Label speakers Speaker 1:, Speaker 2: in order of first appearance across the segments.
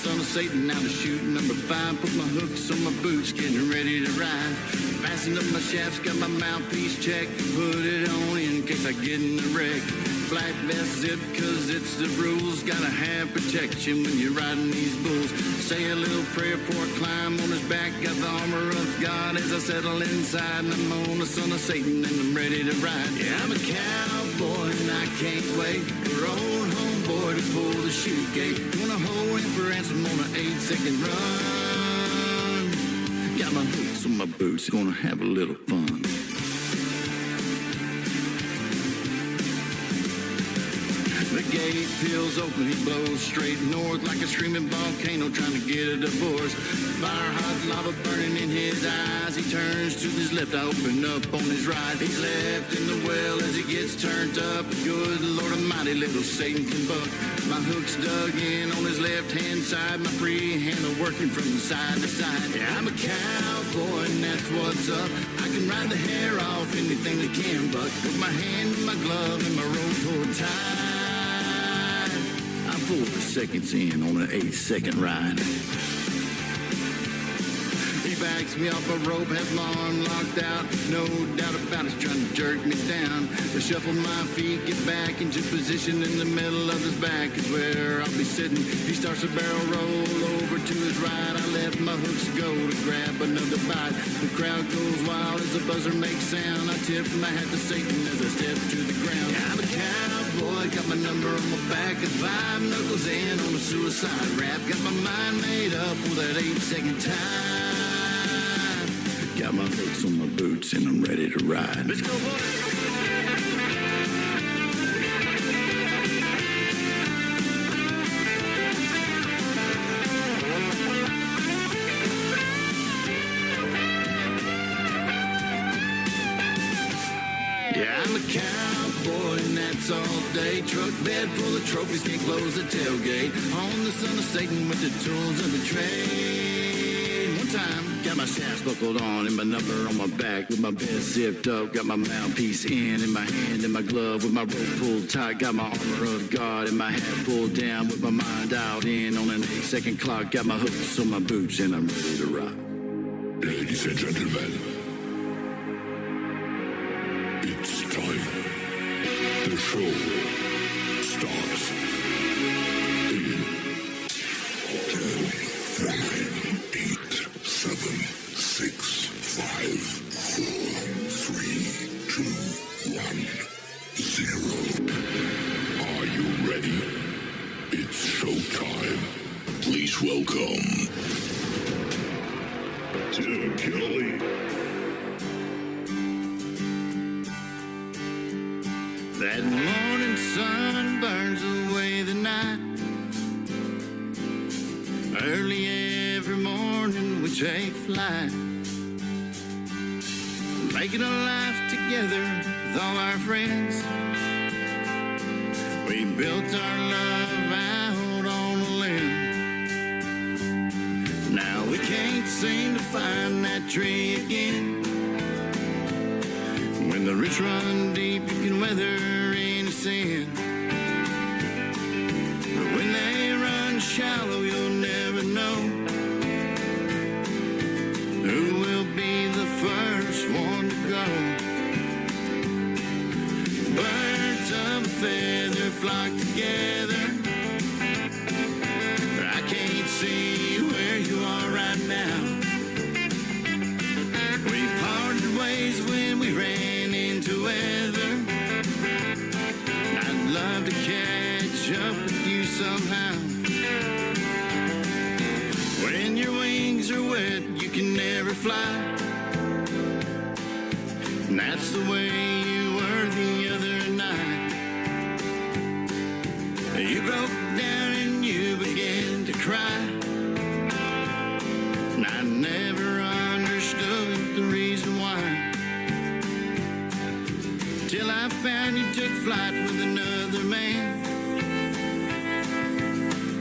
Speaker 1: son of Satan, now to shoot number 5. Put my hooks on my boots, getting ready to ride. Fasten up my shafts, got my mouthpiece checked. Put it on in case I get in a wreck. Flight vest zip, cause it's the rules. Gotta have protection when you're riding these bulls. Say a little prayer before I climb on his back. Got the armor of God as I settle inside. And I'm on the son of Satan and I'm ready to ride. Yeah, I'm a cowboy and I can't wait for old homeboy to pull the chute gate. Gonna hold him for ransom on an 8-second run. Got my hooks on my boots, gonna have a little fun. The gate peels open, he blows straight north like a screaming volcano trying to get a divorce. Fire hot lava burning in his eyes. He turns to his left, I open up on his right. He's left in the well as he gets turned up. Good Lord Almighty, little Satan can buck. My hook's dug in on his left-hand side. My free handle working from side to side. Yeah, I'm a cowboy and that's what's up. I can ride the hair off anything that can buck. Put my hand in my glove and my rope pulled tight. 4 seconds in on an 8-second ride. He backs me off a rope, has my arm locked out. No doubt about it, trying to jerk me down. I shuffle my feet, get back into position. In the middle of his back is where I'll be sitting. He starts a barrel roll over to his right. I let my hooks go to grab another bite. The crowd goes wild as the buzzer makes sound. I tip my hat to Satan as I step to the ground. Yeah, I'm a cowboy, got my number on my back and 5 knuckles in on a suicide rap. Got my mind made up for that 8-second time. Got my hooks on my boots and I'm ready to ride. Let's go, boys! Yeah, I'm a cowboy and that's all day. Truck bed full of trophies, can't close the tailgate. On the son of Satan with the tools of the trade. One time, got my shafts buckled on and my number on my back. With my vest zipped up, got my mouthpiece in my hand and my glove. With my rope pulled tight, got my armor of God and my hat pulled down. With my mind dialed in on an 8-second clock. Got my hooks on my boots and I'm ready to rock.
Speaker 2: Ladies and gentlemen, it's time. The show starts in 10, 9, 8, 7, 6, 5, 4, 3, 2, 1, 0. Are you ready? It's showtime. Please welcome Tim Kelly.
Speaker 1: That morning sun burns away the night. Early every morning we take flight, making a life together with all our friends. We built our love out on a limb. Now we can't seem to find that tree again. When the rich run deep, you can weather any sin. But when they run shallow, you'll never know who will be the first one to go. Birds of a feather flock together. I can't see where you are right now. We parted ways when we ran into weather. I'd love to catch up with you somehow. When your wings are wet, you can never fly. And that's the way you were the other night. You broke down and you began to cry. And I never understood the reason why, till I found you took flight with another man.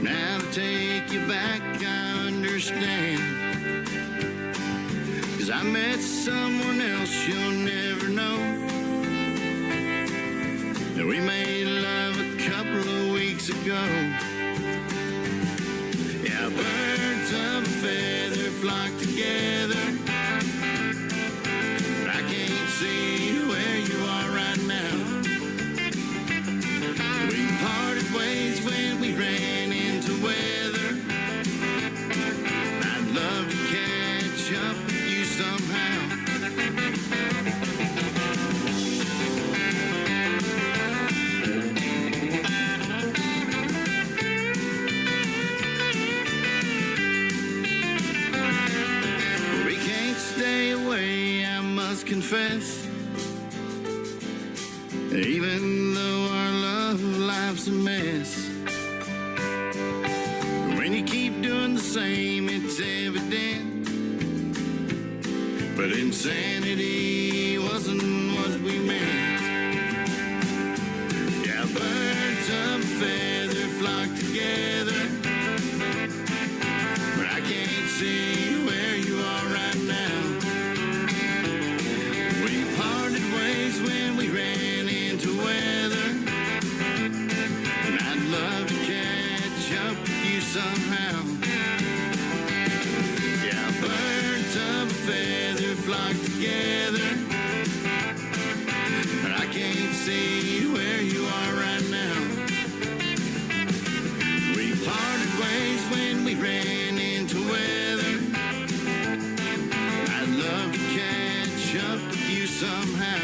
Speaker 1: Now to take you back, I understand. 'Cause I met someone else you'll never know. And we made love a couple of weeks ago. Yeah, must confess, even though our love life's a mess, when you keep doing the same, it's evident. But insanity wasn't what we meant. Yeah, birds of a feather flock together, but I can't see where you are right now. We parted ways when we ran into weather, and I'd love to catch up with you somehow. Yeah, birds of a feather flock together, but I can't see where you are right now. We parted ways when we ran into weather. I'd love to catch up with you somehow.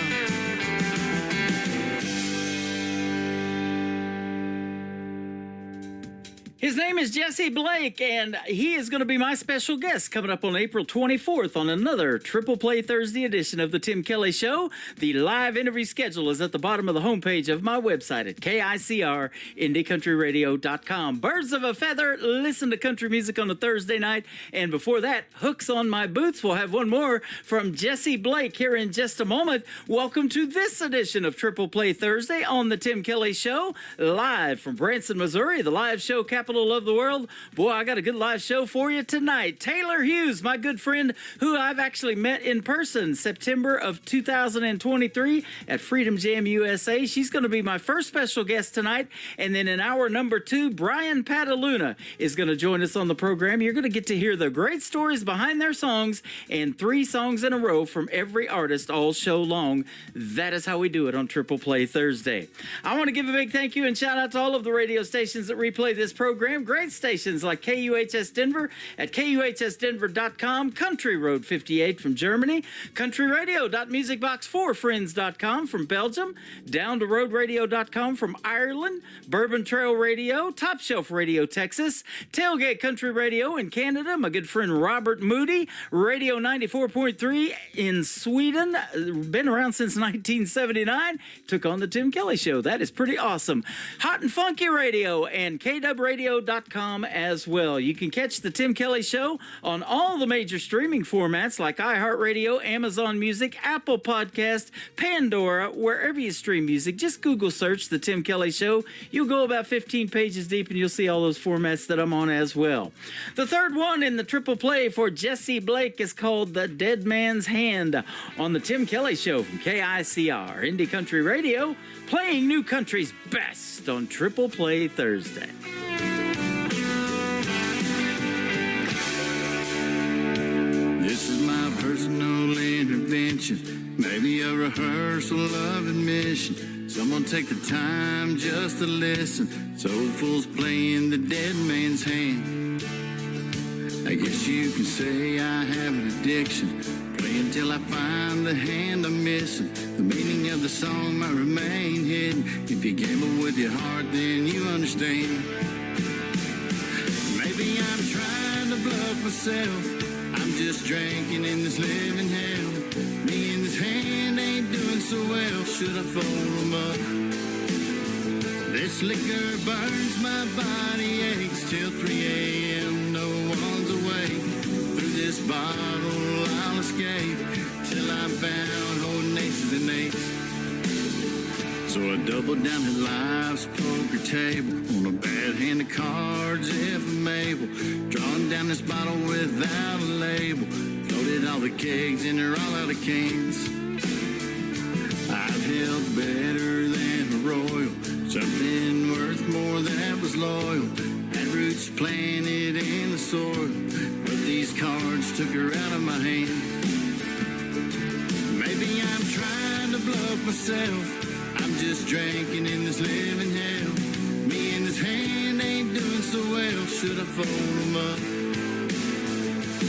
Speaker 3: His name is Jesse Blake, and he is going to be my special guest coming up on April 24th on another Triple Play Thursday edition of The Tim Kelly Show. The live interview schedule is at the bottom of the homepage of my website at KICRIndieCountryRadio.com. Birds of a Feather, listen to country music on a Thursday night. And before that, Hooks on My Boots. We'll have one more from Jesse Blake here in just a moment. Welcome to this edition of Triple Play Thursday on The Tim Kelly Show, live from Branson, Missouri, the live show capital of the world. Boy, I got a good live show for you tonight. Taylor Hughes, my good friend, who I've actually met in person September of 2023 at Freedom Jam USA. She's going to be my first special guest tonight. And then in hour number 2, Brian Pataluna is going to join us on the program. You're going to get to hear the great stories behind their songs and 3 songs in a row from every artist all show long. That is how we do it on Triple Play Thursday. I want to give a big thank you and shout out to all of the radio stations that replay this program. Great stations like KUHS Denver at KUHSdenver.com, Country Road 58 from Germany, countryradio.musicbox4friends.com from Belgium, Down to RoadRadio.com from Ireland, Bourbon Trail Radio, Top Shelf Radio Texas, Tailgate Country Radio in Canada, my good friend Robert Moody, Radio 94.3 in Sweden, been around since 1979, took on the Tim Kelly Show. That is pretty awesome. Hot and Funky Radio and KWRadio.com as well. You can catch the Tim Kelly Show on all the major streaming formats like iHeartRadio, Amazon Music, Apple Podcast, Pandora, wherever you stream music. Just Google search the Tim Kelly Show. You'll go about 15 pages deep and you'll see all those formats that I'm on as well. The third one in the Triple Play for Jesse Blake is called The Dead Man's Hand on the Tim Kelly Show from KICR Indie Country Radio, playing new country's best on Triple Play Thursday.
Speaker 1: This is my personal intervention, maybe a rehearsal of admission. Someone take the time just to listen. Soulful's playing the dead man's hand. I guess you can say I have an addiction. Play until I find the hand I'm missing. The meaning of the song might remain hidden. If you gamble with your heart, then you understand. Maybe I'm trying to bluff myself. I'm just drinking in this living hell. Me and this hand ain't doing so well. Should I fold 'em up? This liquor burns, my body aches till 3 a.m. No one's awake. Through this bottle I'll escape till I'm found holding aces and eights. So I doubled down at life's poker table on a bad hand of cards if I'm able. Drawing down this bottle without a label. Floated all the kegs and they're all out of cans. I've held better than a royal. Something worth more that was loyal. Had roots planted in the soil. But these cards took her out of my hand. Maybe I'm trying to bluff myself. I'm just drinking in this living hell. Me and this hand ain't doing so well. Should I fold 'em up?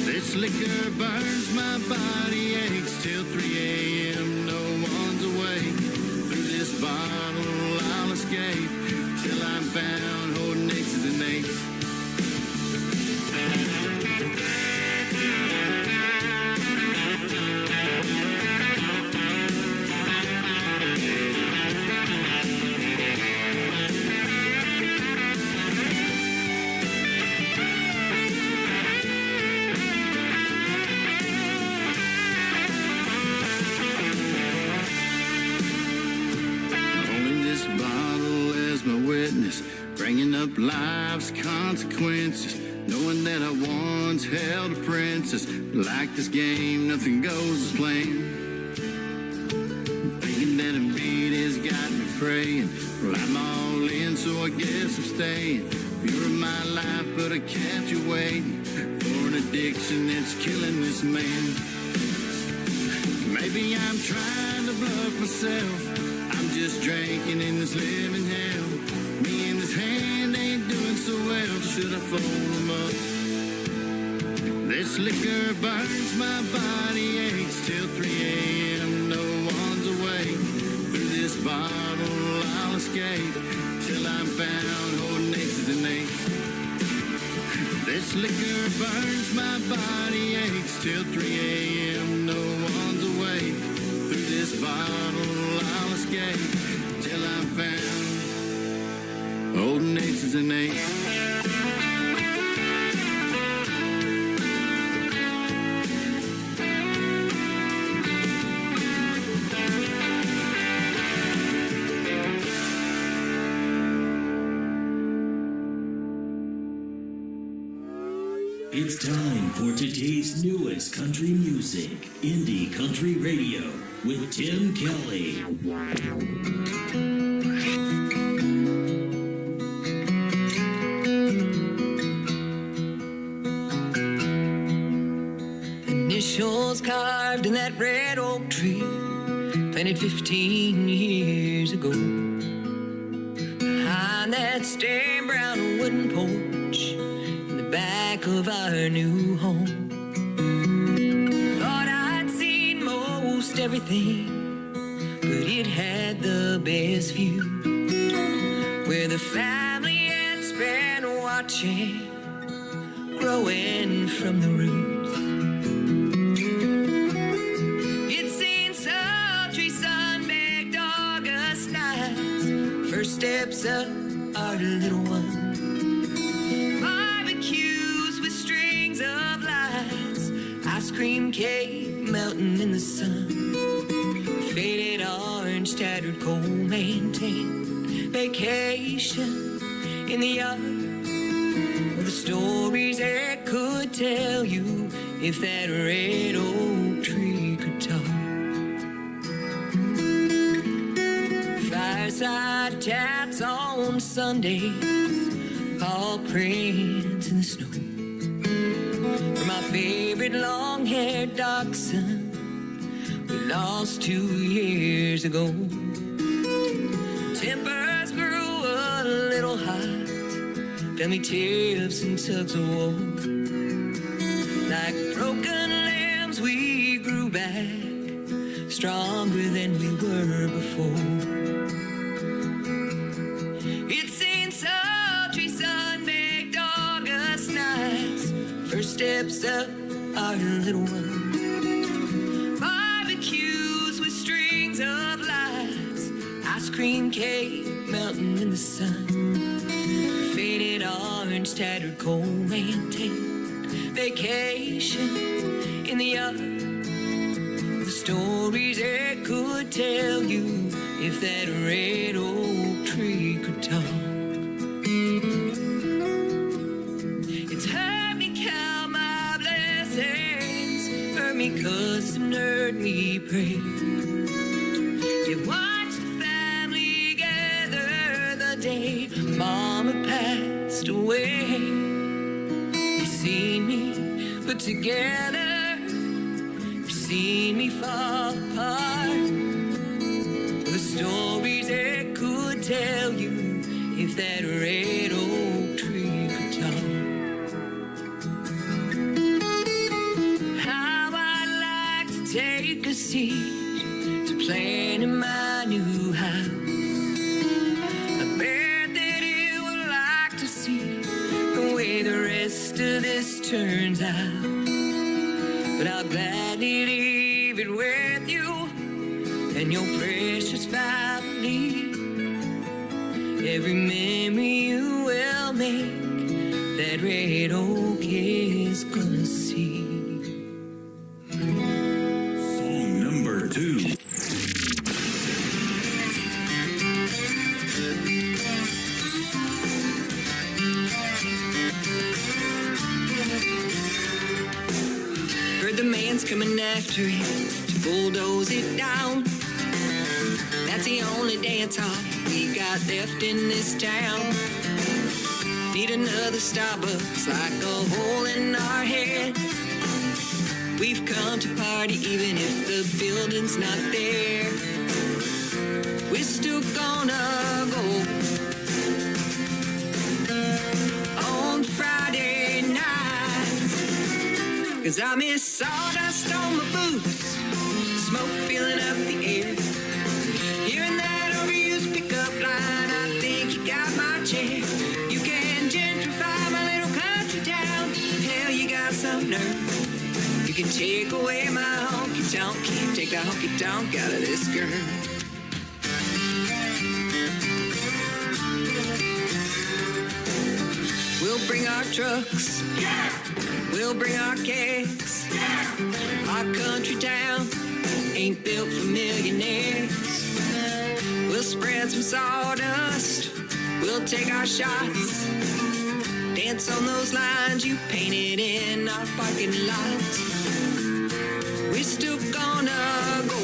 Speaker 1: This liquor burns, my body aches till 3 a.m. No one's awake. Through this bottle I'll escape till I'm found holding aces and eights. life's consequences, knowing that I once held a princess. Like this game, nothing goes as planned. Thinking that a beat has got me praying. Well, I'm all in, so I guess I'm staying. You're in my life, but I kept you waiting for an addiction that's killing this man. Maybe I'm trying to bluff myself. I'm just drinking in this living hell. Me and this hand ain't doing so well. Should I fold them up? This liquor burns, my body aches till 3 a.m. No one's awake. Through this bottle I'll escape till I'm found holding aces and eights. This liquor burns, my body aches till 3 a.m. No one's awake. Through this bottle I'll escape till I'm found holding aces and eights.
Speaker 4: It's time for today's newest country music, Indie Country Radio, with Tim Kelly.
Speaker 5: Initials carved in that red oak tree, planted 15 years ago. Behind that stained brown wooden porch, back of our new home. Thought I'd seen most everything, but it had the best view, where the family had spent watching, growing from the roots. It's seen sultry sun-baked August nights, first steps up our little one. Ice cream cake melting in the sun, faded orange, tattered coal, maintained vacation in the yard. The stories it could tell you if that red oak tree could talk. Fireside chats on Sundays, paw prints in the snow. My favorite long-haired dachshund we lost 2 years ago. Tempers grew a little hot, family tips and tugs of war. Like broken lambs we grew back, stronger than we were before. It's seen sultry sun-baked August nights, first steps up our little one. Barbecues with strings of lights, ice cream cake melting in the sun. Faded orange, tattered coal, maintained vacation in the yard. The stories it could tell you if that red oak tree could talk. Me cuss and heard me pray. You watched the family gather the day Mama passed away. You seen me put together, you seen me fall apart. The stories it could tell you if that red oak tree could talk. Take a seat to plan in my new house. I bet that it would like to see the way the rest of this turns out. But I'll gladly leave it with you and your precious family. Every memory you will make, that red oak is gonna see.
Speaker 4: Number 2.
Speaker 5: after it to bulldoze it down. That's the only dance hall we got left in this town. Need another Starbucks like a hole in our head. We've come to party even if the building's not there. We're still gonna go on Friday nights. 'Cause I miss sawdust on my boots, smoke filling up the air. Hearing that overused pickup line, I think you got my chair. You can gentrify my little country town. Hell, you got some nerve. You can take away my honky-tonk, can't take the honky-tonk out of this girl. We'll bring our trucks, yeah. We'll bring our kegs, yeah. Our country town ain't built for millionaires. We'll spread some sawdust, we'll take our shots, dance on those lines you painted in our parking lot. We're still gonna go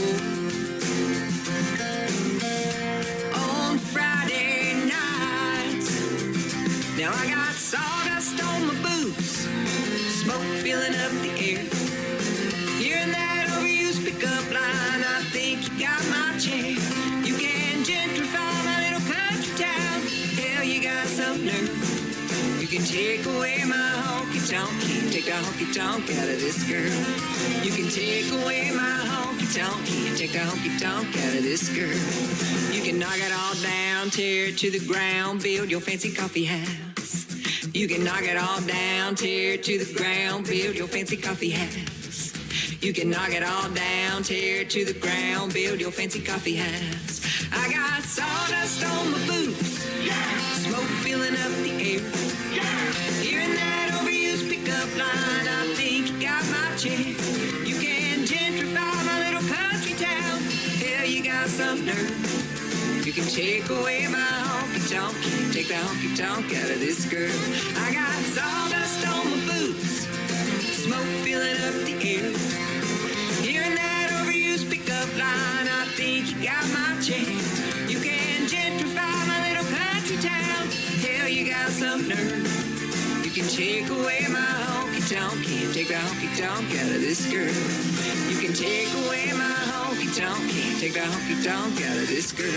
Speaker 5: on Friday nights. Now I got sawdust on my boots, smoke filling up the air. Hearing that overused pickup line, I think you got my chair. You can gentrify my little country town. Hell, you got some nerve. You can take away my honky-tonk, can't take the honky-tonk out of this girl. You can take away my honky-tonk, can't take the honky-tonk out of this girl. You can knock it all down, tear it to the ground, build your fancy coffee house. You can knock it all down, tear it to the ground, build your fancy coffee house. You can knock it all down, tear it to the ground, build your fancy coffee house. I got sawdust on my boots, yeah. Smoke filling up the air, yeah. Hearing that overused pickup line, I think you got my chair. You can gentrify my little country town. Hell, you got some nerve. You can take away my honky-tonk, can't take the honky-tonk out of this girl. I got sawdust on my boots, smoke filling up the air. Hearing that overused pickup line, I think you got my chair. You can gentrify my little country town. Hell, you got some nerve. You can take away my honky-tonk, can't take the honky-tonk out of this girl. You can take away my honky-tonk, can't take the honky-tonk out of this girl.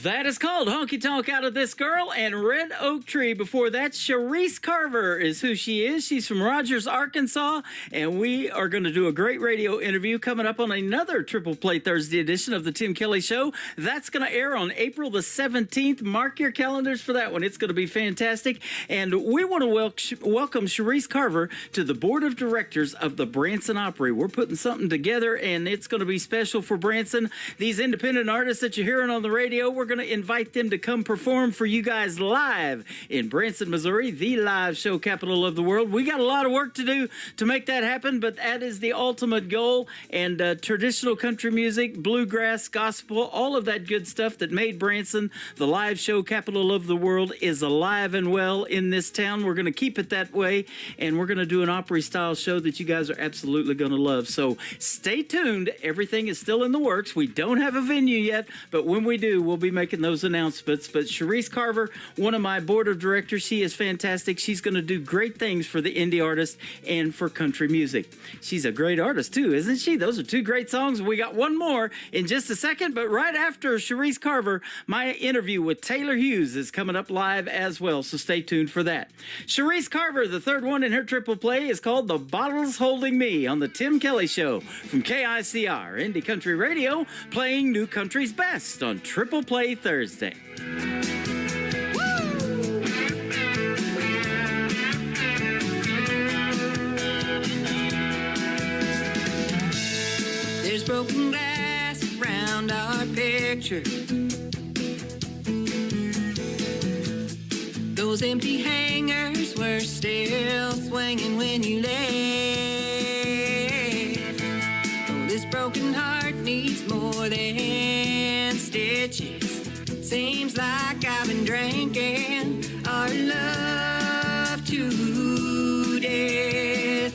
Speaker 3: That is called Honky Tonk Out of This Girl, and Red Oak Tree. Before that, Sharice Carver is who she is. She's from Rogers, Arkansas, and we are going to do a great radio interview coming up on another Triple Play Thursday edition of the Tim Kelly Show. That's going to air on April the 17th. Mark your calendars for that one. It's going to be fantastic. And we want to welcome Sharice Carver to the board of directors of the Branson Opry. We're putting something together, and it's going to be special for Branson. These independent artists that you're hearing on the radio, we're going to invite them to come perform for you guys live in Branson, Missouri, the live show capital of the world. We got a lot of work to do to make that happen, but that is the ultimate goal. And traditional country music, bluegrass, gospel, all of that good stuff that made Branson the live show capital of the world is alive and well in this town. We're going to keep it that way, and we're going to do an Opry-style show that you guys are absolutely going to love. So stay tuned. Everything is still in the works. We don't have a venue yet, but when we do, we'll be making those announcements. But Sharice Carver, one of my board of directors, she is fantastic. She's going to do great things for the indie artist and for country music. She's a great artist too, isn't she? Those are two great songs. We got one more in just a second, but right after Sharice Carver, my interview with Taylor Hughes is coming up live as well, so stay tuned for that. Sharice Carver, the third one in her triple play, is called The Bottle's Holding Me on the Tim Kelly Show from KICR, Indie Country Radio, playing new country's best on Triple Play Thursday.
Speaker 5: There's broken glass around our picture. Those empty hangers were still swinging when you left. Oh, this broken heart needs more than Seems like I've been drinking our love to death.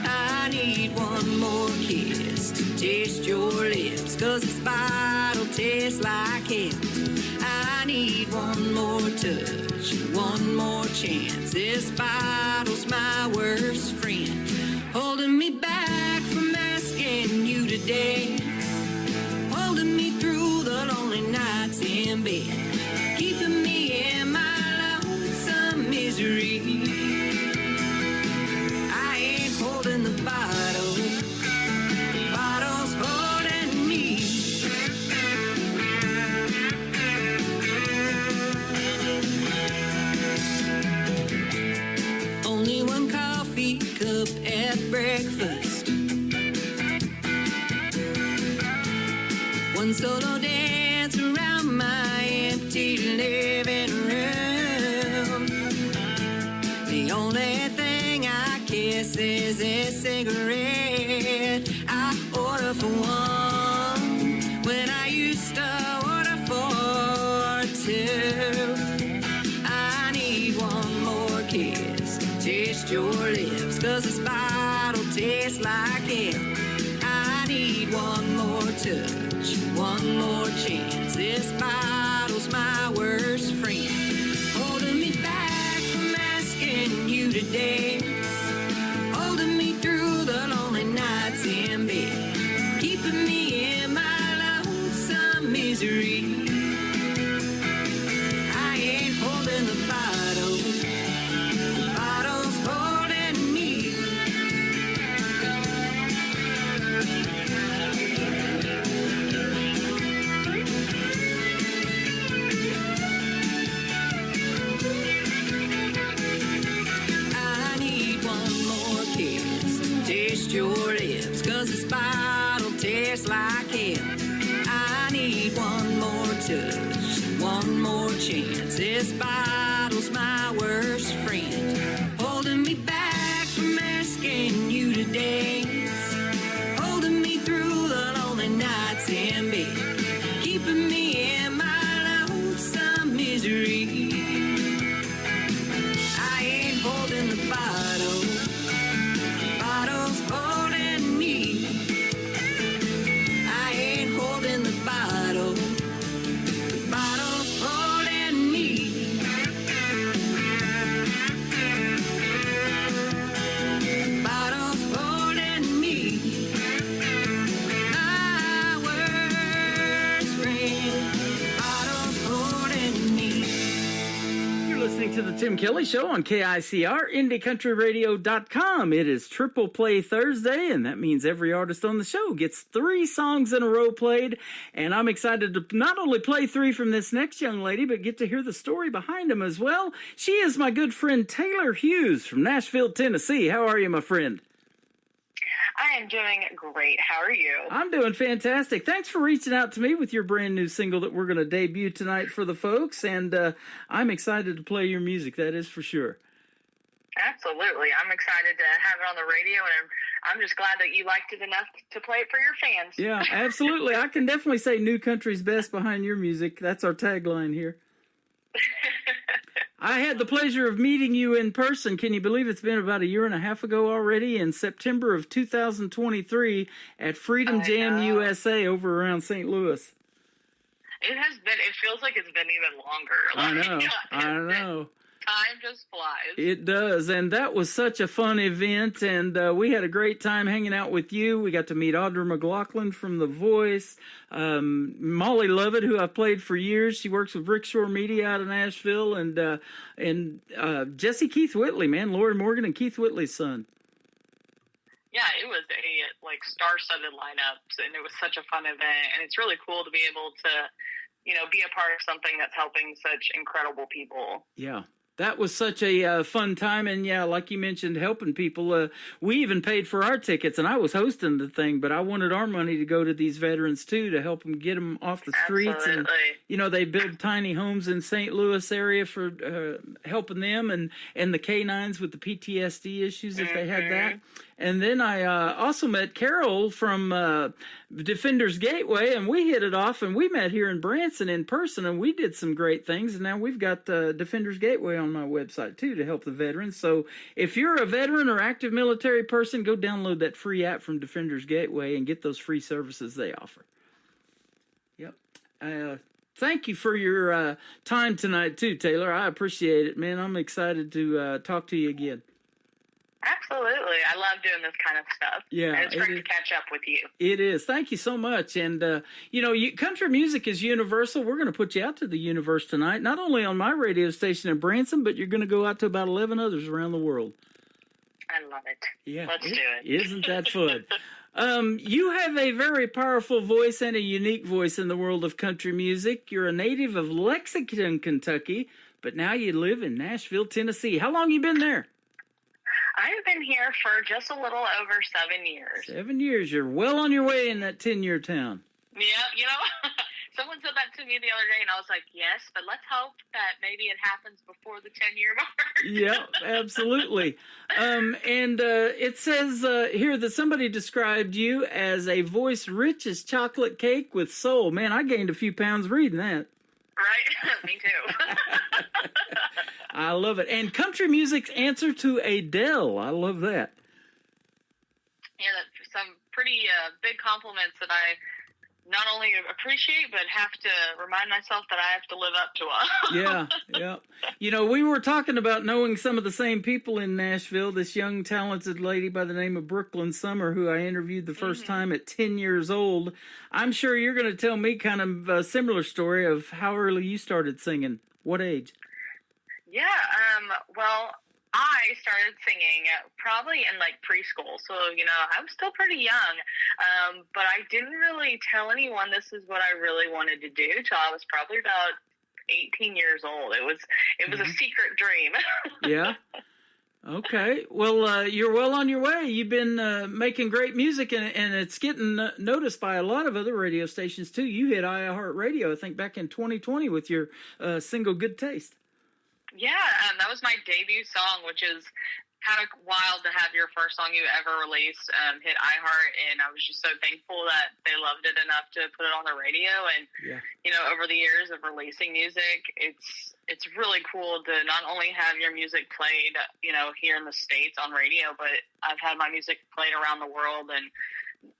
Speaker 5: I need one more kiss to taste your lips, 'cause this bottle tastes like hell. I need one more touch, one more chance. This bottle's my worst friend, holding me back from asking you to dance, holding me through the lonely nights in bed, keeping me in my lonesome misery. I ain't holding the bottle, the bottle's holding me. Only one coffee cup at breakfast, one solo dance around my empty living room. The only thing I kiss is a cigarette. I order for one when I used to order for two. I need one more kiss to taste your lips, 'cause this bottle tastes like hell. I need one more touch, one more chance. This bottle's my worst friend, holding me back from asking you to dance, holding me through the lonely nights in bed, keeping me in my lonesome misery. I ain't holding the bottle, the bottle's holding me. I need one more kiss to taste your lips, 'cause this bottle tastes like hell. I need one more touch, one more chance. This bottle's my worst friend, holding me back from asking you to dance, holding me through the lonely nights in bed, keeping me in my lonesome misery. I ain't holding the bottle, the bottle's holding me. I ain't holding the bottle, the bottle's holding me. Bottle's holding me. My worst friend, bottle's holding me.
Speaker 3: You're listening to the Tim Kelly Show on KICR, IndieCountryRadio.com. It is Triple Play Thursday, and that means every artist on the show gets 3 songs in a row played. And I'm excited to not only play 3 from this next young lady, but get to hear the story behind them as well. She is my good friend Taylor Hughes from Nashville, Tennessee. How are you, my friend?
Speaker 6: I am doing great. How are you?
Speaker 3: I'm doing fantastic. Thanks for reaching out to me with your brand new single that we're going to debut tonight for the folks, and I'm excited to play your music, that is for sure.
Speaker 6: Absolutely. I'm excited to have it on the radio, and I'm just glad that you liked it enough to play it for your fans.
Speaker 3: Yeah, absolutely. I can definitely say new country's best behind your music. That's our tagline here. I had the pleasure of meeting you in person. Can you believe it's been about a year and a half ago already, in September of 2023 at Freedom Jam USA over around St. Louis?
Speaker 6: It has been, it feels like it's been even longer.
Speaker 3: I know.
Speaker 6: Time just flies.
Speaker 3: It does, and that was such a fun event, and we had a great time hanging out with you. We got to meet Audra McLaughlin from The Voice, Molly Lovett, who I've played for years. She works with Brickshore Media out of Nashville, and Jesse Keith Whitley, man, Lori Morgan and Keith Whitley's son.
Speaker 6: Yeah, it was a star-studded lineup, and it was such a fun event, and it's really cool to be able to, be a part of something that's helping such incredible people.
Speaker 3: Yeah. That was such a fun time, and yeah, like you mentioned, helping people. We even paid for our tickets, and I was hosting the thing, but I wanted our money to go to these veterans, too, to help them get them off the streets.
Speaker 6: Absolutely.
Speaker 3: And, they build tiny homes in St. Louis area for helping them and the canines with the PTSD issues if they had that. And then I also met Carol from Defenders Gateway, and we hit it off, and we met here in Branson in person, and we did some great things. And now we've got Defenders Gateway on my website, too, to help the veterans. So if you're a veteran or active military person, go download that free app from Defenders Gateway and get those free services they offer. Yep. Thank you for your time tonight, too, Taylor. I appreciate it, man. I'm excited to talk to you again.
Speaker 6: Absolutely. I love doing this kind of stuff.
Speaker 3: Yeah,
Speaker 6: And it's great to catch up with you.
Speaker 3: It is. Thank you so much. And, country music is universal. We're going to put you out to the universe tonight, not only on my radio station in Branson, but you're going to go out to about 11 others around the world.
Speaker 6: I love it.
Speaker 3: Yeah.
Speaker 6: Let's do it.
Speaker 3: Isn't that fun? You have a very powerful voice and a unique voice in the world of country music. You're a native of Lexington, Kentucky, but now you live in Nashville, Tennessee. How long you been there?
Speaker 6: I've been here for just a little over 7 years.
Speaker 3: 7 years. You're well on your way in that 10-year town.
Speaker 6: Yeah, someone said that to me the other day, and I was like, yes, but let's hope that maybe it happens before the 10-year mark.
Speaker 3: Yeah, absolutely. It says here that somebody described you as a voice rich as chocolate cake with soul. Man, I gained a few pounds reading that.
Speaker 6: Right? Me too.
Speaker 3: I love it. And country music's answer to Adele. I love that.
Speaker 6: Yeah, that's some pretty big compliments that I not only appreciate, but have to remind myself that I have to live up to.
Speaker 3: Yeah. We were talking about knowing some of the same people in Nashville. This young, talented lady by the name of Brooklyn Summer, who I interviewed the first time at 10 years old. I'm sure you're going to tell me kind of a similar story of how early you started singing. What age?
Speaker 6: Yeah, well, I started singing probably in preschool, so I was still pretty young, but I didn't really tell anyone this is what I really wanted to do till I was probably about 18 years old. It was a secret dream.
Speaker 3: Yeah. Okay. Well, you're well on your way. You've been making great music, and it's getting noticed by a lot of other radio stations too. You hit iHeartRadio, I think, back in 2020 with your single "Good Taste."
Speaker 6: Yeah, that was my debut song, which is kind of wild to have your first song you ever released hit iHeart, and I was just so thankful that they loved it enough to put it on the radio. And over the years of releasing music, it's really cool to not only have your music played, here in the States on radio, but I've had my music played around the world, and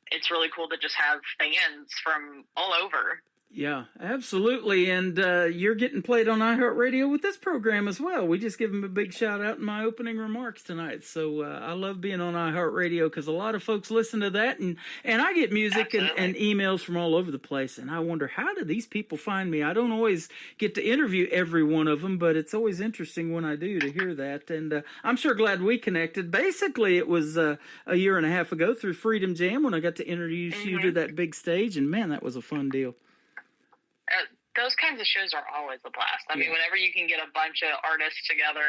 Speaker 6: it's really cool to just have fans from all over.
Speaker 3: Yeah, absolutely. And you're getting played on iHeartRadio with this program as well. We just give them a big shout out in my opening remarks tonight. So I love being on iHeartRadio because a lot of folks listen to that. And I get music and emails from all over the place. And I wonder, how do these people find me? I don't always get to interview every one of them, but it's always interesting when I do to hear that. And I'm sure glad we connected. Basically, it was a year and a half ago through Freedom Jam when I got to introduce you to that big stage. And man, that was a fun deal.
Speaker 6: Those kinds of shows are always a blast. I mean, whenever you can get a bunch of artists together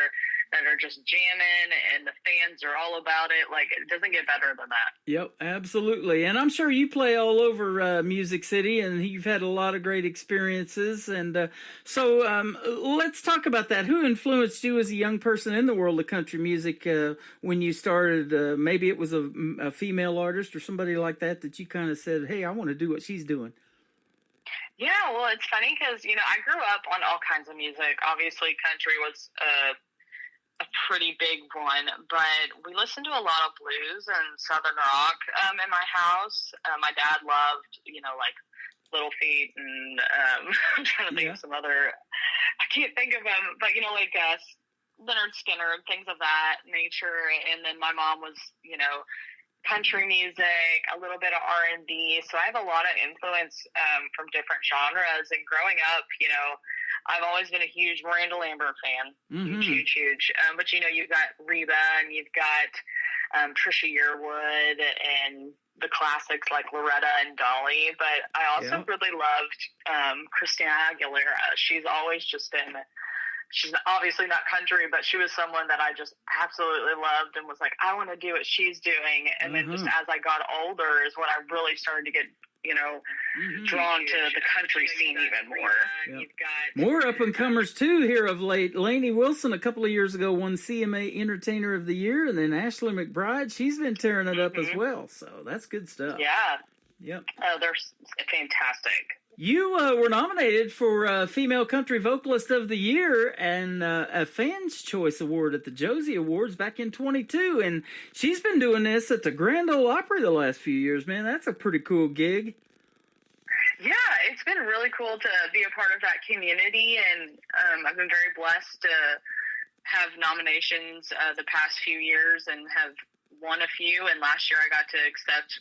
Speaker 6: that are just jamming and the fans are all about it, it doesn't get better than that.
Speaker 3: Yep, absolutely. And I'm sure you play all over Music City, and you've had a lot of great experiences. And so let's talk about that. Who influenced you as a young person in the world of country music when you started? Maybe it was a female artist or somebody like that you kind of said, hey, I want to do what she's doing.
Speaker 6: Yeah, well, it's funny because, I grew up on all kinds of music. Obviously, country was a pretty big one, but we listened to a lot of blues and Southern rock in my house. My dad loved, Little Feat, and I'm trying to think of some other, I can't think of them, but, Leonard Skinner and things of that nature. And then my mom was, country music, a little bit of R&B. So I have a lot of influence from different genres. And growing up, I've always been a huge Miranda Lambert fan. Huge. But, you've got Reba, and you've got Trisha Yearwood, and the classics like Loretta and Dolly. But I also really loved Christina Aguilera. She's always just been... She's obviously not country, but she was someone that I just absolutely loved and was like, I want to do what she's doing. And then just as I got older is when I really started to get drawn to the country scene even more.
Speaker 3: Yep.
Speaker 6: You've got
Speaker 3: More up-and-comers, too, here of late. Lainey Wilson, a couple of years ago, won CMA Entertainer of the Year, and then Ashley McBride, she's been tearing it up as well, so that's good stuff.
Speaker 6: Yeah.
Speaker 3: Yep.
Speaker 6: They're fantastic.
Speaker 3: You were nominated for Female Country Vocalist of the Year and a Fans' Choice Award at the Josie Awards back in 22, and she's been doing this at the Grand Ole Opry the last few years, man. That's a pretty cool gig.
Speaker 6: Yeah, it's been really cool to be a part of that community, and I've been very blessed to have nominations the past few years and have won a few. And last year I got to accept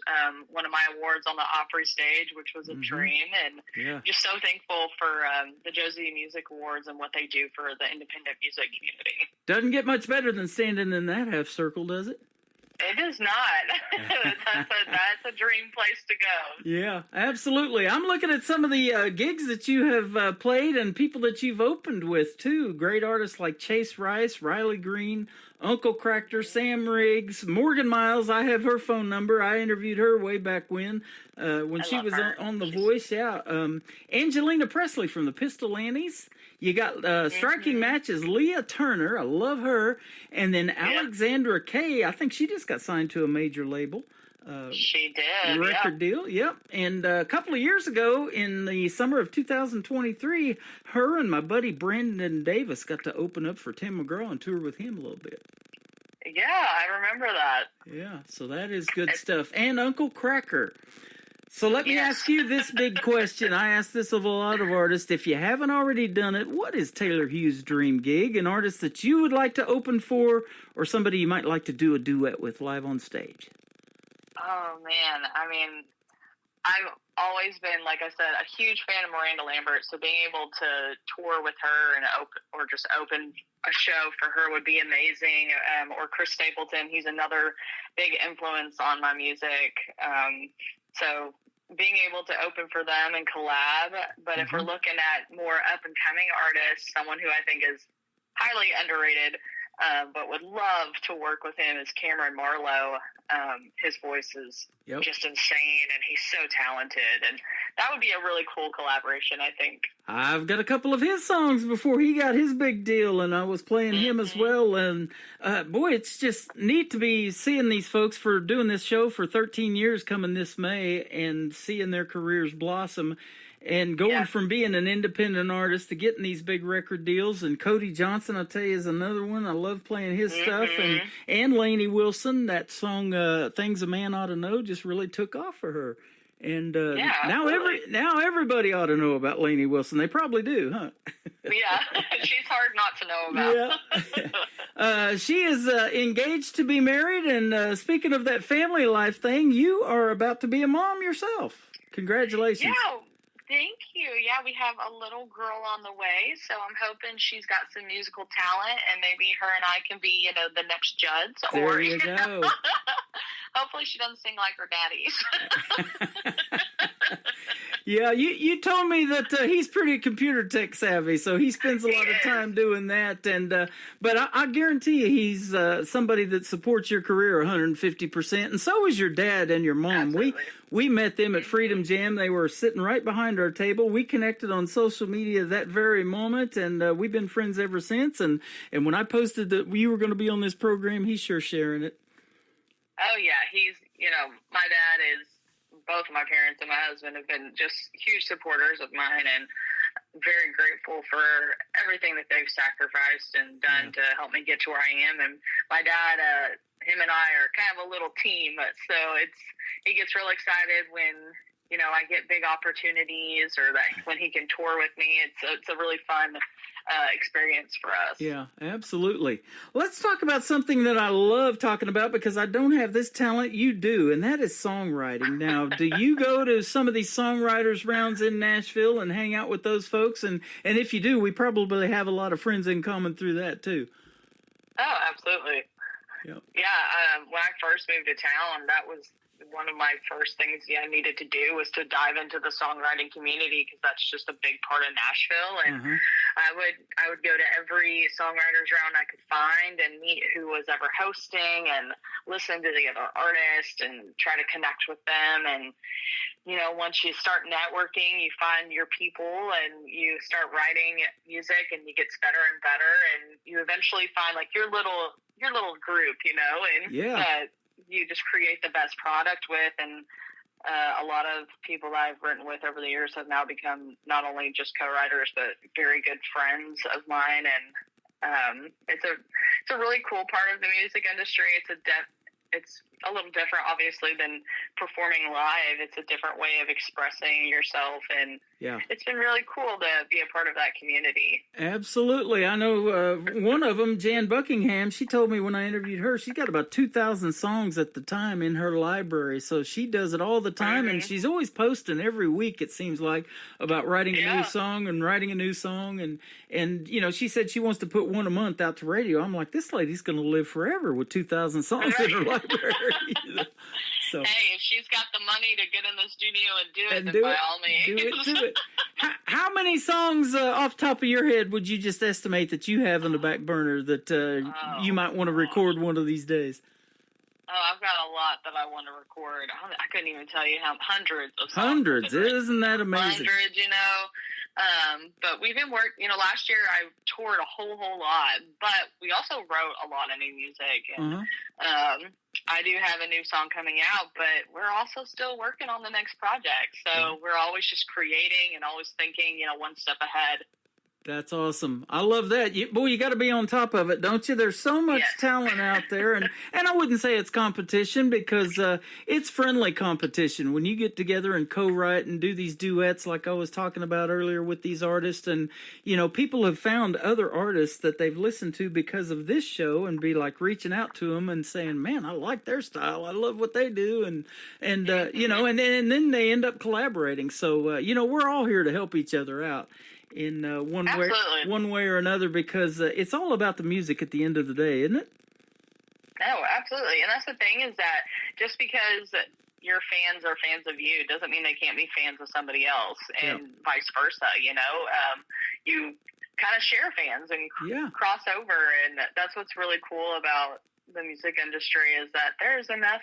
Speaker 6: one of my awards on the Opry stage, which was a dream, and just so thankful for the Josie Music Awards and what they do for the independent music community.
Speaker 3: Doesn't get much better than standing in that half circle, does it?
Speaker 6: It is not. That's a dream place to go.
Speaker 3: Yeah, absolutely. I'm looking at some of the gigs that you have played and people that you've opened with, too. Great artists like Chase Rice, Riley Green, Uncle Cracker, Sam Riggs, Morgan Miles. I have her phone number. I interviewed her way back when she was on The Voice. Yeah. Angelina Presley from the Pistol Annies. You got striking matches. Leah Turner, I love her. And then Alexandra Kay, I think she just got signed to a major label.
Speaker 6: She did.
Speaker 3: Record deal, yep. And a couple of years ago, in the summer of 2023, her and my buddy Brandon Davis got to open up for Tim McGraw and tour with him a little bit.
Speaker 6: Yeah, I remember that.
Speaker 3: Yeah, so that is good stuff. And Uncle Cracker. So let me ask you this big question. I ask this of a lot of artists. If you haven't already done it, what is Taylor Hughes' dream gig? An artist that you would like to open for, or somebody you might like to do a duet with live on stage?
Speaker 6: Oh, man. I mean, I've always been, like I said, a huge fan of Miranda Lambert, so being able to tour with her and open a show for her would be amazing. Or Chris Stapleton, he's another big influence on my music. So being able to open for them and collab. But if we're looking at more up-and-coming artists, someone who I think is highly underrated, but would love to work with him is Cameron Marlowe. His voice is just insane, and he's so talented. And that would be a really cool collaboration, I think.
Speaker 3: I've got a couple of his songs before he got his big deal, and I was playing him as well. And, boy, it's just neat to be seeing these folks for doing this show for 13 years coming this May and seeing their careers blossom. And going from being an independent artist to getting these big record deals. And Cody Johnson, I'll tell you, is another one. I love playing his stuff. And Lainey Wilson, that song, Things a Man Ought to Know, just really took off for her. And now everybody ought to know about Lainey Wilson. They probably do, huh?
Speaker 6: Yeah, she's hard not to know about.
Speaker 3: Yeah. She is engaged to be married. And speaking of that family life thing, you are about to be a mom yourself. Congratulations.
Speaker 6: Yeah. Thank you. Yeah, we have a little girl on the way, so I'm hoping she's got some musical talent, and maybe her and I can be, the next Judds.
Speaker 3: There you go.
Speaker 6: Hopefully she doesn't sing like her daddies.
Speaker 3: Yeah, you told me that he's pretty computer tech savvy, so he spends a lot of time doing that. And but I guarantee you he's somebody that supports your career 150%, and so is your dad and your mom.
Speaker 6: Absolutely.
Speaker 3: We met them at Freedom Jam. They were sitting right behind our table. We connected on social media that very moment, and we've been friends ever since. And when I posted that you were going to be on this program, he's sure sharing it.
Speaker 6: Oh, yeah. He's, my dad is, both of my parents and my husband have been just huge supporters of mine, and very grateful for everything that they've sacrificed and done to help me get to where I am. And my dad, him and I are kind of a little team, so he gets real excited when I get big opportunities, or that when he can tour with me. It's a really fun experience for us.
Speaker 3: Yeah, absolutely. Let's talk about something that I love talking about, because I don't have this talent, you do, and that is songwriting. Now, do you go to some of these songwriters rounds in Nashville and hang out with those folks? And if you do, we probably have a lot of friends in common through that too.
Speaker 6: Oh, absolutely.
Speaker 3: Yep.
Speaker 6: Yeah, when I first moved to town, that was one of my first things I needed to do, was to dive into the songwriting community, because that's just a big part of Nashville. And I would go to every songwriters round I could find and meet who was ever hosting and listen to the other artists and try to connect with them. And, you know, once you start networking, you find your people and you start writing music and it gets better and better. And you eventually find like your little group, you know, and you just create the best product with. And a lot of people that I've written with over the years have now become not only just co-writers, but very good friends of mine. And it's a really cool part of the music industry. It's a little different, obviously, than performing live. It's a different way of expressing yourself, and it's been really cool to be a part of that community.
Speaker 3: Absolutely. I know one of them, Jan Buckingham, she told me when I interviewed her, she's got about 2,000 songs at the time in her library, so she does it all the time, and she's always posting every week, it seems like, about writing a new song and writing a new song, and you know, she said she wants to put one a month out to radio. I'm like, this lady's going to live forever with 2,000 songs in her library. You know? So,
Speaker 6: hey, if she's got the money to get in the studio and do it, then by all means.
Speaker 3: Do it. How many songs off the top of your head would you just estimate that you have in the back burner that you might want to record one of these days?
Speaker 6: Oh, I've got a lot that I want to record. I couldn't even tell you how hundreds of songs.
Speaker 3: Hundreds, isn't that amazing?
Speaker 6: Hundreds, you know. But we've been working, you know, last year I toured a whole lot, but we also wrote a lot of new music. And I do have a new song coming out, but we're also still working on the next project. So we're always just creating and always thinking, you know, one step ahead.
Speaker 3: That's awesome. I love that. You got to be on top of it, don't you? There's so much talent out there, and I wouldn't say it's competition because it's friendly competition. When you get together and co-write and do these duets like I was talking about earlier with these artists, and, you know, people have found other artists that they've listened to because of this show and be like reaching out to them and saying, man, I like their style. I love what they do. And you know, and then they end up collaborating. So, you know, we're all here to help each other out in one way or another, because it's all about the music at the end of the day, isn't it?
Speaker 6: No, absolutely. And that's the thing, is that just because your fans are fans of you doesn't mean they can't be fans of somebody else, and vice versa, you know. You kind of share fans and cross over, and that's what's really cool about the music industry, is that there's enough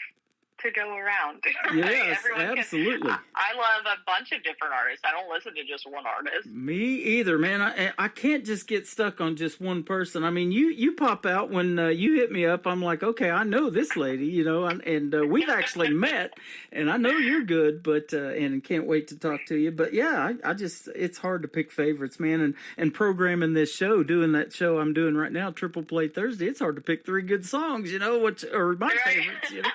Speaker 6: to go around.
Speaker 3: Yes, absolutely.
Speaker 6: I love a bunch of different artists. I don't listen to just one artist.
Speaker 3: Me either, man. I can't just get stuck on just one person. I mean, you pop out when you hit me up. I'm like, okay, I know this lady, you know, and we've actually met, and I know you're good, but and can't wait to talk to you. But yeah, I just, it's hard to pick favorites, man. And programming this show, doing that show I'm doing right now, Triple Play Thursday, it's hard to pick 3 good songs, you know, or my favorites, you know.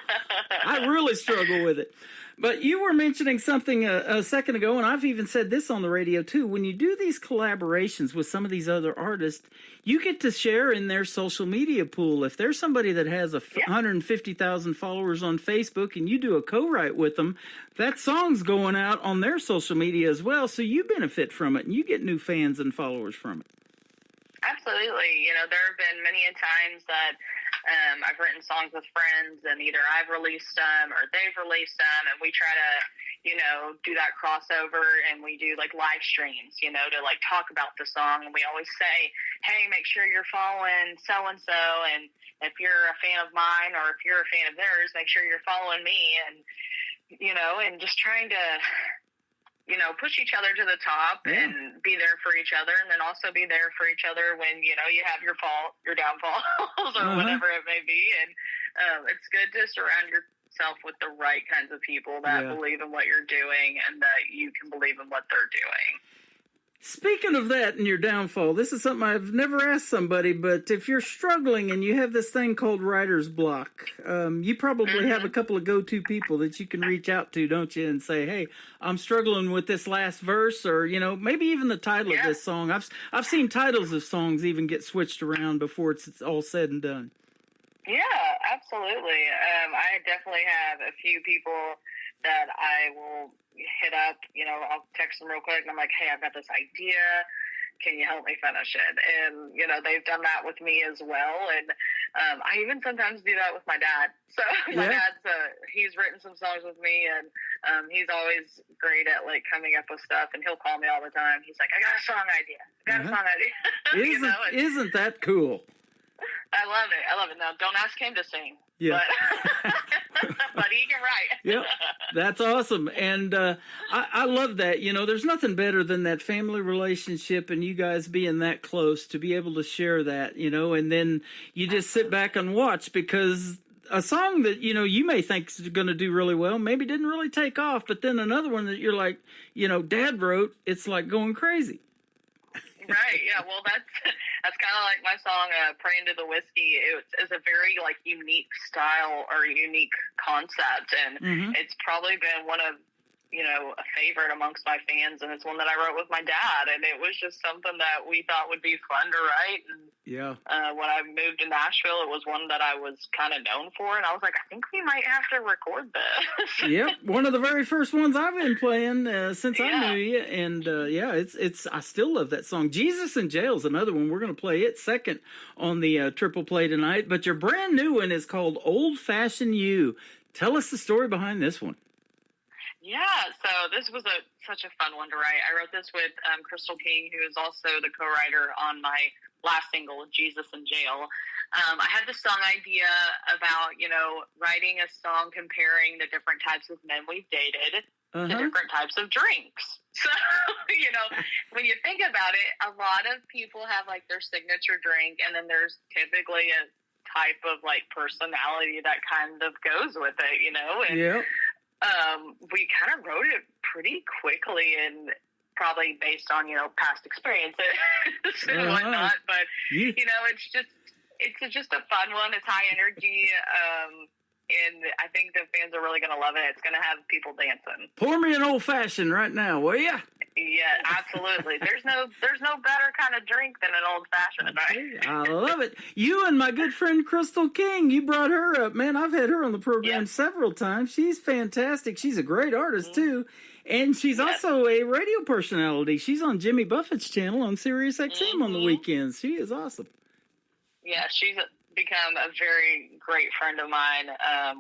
Speaker 3: I really struggle with it. But you were mentioning something a second ago, and I've even said this on the radio too. When you do these collaborations with some of these other artists, you get to share in their social media pool. If there's somebody that has 150,000 followers on Facebook and you do a co-write with them, that song's going out on their social media as well. So you benefit from it, and you get new fans and followers from it.
Speaker 6: Absolutely. You know, there have been many times that I've written songs with friends, and either I've released them or they've released them, and we try to, you know, do that crossover, and we do like live streams, you know, to like talk about the song. And we always say, hey, make sure you're following so-and-so, and if you're a fan of mine or if you're a fan of theirs, make sure you're following me. And, you know, and just trying to, you know, push each other to the top and be there for each other, and then also be there for each other when, you know, you have your downfalls or whatever it may be. And it's good to surround yourself with the right kinds of people that believe in what you're doing and that you can believe in what they're doing.
Speaker 3: Speaking of that and your downfall, this is something I've never asked somebody, but if you're struggling and you have this thing called writer's block, you probably have a couple of go-to people that you can reach out to, don't you, and say, hey, I'm struggling with this last verse, or, you know, maybe even the title of this song. I've seen titles of songs even get switched around before it's all said and done.
Speaker 6: Yeah, absolutely. I definitely have a few people that I will hit up, you know, I'll text them real quick, and I'm like, hey, I've got this idea. can you help me finish it? And, you know, they've done that with me as well. And I even sometimes do that with my dad. So my dad's, he's written some songs with me, and he's always great at like coming up with stuff, and he'll call me all the time. He's like, I got a song idea. You know,
Speaker 3: Isn't that cool?
Speaker 6: I love it. I love it. Now, don't ask him to sing.
Speaker 3: Yeah.
Speaker 6: But he can write.
Speaker 3: Yep, that's awesome. And I love that. You know, there's nothing better than that family relationship and you guys being that close to be able to share that, you know, and then you just sit back and watch, because a song that, you know, you may think is going to do really well, maybe didn't really take off, but then another one that you're like, you know, Dad wrote, it's like going crazy.
Speaker 6: Right, yeah, well, that's kind of like my song, Praying to the Whiskey. It's a very, like, unique style or unique concept, and it's probably been one of, you know, a favorite amongst my fans, and it's one that I wrote with my dad, and it was just something that we thought would be fun to write. And when I moved to Nashville, it was one that I was kind of known for, and I was like, I think we might have to record this.
Speaker 3: Yep, one of the very first ones I've been playing since I knew you, and it's I still love that song. Jesus in Jail is another one. We're going to play it second on the triple play tonight, but your brand new one is called Old Fashioned You. Tell us the story behind this one.
Speaker 6: Yeah, so this was such a fun one to write. I wrote this with Crystal King, who is also the co-writer on my last single, Jesus in Jail. I had this song idea about, you know, writing a song comparing the different types of men we've dated to different types of drinks. So, you know, when you think about it, a lot of people have, like, their signature drink, and then there's typically a type of, like, personality that kind of goes with it, you know? And we kind of wrote it pretty quickly, and probably based on, you know, past experiences and whatnot. But you know, it's just a fun one. It's high energy, and I think the fans are really going to love it. It's going to have people dancing.
Speaker 3: Pour me an old fashioned right now, will ya?
Speaker 6: Yeah, absolutely. There's no better kind of drink than an old fashioned, right?
Speaker 3: I love it. You and my good friend Crystal King, you brought her up. Man, I've had her on the program several times. She's fantastic. She's a great artist too. And she's also a radio personality. She's on Jimmy Buffett's channel on Sirius XM on the weekends. She is awesome.
Speaker 6: Yeah, she's become a very great friend of mine.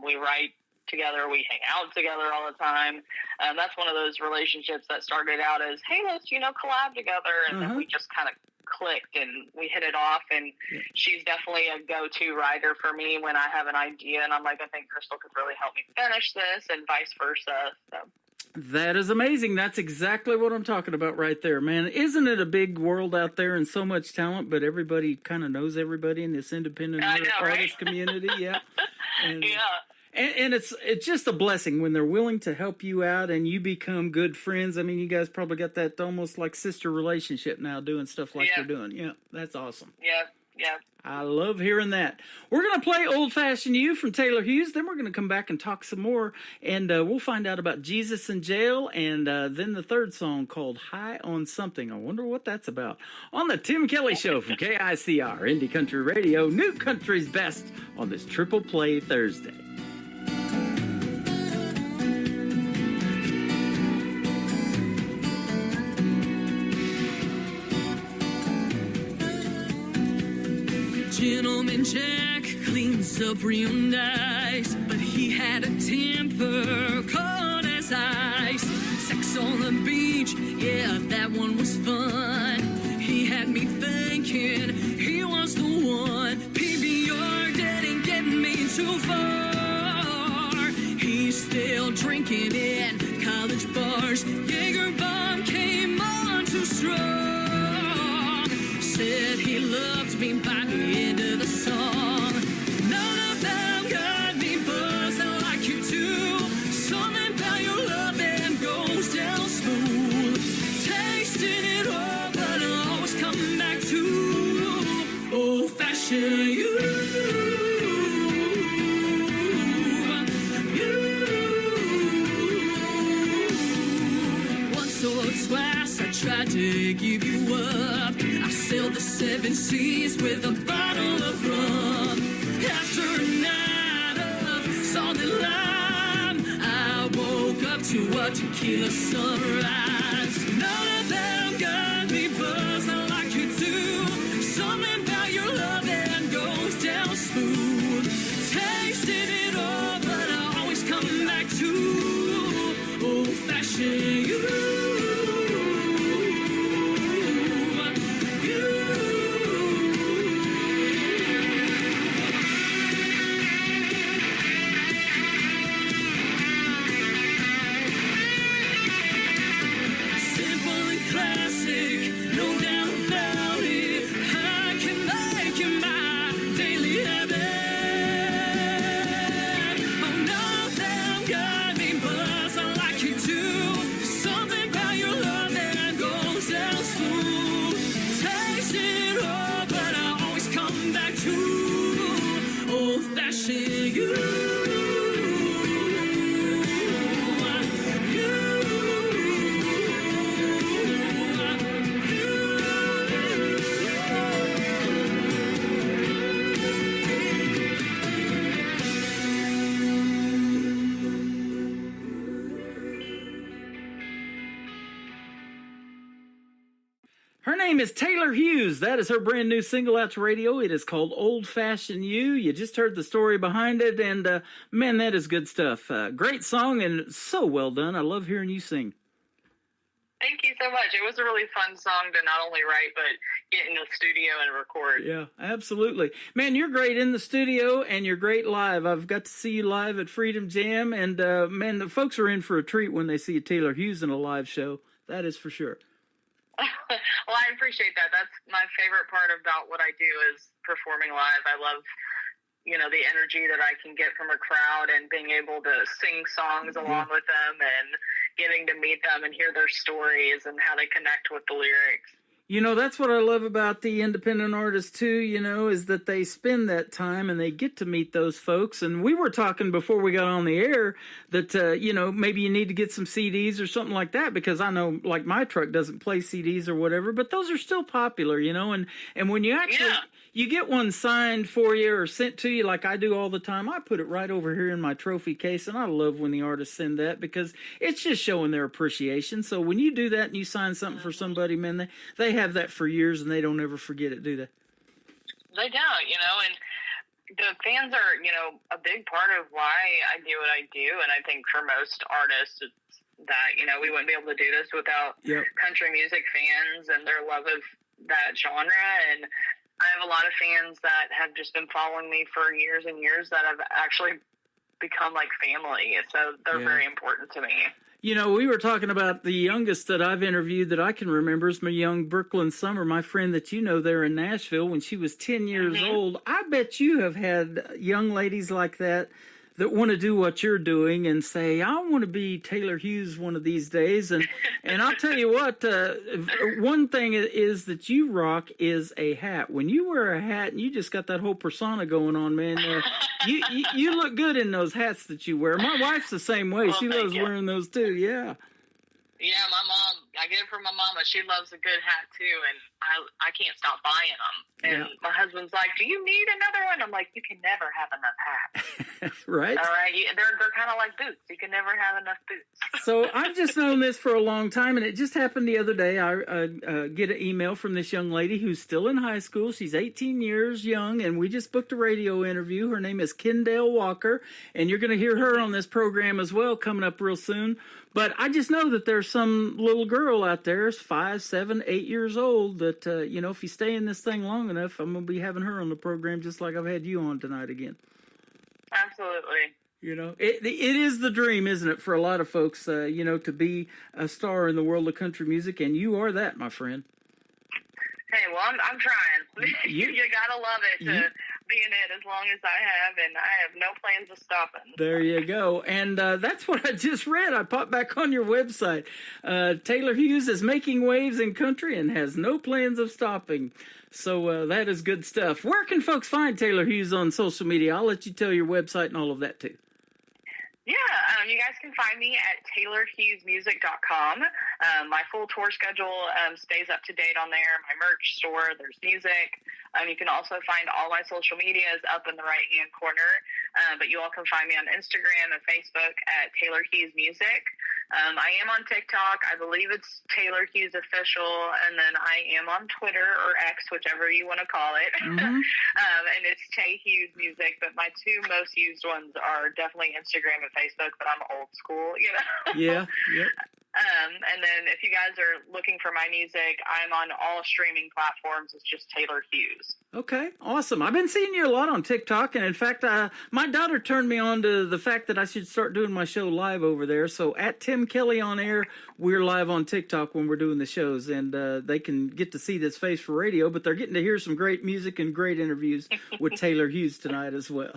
Speaker 6: We write together, we hang out together all the time. That's one of those relationships that started out as, hey, let's, you know, collab together, and then we just kind of clicked and we hit it off. And she's definitely a go-to writer for me when I have an idea, and I'm like, I think Crystal could really help me finish this, and vice versa. So
Speaker 3: that is amazing. That's exactly what I'm talking about right there, man. Isn't it a big world out there and so much talent, but everybody kind of knows everybody in this independent artist community? Yeah. And, and it's just a blessing when they're willing to help you out and you become good friends. I mean, you guys probably got that almost like sister relationship now, doing stuff like you're doing. Yeah, that's awesome.
Speaker 6: Yeah.
Speaker 3: I love hearing that. We're going to play Old Fashioned You from Taylor Hughes. Then we're going to come back and talk some more. And we'll find out about Jesus in Jail. And then the third song called High on Something. I wonder what that's about. On the Tim Kelly Show from KICR, Indie Country Radio, New Country's Best on this Triple Play Thursday.
Speaker 5: Gentleman Jack cleans up real nice, but he had a temper cold as ice. Sex on the beach, yeah, that one was fun. He had me thinking he was the one. PBR didn't get me too far. He's still drinking in college bars. Jaeger bomb came on too strong. Said he loved me by the end of the song. None of them got me buzzed like you do. Something about your love that goes down smooth. Tasting it all, but I'll always come back to old-fashioned you. Once or twice I tried to give you up. I sailed the 7 seas with a bottle of rum. After a night of solid lime, I woke up to a tequila sunrise. None of them got me buzzed
Speaker 3: name is Taylor Hughes. That is her brand new single out to radio. It is called Old Fashioned You. You just heard the story behind it, and man, that is good stuff. Great song and so well done. I love hearing you sing.
Speaker 6: Thank you so much. It was a really fun song to not only write, but get in the studio and record.
Speaker 3: Yeah, absolutely. Man, you're great in the studio and you're great live. I've got to see you live at Freedom Jam, and man, the folks are in for a treat when they see Taylor Hughes in a live show. That is for sure.
Speaker 6: Well, I appreciate that. That's my favorite part about what I do is performing live. I love, the energy that I can get from a crowd and being able to sing songs along with them and getting to meet them and hear their stories and how they connect with the lyrics.
Speaker 3: That's what I love about the independent artists too, is that they spend that time and they get to meet those folks. And we were talking before we got on the air that, maybe you need to get some CDs or something like that, because I know like my truck doesn't play CDs or whatever, but those are still popular, and when you actually, you get one signed for you or sent to you like I do all the time, I put it right over here in my trophy case. And I love when the artists send that because it's just showing their appreciation. So when you do that and you sign something for somebody, man, they have that for years and they don't ever forget it, do they?
Speaker 6: They don't, and the fans are, a big part of why I do what I do. And I think for most artists, it's that, we wouldn't be able to do this without country music fans and their love of that genre. And I have a lot of fans that have just been following me for years and years that have actually become like family. So they're very important to me.
Speaker 3: We were talking about the youngest that I've interviewed that I can remember is my young Brooklyn Summer, my friend that there in Nashville when she was 10 years old. I bet you have had young ladies like that want to do what you're doing and say, I want to be Taylor Hughes one of these days. And I'll tell you what, one thing is that you rock is a hat. When you wear a hat and you just got that whole persona going on, man, you look good in those hats that you wear. My wife's the same way. She loves wearing those too. Yeah.
Speaker 6: Yeah, my mom, I get it from my mama. She loves a good hat too, and I can't stop buying them. And my husband's like, do you need another one? I'm like, you can never have enough hats.
Speaker 3: Right.
Speaker 6: All right. They're kind of like boots. You can never have enough boots.
Speaker 3: So I've just known this for a long time, and it just happened the other day. I get an email from this young lady who's still in high school. She's 18 years young, and we just booked a radio interview. Her name is Kendall Walker, and you're going to hear her on this program as well coming up real soon. But I just know that there's some little girl out there, 5, 7, 8 years old, that, if you stay in this thing long enough, I'm going to be having her on the program just like I've had you on tonight again.
Speaker 6: Absolutely.
Speaker 3: It is the dream, isn't it, for a lot of folks, to be a star in the world of country music, and you are that, my friend.
Speaker 6: Hey, well, I'm trying. You got to love it to be in it as long as I have, and I have no plans of stopping.
Speaker 3: There you go. And that's what I just read. I popped back on your website. Taylor Hughes is making waves in country and has no plans of stopping. So that is good stuff. Where can folks find Taylor Hughes on social media? I'll let you tell your website and all of that, too.
Speaker 6: Yeah, you guys can find me at TaylorHughesMusic.com. My full tour schedule stays up to date on there. My merch store, there's music. You can also find all my social medias up in the right-hand corner. But you all can find me on Instagram and Facebook at Taylor Hughes Music. I am on TikTok. I believe it's Taylor Hughes Official. And then I am on Twitter or X, whichever you want to call it. And it's Tay Hughes Music. But my two most used ones are definitely Instagram and Facebook, but I'm old school,
Speaker 3: Yeah, yep.
Speaker 6: And then if you guys are looking for my music, I'm on all streaming platforms. It's just Taylor Hughes.
Speaker 3: Okay, awesome. I've been seeing you a lot on TikTok, and in fact, my daughter turned me on to the fact that I should start doing my show live over there. So at Tim Kelly on Air, we're live on TikTok when we're doing the shows, and they can get to see this face for radio, but they're getting to hear some great music and great interviews with Taylor Hughes tonight as well.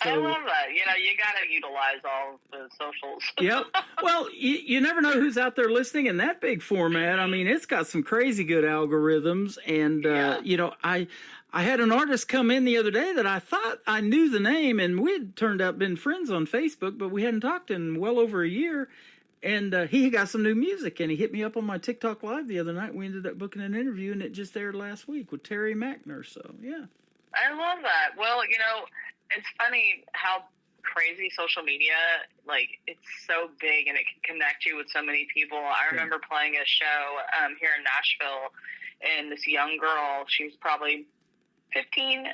Speaker 6: I love that. You got to utilize all the socials.
Speaker 3: Yep. Well, you never know who's out there listening in that big format. I mean, it's got some crazy good algorithms. And, I had an artist come in the other day that I thought I knew the name, and we'd turned out been friends on Facebook, but we hadn't talked in well over a year. And he got some new music, and he hit me up on my TikTok Live the other night. We ended up booking an interview, and it just aired last week with Terry Mackner. So, yeah.
Speaker 6: I love that. Well, it's funny how crazy social media, like it's so big and it can connect you with so many people. I remember playing a show here in Nashville, and this young girl, she was probably 15,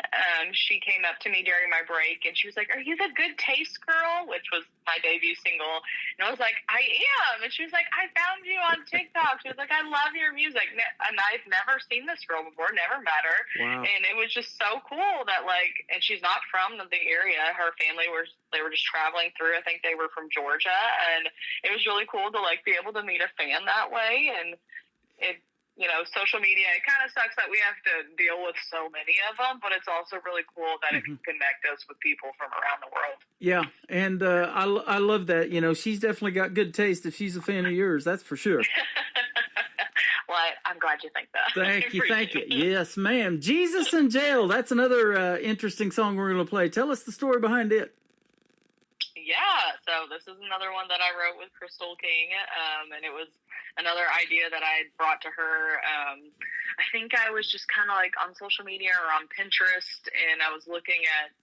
Speaker 6: she came up to me during my break and she was like, "Are you the Good Taste girl?" which was my debut single. And I was like, "I am." And she was like, "I found you on TikTok." She was like, "I love your music." And I've never seen this girl before, never met her.
Speaker 3: Wow.
Speaker 6: And it was just so cool that, like, and she's not from the area. Her family they were just traveling through. I think they were from Georgia. And it was really cool to, like, be able to meet a fan that way. And it, you know, social media, it kind of sucks that we have to deal with so many of them, but it's also really cool that it can connect us with people from around the world.
Speaker 3: Yeah, and I love that. You know, she's definitely got good taste if she's a fan of yours, that's for sure.
Speaker 6: Well, I'm glad you think that.
Speaker 3: Thank you. Yes, ma'am. Jesus in Jail, that's another interesting song we're going to play. Tell us the story behind it.
Speaker 6: Yeah, so this is another one that I wrote with Crystal King, and it was another idea that I had brought to her. I think I was just kind of like on social media or on Pinterest, and I was looking at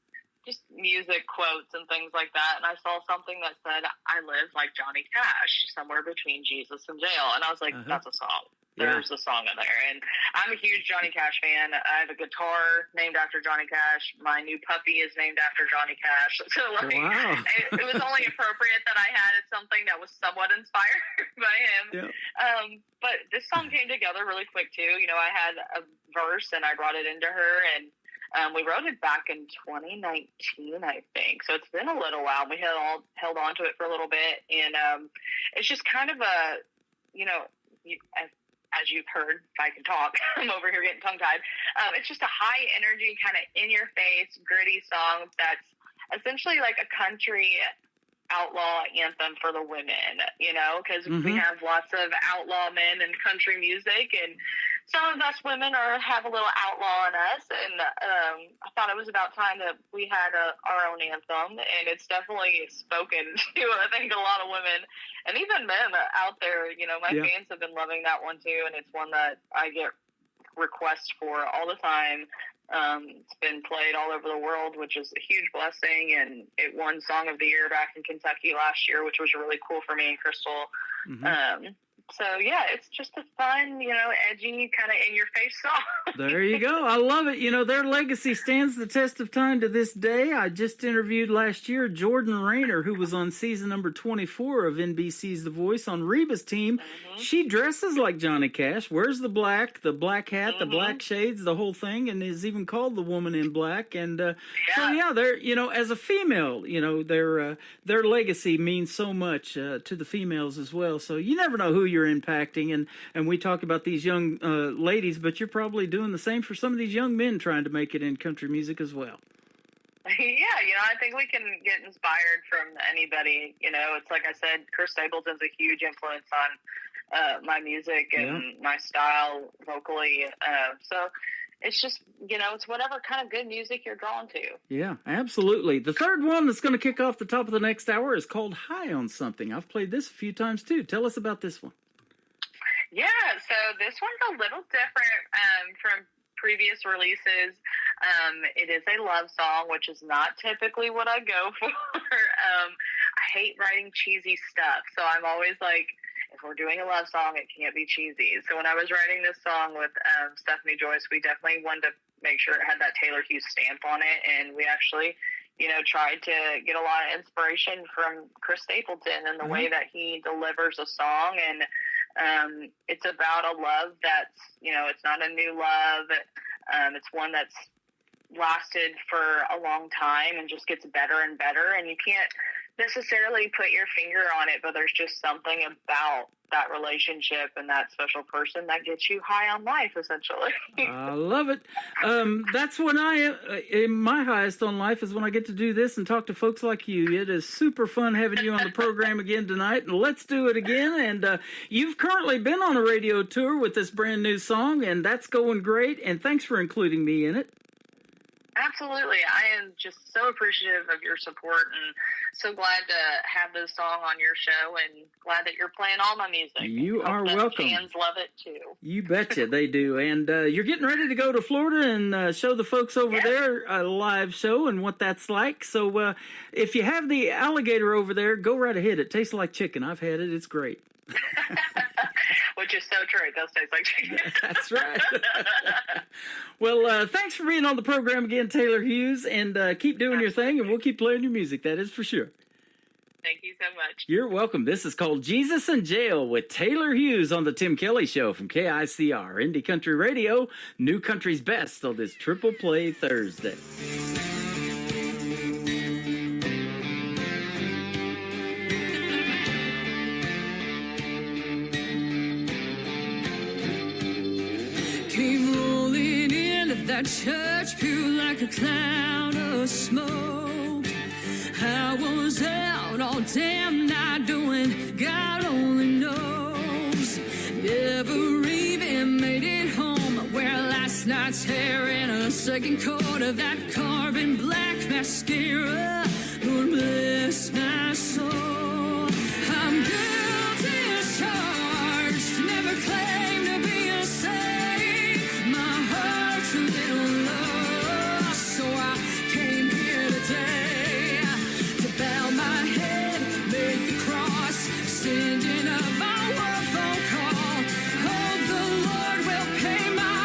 Speaker 6: just music quotes and things like that, and I saw something that said, "I live like Johnny Cash, somewhere between Jesus and jail," and I was like, that's a song. There's a song in there. And I'm a huge Johnny Cash fan. I have a guitar named after Johnny Cash. My new puppy is named after Johnny Cash. So, like,
Speaker 3: wow.
Speaker 6: it was only appropriate that I had something that was somewhat inspired by him.
Speaker 3: Yeah.
Speaker 6: But this song came together really quick, too. You know, I had a verse, and I brought it into her, and we wrote it back in 2019, I think. So it's been a little while. We held on to it for a little bit, and it's just kind of a, you know, as you've heard, if I can talk, I'm over here getting tongue-tied. It's just a high-energy, kind of in-your-face, gritty song that's essentially like a country outlaw anthem for the women, you know, because we have lots of outlaw men in country music, and some of us women have a little outlaw in us, and I thought it was about time that we had our own anthem, and it's definitely spoken to, I think, a lot of women, and even men out there. You know, my fans have been loving that one too, and it's one that I get requests for all the time. It's been played all over the world, which is a huge blessing, and it won Song of the Year back in Kentucky last year, which was really cool for me and Crystal. So, yeah, it's just a fun, you know, edgy, kind of in-your-face song.
Speaker 3: There you go. I love it. You know, their legacy stands the test of time to this day. I just interviewed last year Jordan Rayner, who was on season number 24 of NBC's The Voice on Reba's team. She dresses like Johnny Cash, wears the black hat, the black shades, the whole thing, and is even called the Woman in Black. And so, yeah, they're, you know, as a female, you know, their legacy means so much to the females as well. So you never know who you're impacting, and we talk about these young ladies, but you're probably doing the same for some of these young men trying to make it in country music as well.
Speaker 6: Yeah, you know, I think we can get inspired from anybody. You know, it's like I said, Chris Stapleton's a huge influence on my music and my style vocally. So it's just, you know, it's whatever kind of good music you're drawn to. Yeah,
Speaker 3: absolutely. The third one that's going to kick off the top of the next hour is called High on Something. I've played this a few times too. Tell us about this one.
Speaker 6: Yeah, so this one's a little different from previous releases. It is a love song, which is not typically what I go for. I hate writing cheesy stuff, so I'm always like, if we're doing a love song, it can't be cheesy. So when I was writing this song with Stephanie Joyce, we definitely wanted to make sure it had that Taylor Hughes stamp on it, and we actually, you know, tried to get a lot of inspiration from Chris Stapleton and the way that he delivers a song. And it's about a love that's, you know, it's not a new love. It's one that's lasted for a long time and just gets better and better. And you can't necessarily put your finger on it, but there's just something about that relationship and that special person that gets you high on life, essentially.
Speaker 3: I love it. That's when my highest on life is when I get to do this and talk to folks like you. It is super fun having you on the program again tonight, and let's do it again. And you've currently been on a radio tour with this brand new song, and that's going great, and thanks for including me in it.
Speaker 6: Absolutely. I am just so appreciative of your support and so glad to have this song on your show and glad that you're playing all my music.
Speaker 3: You
Speaker 6: Hope
Speaker 3: are
Speaker 6: that
Speaker 3: welcome.
Speaker 6: Fans love it too.
Speaker 3: You betcha they do. And you're getting ready to go to Florida and show the folks over there a live show and what that's like. So if you have the alligator over there, go right ahead. It tastes like chicken. I've had it. It's great.
Speaker 6: Which is so true. It does taste like chicken.
Speaker 3: That's right. Well, thanks for being on the program again, Taylor Hughes, and keep doing your thing, and we'll keep playing your music. That is for sure.
Speaker 6: Thank you so much.
Speaker 3: You're welcome. This is called Jesus in Jail with Taylor Hughes on the Tim Kelly Show from KICR, Indie Country Radio, New Country's Best on this Triple Play Thursday.
Speaker 5: Came rolling into that church pew like a cloud of smoke. I was out all damn night doing God only knows. Never even made it home. Wear last night's hair in a second coat of that carbon black mascara. Lord bless my soul. I'm guilty as charged. Never claimed to be a saint. My heart's a little lost, so I came here today to bow my head, make the cross, sending up my one phone call. Hope the Lord will pay my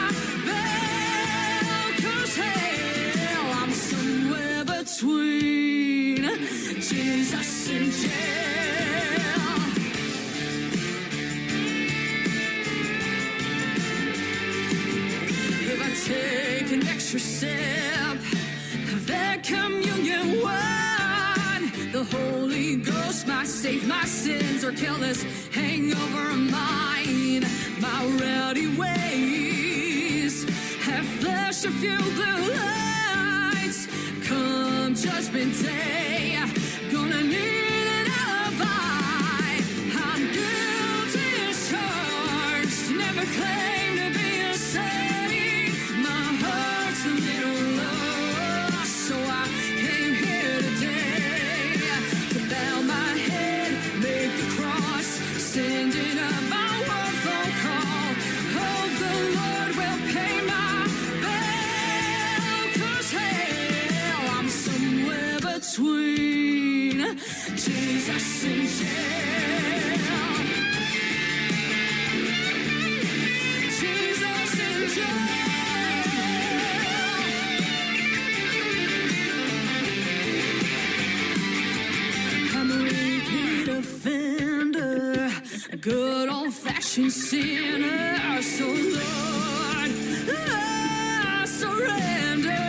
Speaker 5: bill, 'cause hell, I'm somewhere between Jesus and jail. If I take an extra sip of that communion wine, the Holy Ghost might save my sins or kill this hangover of mine. My rowdy ways have flashed a few blue lights. Come judgment day, gonna need an alibi. I'm guilty as charged, never claimed to be a saint. My heart's a little lost, so I came here today to bow my head, make the cross, sending up my one phone call. Hope the Lord will pay my bill, 'cause hell, I'm somewhere between Jesus and jail. Jesus and jail. I'm a repeat offender, a good old-fashioned sinner. So Lord, I surrender.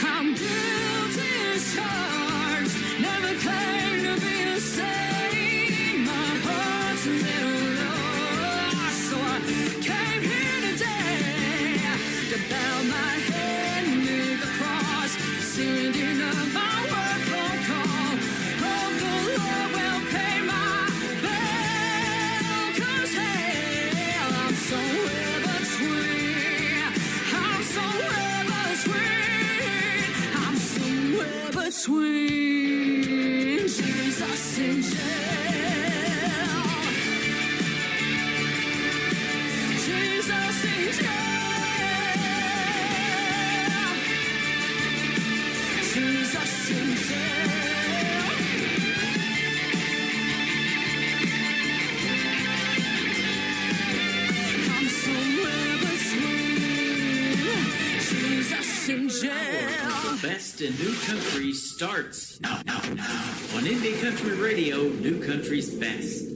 Speaker 5: I'm guilty as charged, never claimed to be a saint. My heart's a little lost, so I came here today to bow my head, near the cross, sending up my word phone call. Hope the Lord will pay my bill, 'cause hell, I'm somewhere between. I'm somewhere between. I'm somewhere between Jesus and jail. Jesus and jail. Jesus and jail. I'm somewhere between Jesus and jail.
Speaker 3: The best in new country starts now on Indie Country Radio, New Country's Best.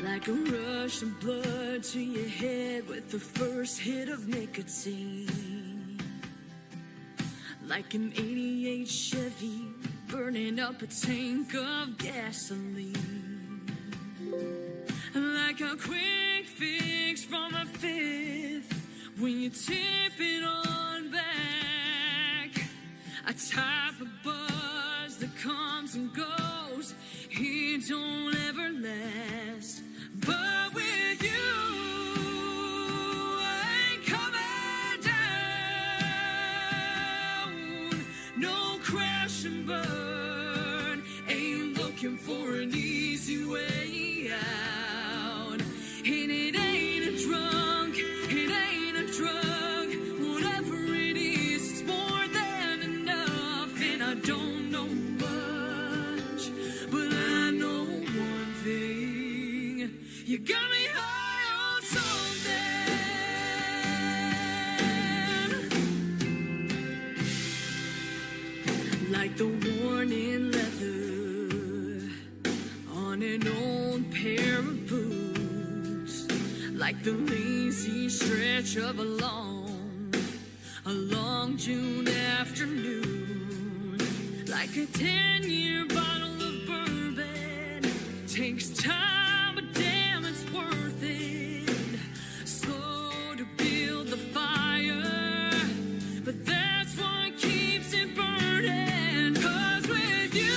Speaker 5: Like a rush of blood to your head with the first hit of nicotine. Like an 88 Chevy burning up a tank of gasoline. Like a quick fix from a fifth when you tip it on back. a type of buzz that comes and goes. It don't ever last. But with you, I ain't coming down. No crash and burn. Ain't looking for an easy way out. And it ain't a drunk, it ain't a drug. Whatever it is, it's more than enough. And I don't know much, but I know one thing. You got me high on something. Like the worn in leather on an old pair of boots. Like the lazy stretch of a long June afternoon. Like a 10-year bottle of bourbon. Takes time, but damn, it's worth it. Slow to build the fire, but that's what keeps it burning. 'Cause with you,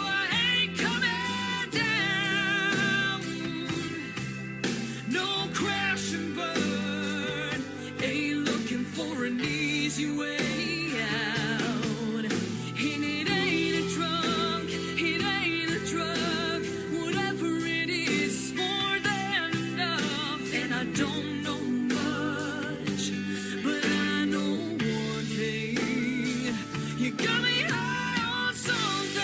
Speaker 5: I ain't coming down. No crash and burn. Ain't looking for an easy way out. And it ain't a drunk, it ain't a drug. Whatever it is, it's more than enough. And I don't know much, but I know one thing. You got me high on something.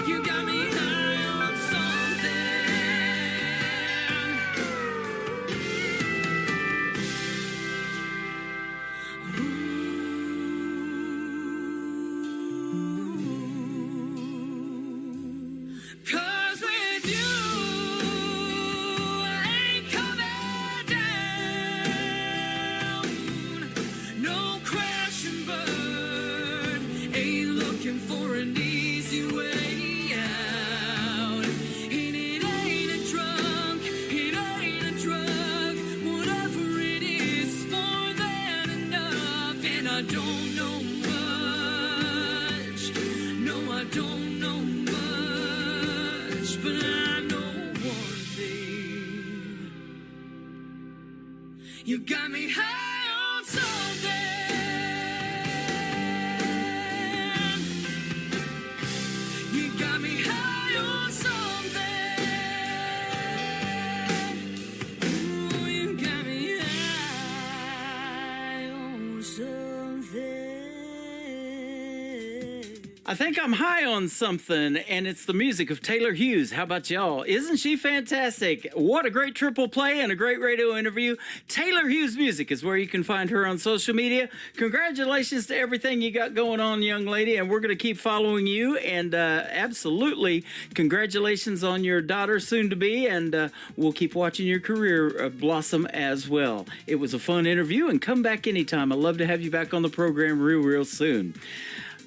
Speaker 5: You got me high on something. 'Cause with you, I ain't coming down. No crash and burn. Ain't looking for an easy way out. And it ain't a drunk, it ain't a drug. Whatever it is, it's more than enough. And I don't know much. No, I don't know much, but I know one thing. You got me high on something. You got me high on something. Ooh, you got me high on something.
Speaker 3: I think I'm high on something, and it's the music of Taylor Hughes. How about y'all? Isn't she fantastic? What a great triple play and a great radio interview. Taylor Hughes Music is where you can find her on social media. Congratulations to everything you got going on, young lady, and we're going to keep following you. And absolutely, congratulations on your daughter soon-to-be, and we'll keep watching your career blossom as well. It was a fun interview, and come back anytime. I'd love to have you back on the program real soon.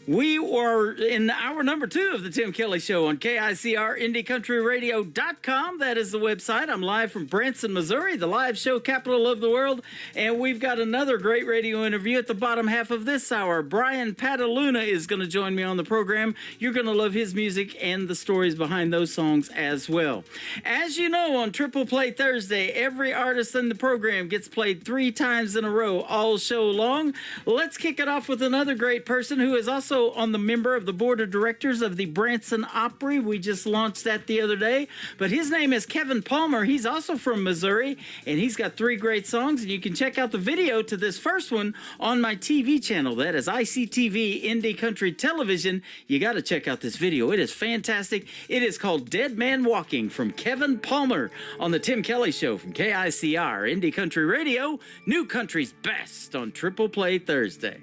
Speaker 3: We are in hour number 2 of the Tim Kelly Show on KICR, IndieCountryRadio.com. That is the website. I'm live from Branson, Missouri, the live show capital of the world. And we've got another great radio interview at the bottom half of this hour. Brian Pataluna is going to join me on the program. You're going to love his music and the stories behind those songs as well. As you know, on Triple Play Thursday, every artist in the program gets played 3 times in a row all show long. Let's kick it off with another great person who is also on the member of the board of directors of the Branson Opry. We just launched that the other day. But his name is Kevin Palmer. He's also from Missouri, and he's got 3 great songs. And you can check out the video to this first one on my TV channel. That is ICTV Indie Country Television. You got to check out this video. It is fantastic. It is called Dead Man Walking from Kevin Palmer on the Tim Kelly Show from KICR Indie Country Radio, New Country's best on Triple Play Thursday.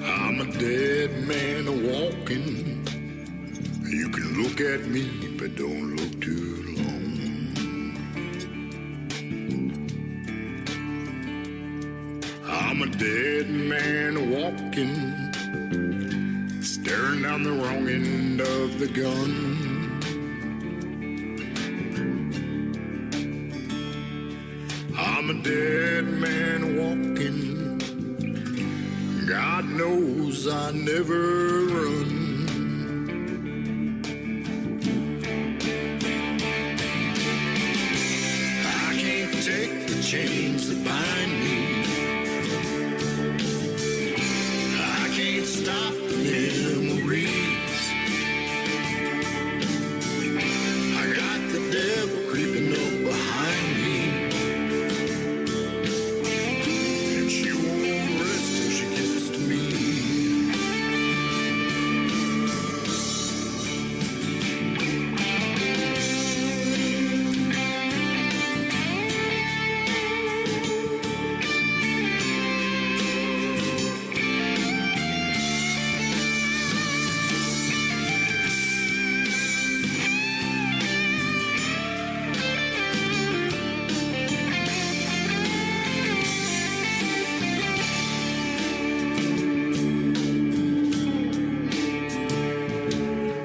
Speaker 2: I'm a dead man walking. You can look at me, but don't look too long. I'm a dead man walking. staring down the wrong end of the gun. I'm a dead man walking. God knows I never run. I can't take the chains that bind me. I can't stop the memories. I got the devil creeping up behind me. And she won't rest till she gets to me.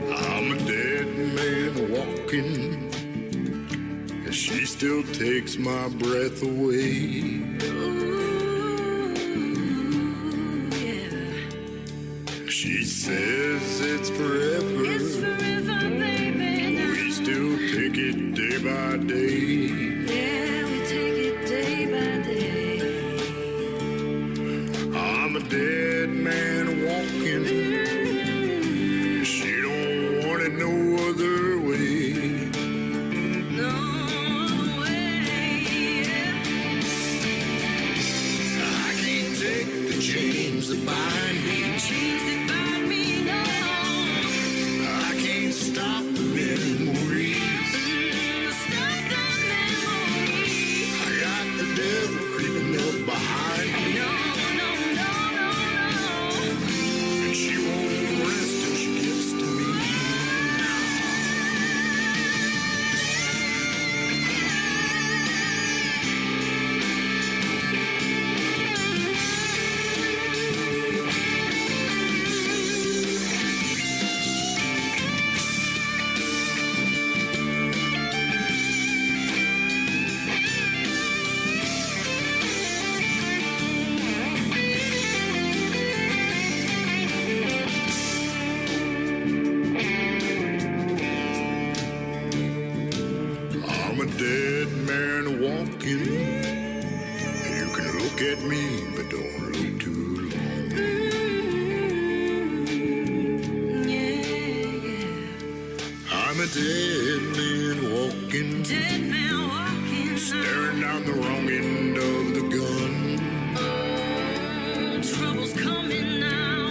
Speaker 2: I'm a dead man walking, and she still takes my breath away. She says it's forever.
Speaker 5: It's forever, baby. Now.
Speaker 2: We still take it day by day.
Speaker 5: Yeah, we take it day by day.
Speaker 2: I'm a dead man walking. She don't want it no other way.
Speaker 5: No way.
Speaker 2: I can't take the chains that bind me.
Speaker 5: Chains that bind me, no.
Speaker 2: I can't stop the memories.
Speaker 5: Stop the memories.
Speaker 2: I got the devil creeping up behind me.
Speaker 5: No, no, no, no, no.
Speaker 2: And she won't rest till she gets to me. I'm a dead man walking. You can look at me, but don't look too long.
Speaker 5: Yeah.
Speaker 2: I'm a dead man walking,
Speaker 5: Dead man walking.
Speaker 2: staring down the wrong end of the gun.
Speaker 5: Trouble's coming now.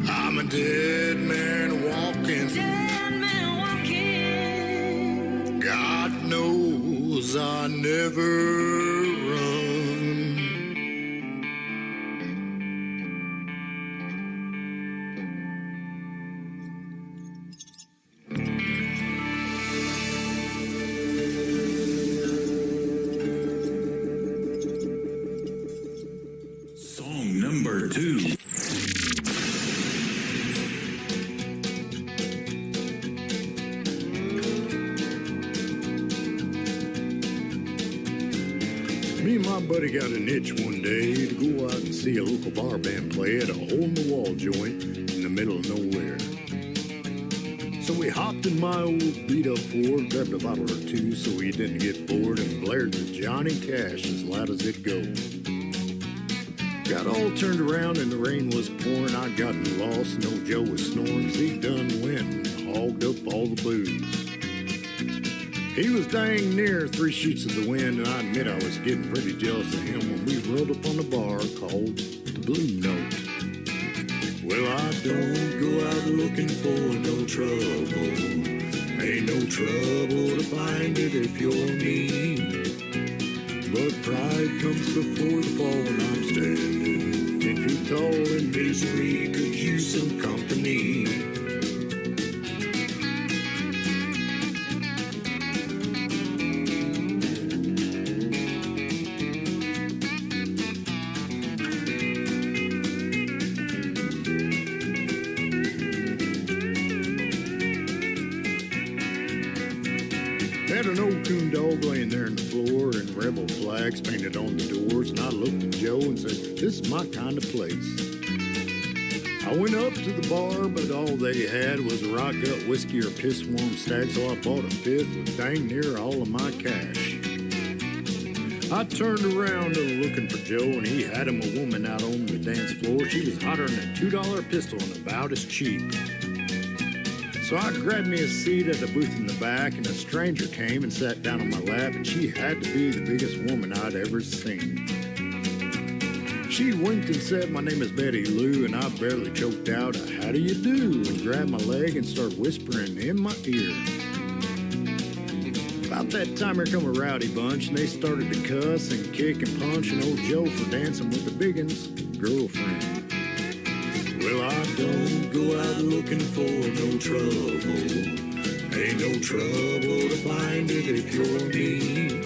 Speaker 2: I'm a dead man walking.
Speaker 5: Dead man walking.
Speaker 2: God knows I never run.
Speaker 4: Song number 2.
Speaker 2: Me and my buddy got an itch one day to go out and see a local bar band play at a hole-in-the-wall joint in the middle of nowhere. So we hopped in my old beat-up Ford, grabbed a bottle or two so we didn't get bored, and blared the Johnny Cash as loud as it goes. Got all turned around and the rain was pouring. I'd gotten lost, no Joe was snoring 'cause he done went and hogged up all the booze. He was dang near 3 sheets of the wind, and I admit I was getting pretty jealous of him when we rolled up on a bar called the Blue Note. Well, I don't go out looking for no trouble. Ain't no trouble to find it if you're me. But pride comes before the fall when I'm standing 10 feet tall and misery could use some company. an old coon dog laying there on the floor and rebel flags painted on the doors. And I looked at Joe and said, this is my kind of place. I went up to the bar, but all they had was a rock gut whiskey or piss warm stag, so I bought a fifth with dang near all of my cash. I turned around looking for Joe, and he had him a woman out on the dance floor. She was hotter than a $2 pistol and about as cheap. So I grabbed me a seat at the booth in the back, and a stranger came and sat down on my lap, and she had to be the biggest woman I'd ever seen. She winked and said, my name is Betty Lou, and I barely choked out a how do you do, and grabbed my leg and started whispering in my ear. About that time, here come a rowdy bunch, and they started to cuss and kick and punch and old Joe for dancing with the biggin's girlfriend. Well, I don't go out looking for no trouble. Ain't no trouble to find it if you're me.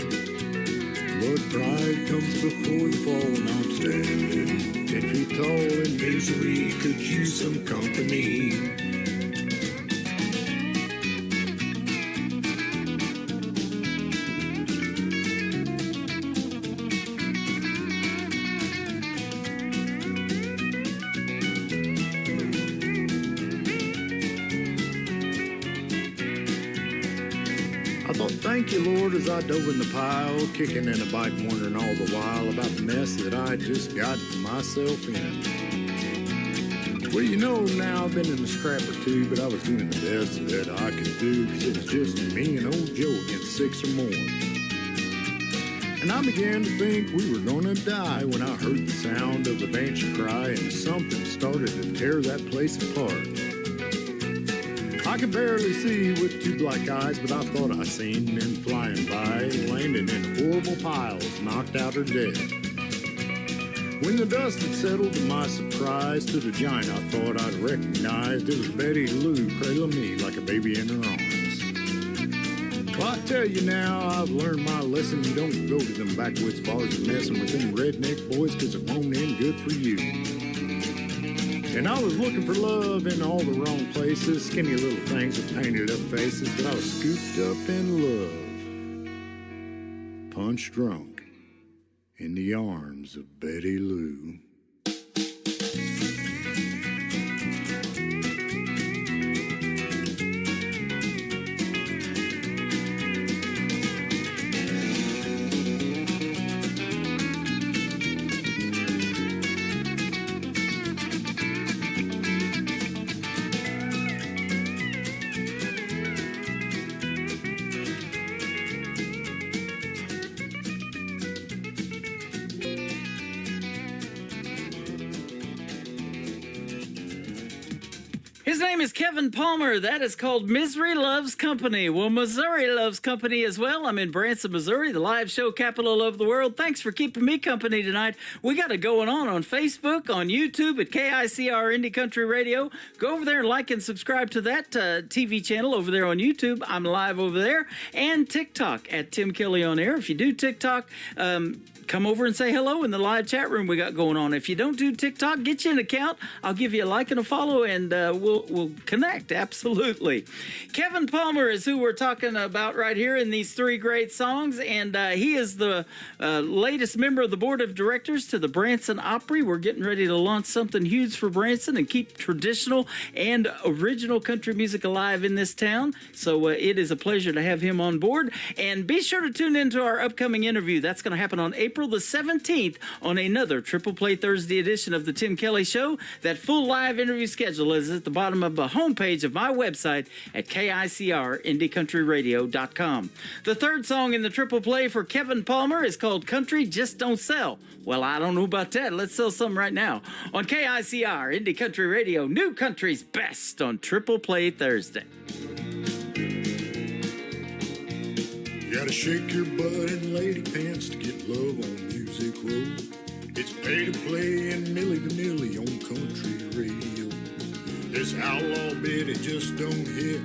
Speaker 2: But pride comes before the fall, and I'm standing 10 feet tall in misery, could use some company. Thank you, Lord, as I dove in the pile, kicking and a bite, wondering all the while about the mess that I just got myself in. Well, you know, now I've been in a scrap or two, but I was doing the best that I could do, because it was just me and old Joe against 6 or more. And I began to think we were gonna die when I heard the sound of the banshee cry, and something started to tear that place apart. I could barely see with 2 black eyes, but I thought I seen men flying by, landing in horrible piles, knocked out or dead. When the dust had settled, to my surprise, to the giant I thought I'd recognized, it was Betty Lou cradling me like a baby in her arms. Well, I tell you now, I've learned my lesson. You don't go to them backwoods bars and messing with them redneck boys, 'cause it won't end good for you. And I was looking for love in all the wrong places, skinny little things with painted up faces, but I was scooped up in love, punch drunk in the arms of Betty Lou.
Speaker 3: His name is Kevin Palmer. That is called Misery Loves Company. Well, Missouri loves company as well. I'm in Branson, Missouri, the live show capital of the world. Thanks for keeping me company tonight. We got it going on Facebook, on YouTube at KICR Indie Country Radio. Go over there and like and subscribe to that TV channel over there on YouTube. I'm live over there. And TikTok at Tim Kelly on Air. If you do TikTok, come over and say hello in the live chat room we got going on. If you don't do TikTok, get you an account. I'll give you a like and a follow, and we'll connect. Absolutely. Kevin Palmer is who we're talking about right here in these 3 great songs, and he is the latest member of the board of directors to the Branson Opry. We're getting ready to launch something huge for Branson and keep traditional and original country music alive in this town. So it is a pleasure to have him on board. And be sure to tune into our upcoming interview. That's going to happen on April the 17th on another Triple Play Thursday edition of The Tim Kelly Show. That full live interview schedule is at the bottom of the homepage of my website at KICRIndieCountryRadio.com. The 3rd song in the Triple Play for Kevin Palmer is called Country Just Don't Sell. Well, I don't know about that. Let's sell some right now. On KICR Indie Country Radio, New Country's Best on Triple Play Thursday.
Speaker 2: You gotta shake your butt in lady pants to get love on Music Road. It's pay to play and Milli Vanilli on country radio. This outlaw bit, it just don't hit,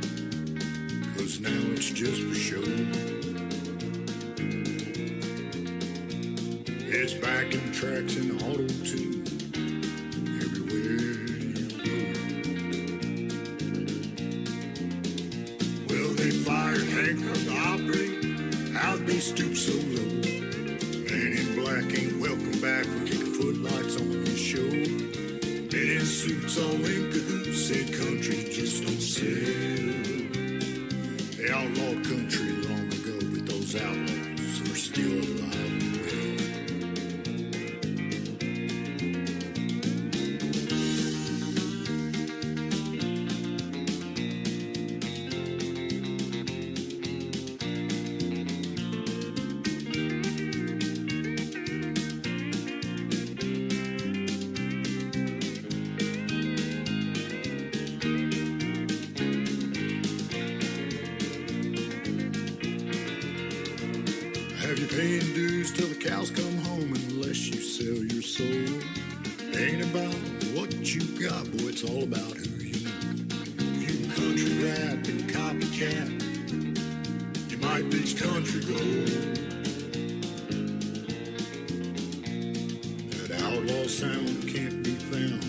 Speaker 2: 'cause now it's just for show. It's backing tracks in auto-tune everywhere you go. Well, they fired Hank from the Opry, they stoop so low. Man in black ain't welcome back for kicking footlights on the show. Men in suits all in cahoots said country just don't sell. They outlawed country long ago, but those outlaws are still alive and well. Have you paying dues till the cows come home unless you sell your soul? Ain't about what you got, boy, it's all about who you know. You country rap and copycat, you might reach country gold. That outlaw sound can't be found,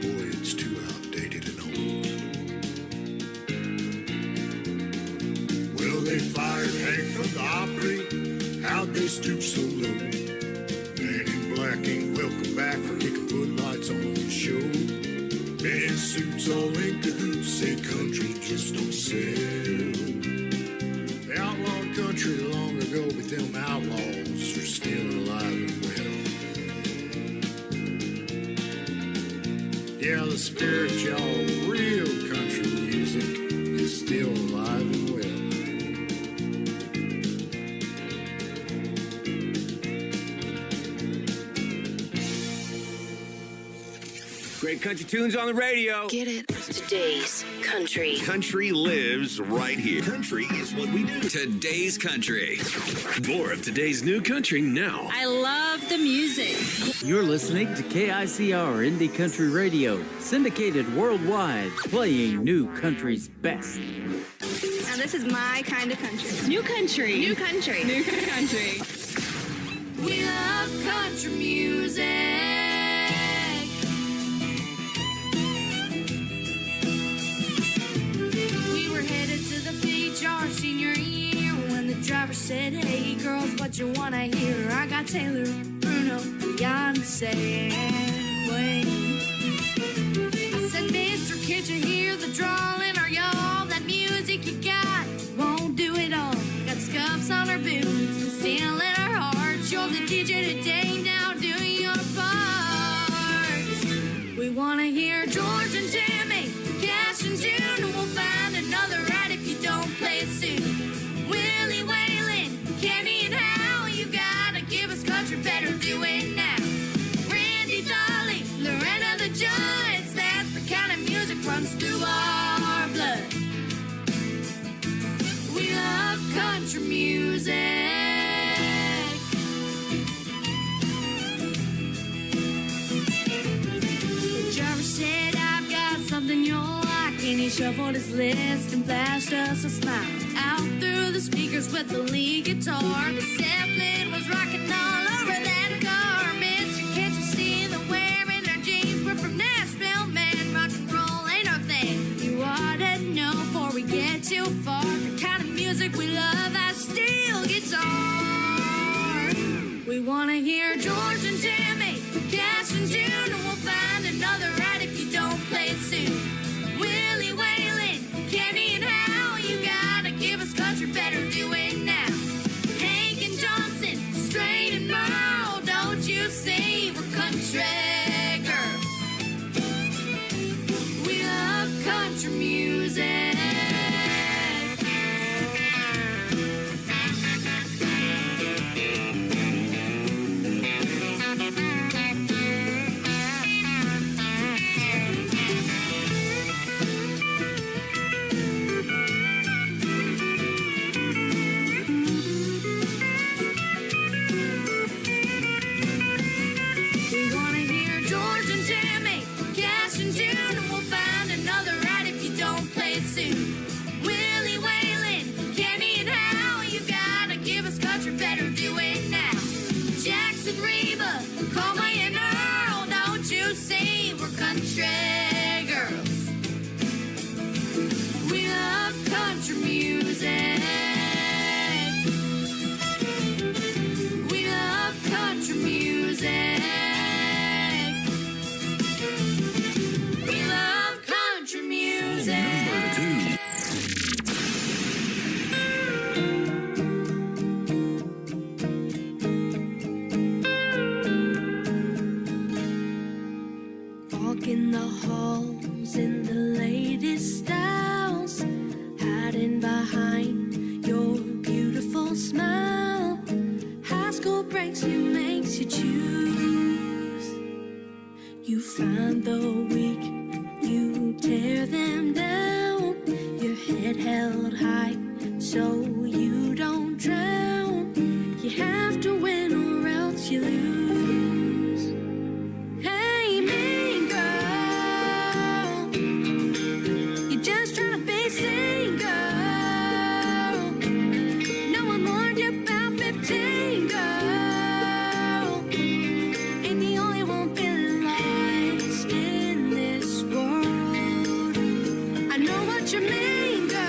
Speaker 2: boy, it's too outdated and old. Well, they fired Hank from the Opry. How'd they stoop so low? Man in black ain't welcome back for kicking footlights on the show. Men in suits all in cahoots said country just don't sell. They outlawed country long ago, but them outlaws are still alive and well. Yeah, the spirit, y'all, real country music is still alive and well.
Speaker 7: Great country tunes on the radio.
Speaker 8: Get it? Today's country.
Speaker 9: Country lives right here. Country is what we do.
Speaker 10: Today's country. More of today's new country now.
Speaker 11: I love the music.
Speaker 3: You're listening to KICR Indie Country Radio, syndicated worldwide, playing new country's best.
Speaker 11: Now this is my kind of country. New country. New country. New country.
Speaker 5: We love country music. We were headed to the beach our senior year when the driver said, "Hey girls, what you wanna hear?" I got Taylor, Bruno, Beyonce, and Wayne. I said, "Mister, can't you hear the drawling? Are y'all that music you got won't do it all? Got scuffs on our boots and steel in our hearts. You're the DJ today, now do your part." We wanna hear George and Timmy, Cash and June, and we'll find another right if you don't play it soon. Willie Whalen, Kenny and Hal, you gotta give us country, better do it now. Randy Dolly, Loretta the Judds, that's the kind of music runs through our blood. We love country music. The driver said, "I've got something you'll like," and he shuffled his list and flashed us a smile. Out through the speakers with the lead guitar, the Zeppelin was rocking all over that car. Mister, can't you see the wearing our jeans? We're from Nashville, man, rock and roll ain't our thing. You ought to know before we get too far, the kind of music we love has steel guitar. We wanna hear George and Timmy, Cash and June, and we'll find another right if you don't play it soon. Willie Whalen, Kenny and Hal, you gotta give us country, better do it now. Hank and Johnson, Straight and Merle, don't you see we're country girls? We love country music. We wanna hear George and Timmy, Cash and June, and we'll find another right if you don't play it soon. Willie Whalen, Kenny and Hal, you gotta give us country, better do it now. Jackson Reba, Colby and Earl, don't you see we're country girls? We love country music.
Speaker 12: halls in the latest styles, hiding behind your beautiful smile. High school breaks you, makes you choose. You find the weak, you tear them down. Your head held high so you don't drown. You have to win or else you lose. Hey, mean girl, you're just trying to be single. No one warned you about 15, girl. Ain't the only one feeling lost in this world. I know what you mean, girl.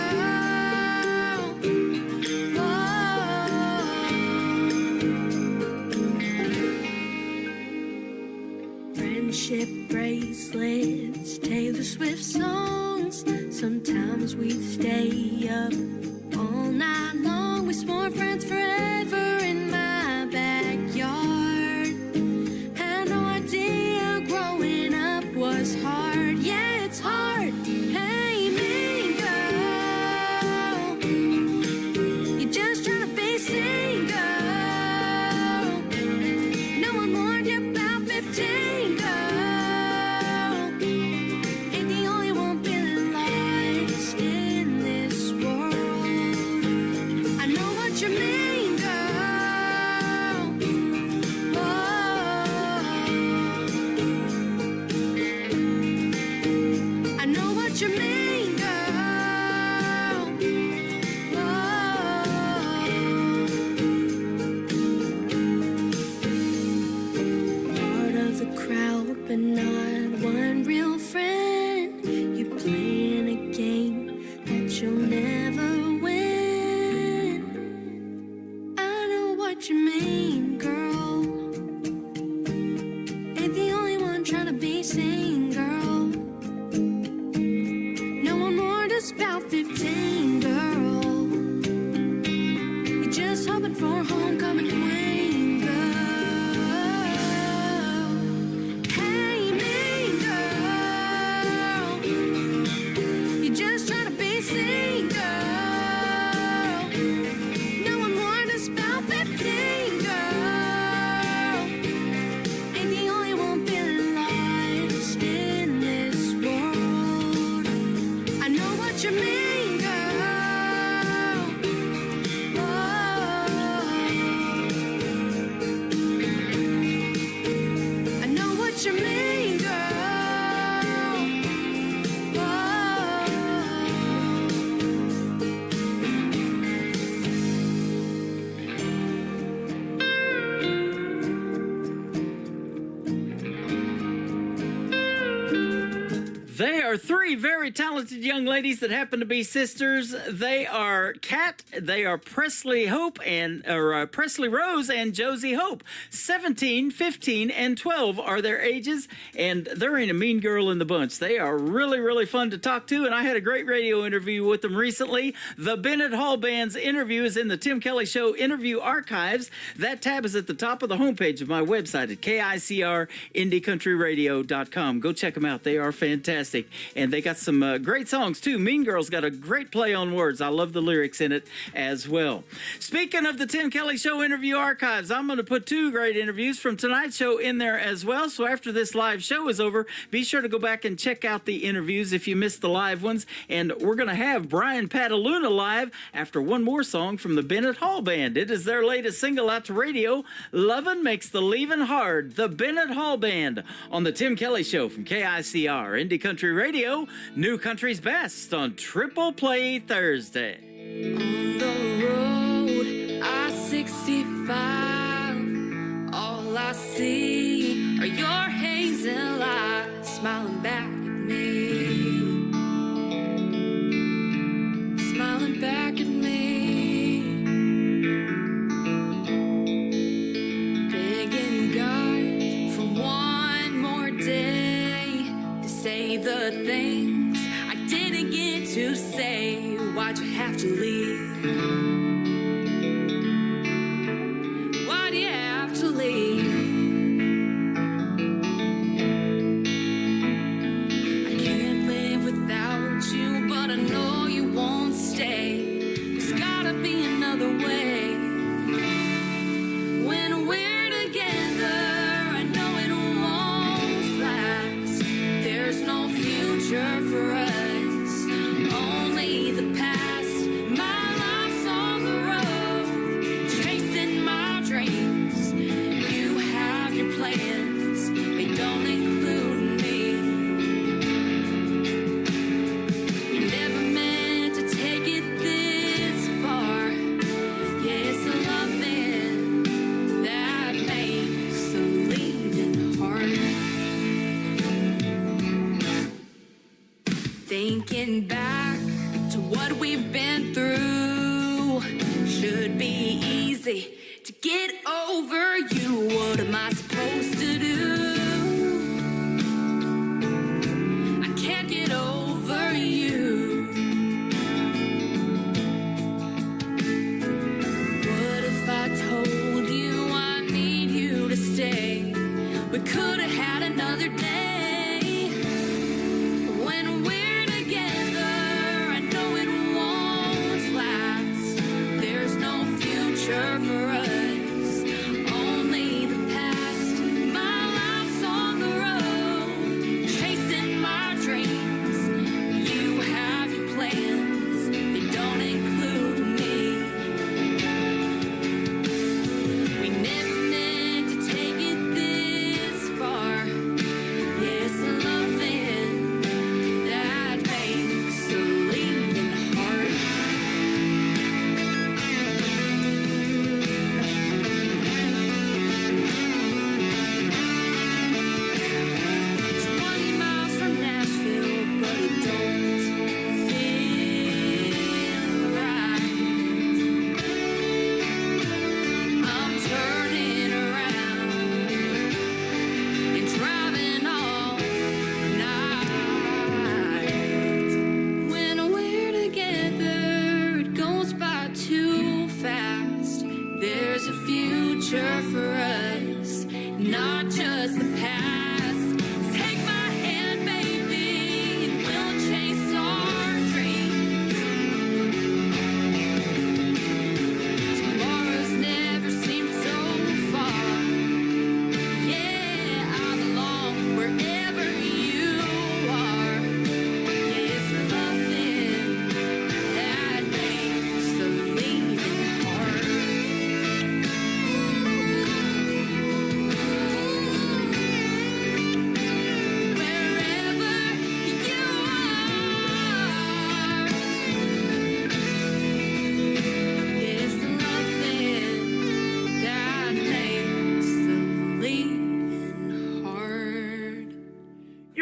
Speaker 12: Friendship bracelets, Taylor Swift songs. Sometimes we'd stay up all night long. We swore friends forever in my backyard. Had no idea growing up was hard. Yeah, it's hard. Hey, mean girl, you're just trying to be single. No one warned you about 15, girl. Ain't the only one feeling lost in this world. I know what you mean, girl. Whoa. I know what you mean, girl. Part of the crowd, but not one real friend. You playing a game that you'll never win. I know what you mean, girl. Ain't the only one trying to be seen, girl. No one warned us about 15, girl. You're just hoping for a homecoming queen, girl. Hey, mean girl, you're just trying to be seen, girl. No one warned us about 15, girl. Ain't the only one feeling lost in this world. I know what you mean, girl. Whoa. I know what you mean, girl.
Speaker 3: They are three very talented young ladies that happen to be sisters. They are Kat, they are Presley Hope, Presley Rose and Josie Hope. 17, 15, and 12 are their ages, and there ain't a mean girl in the bunch. They are really, really fun to talk to, and I had a great radio interview with them recently. The Bennett Hall Band's interview is in the Tim Kelly Show interview archives. That tab is at the top of the homepage of my website at KICRIndieCountryRadio.com. Go check them out. They are fantastic. And they got some great songs, too. Mean Girl's got a great play on words. I love the lyrics in it as well. Speaking of the Tim Kelly Show interview archives, I'm going to put two great interviews from tonight's show in there as well. So after this live show is over, be sure to go back and check out the interviews if you missed the live ones. And we're going to have Brian Pataluna live after one more song from the Bennett Hall Band. It is their latest single out to radio, Lovin' Makes the Leavin' Hard. The Bennett Hall Band on the Tim Kelly Show from KICR, Indie Country Radio, New Country's Best on Triple Play Thursday.
Speaker 5: On the road, I-65, all I see are your hazel eyes smiling back at me, smiling back at me. Begging God for one more day to say the things I didn't get to say. Why'd you have to leave? Why'd you have to leave?
Speaker 12: Thinking back to what we've been through, should be easy to get over you. What am I supposed to do? I can't get over you. What if I told you I need you to stay? We could have had another day. When we're together, I know it won't last. There's no future for us.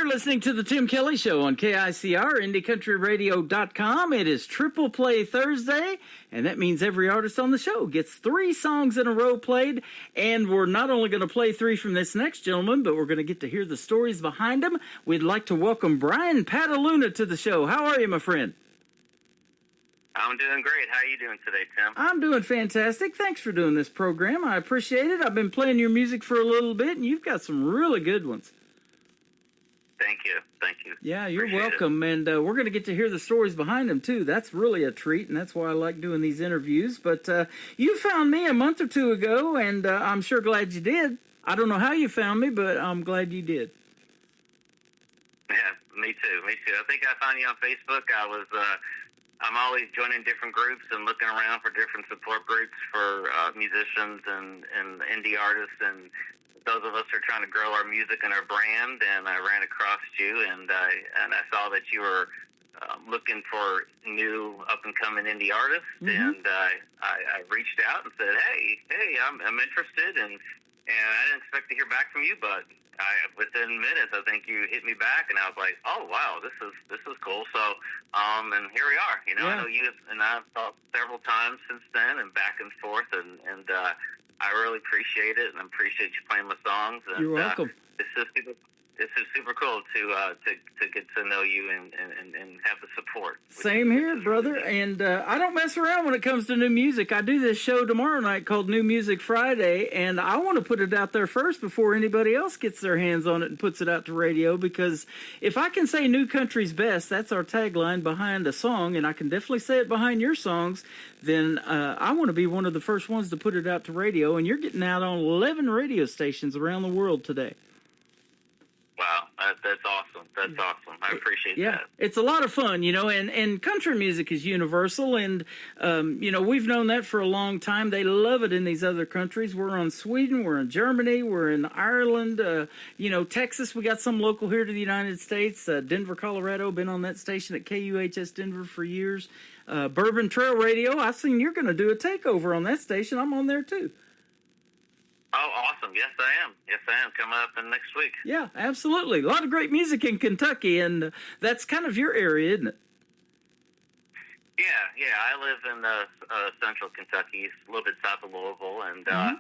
Speaker 3: Listening to the Tim Kelly Show on KICR, IndieCountryRadio.com. It is Triple Play Thursday, and that means every artist on the show gets 3 songs in a row played, and we're not only going to play 3 from this next gentleman, but we're going to get to hear the stories behind them. We'd like to welcome Brian Pataluna to the show. How are you, my friend?
Speaker 13: I'm doing great. How are you doing today, Tim?
Speaker 3: I'm doing fantastic. Thanks for doing this program. I appreciate it. I've been playing your music for a little bit, and you've got some really good ones.
Speaker 13: Thank you. Thank you.
Speaker 3: Yeah, you're welcome. And we're going to get to hear the stories behind them, too. That's really a treat, and that's why I like doing these interviews. But you found me a month or 2 ago, and I'm sure glad you did. I don't know how you found me, but I'm glad you did.
Speaker 13: Yeah, me too. Me too. I think I found you on Facebook. I'm always joining different groups and looking around for different support groups for musicians and indie artists and those of us who are trying to grow our music and our brand, and I ran across you, and I saw that you were looking for new up-and-coming indie artists, and I reached out and said, hey, I'm interested, and I didn't expect to hear back from you, but within minutes, I think you hit me back, and I was like, oh, wow, this is cool, so, and here we are, you know, I know you, and I've talked several times since then, and back and forth, and I really appreciate it, and I appreciate you playing my songs. And,
Speaker 3: you're welcome.
Speaker 13: This is super cool to get to know you and have the support.
Speaker 3: Same here, brother. And I don't mess around when it comes to new music. I do this show tomorrow night called New Music Friday, and I want to put it out there first before anybody else gets their hands on it and puts it out to radio, because if I can say new country's best, that's our tagline behind a song, and I can definitely say it behind your songs, then I want to be one of the first ones to put it out to radio, and you're getting out on 11 radio stations around the world today.
Speaker 13: Wow, that's awesome. That's awesome. I appreciate that.
Speaker 3: It's a lot of fun, you know, and country music is universal, and, you know, we've known that for a long time. They love it in these other countries. We're on Sweden, we're in Germany, we're in Ireland, you know, Texas. We got some local here to the United States, Denver, Colorado, been on that station at KUHS Denver for years. Bourbon Trail Radio, I've seen you're going to do a takeover on that station. I'm on there, too.
Speaker 13: Oh, awesome. Yes, I am. Yes, I am. Coming up in next week.
Speaker 3: Yeah, absolutely. A lot of great music in Kentucky, and that's kind of your area, isn't it?
Speaker 13: Yeah. I live in central Kentucky, a little bit south of Louisville, and a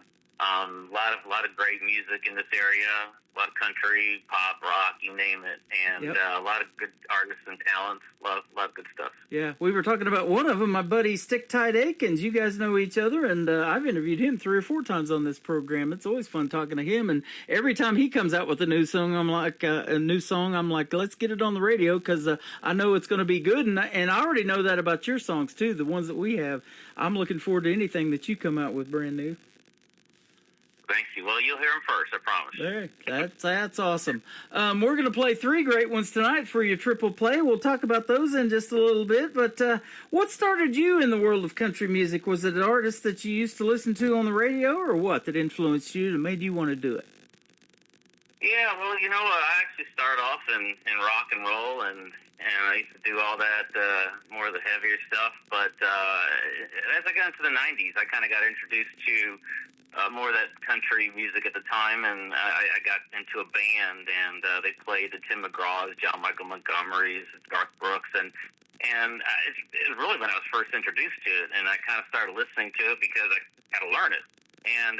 Speaker 13: lot of great music in this area. A lot of country, pop, rock, you name it, and a lot of good artists and talents. A lot of good stuff.
Speaker 3: Yeah, we were talking about one of them, my buddy Stick Tight Akins. You guys know each other, and I've interviewed him 3 or 4 times on this program. It's always fun talking to him, and every time he comes out with a new song, I'm like, let's get it on the radio because I know it's going to be good, and I already know that about your songs too, the ones that we have. I'm looking forward to anything that you come out with brand new.
Speaker 13: Thank you. Well, you'll hear them first, I promise.
Speaker 3: That's awesome. We're going to play 3 great ones tonight for your triple play. We'll talk about those in just a little bit. But what started you in the world of country music? Was it an artist that you used to listen to on the radio, or what that influenced you and made you want to do it?
Speaker 13: Yeah, well, I actually started off in rock and roll, and I used to do all that, more of the heavier stuff. But as I got into the 90s, I kind of got introduced to more of that country music at the time, and I got into a band, and they played the Tim McGraw's, John Michael Montgomery's, Garth Brooks, and it was really when I was first introduced to it, and I kind of started listening to it because I had to learn it. And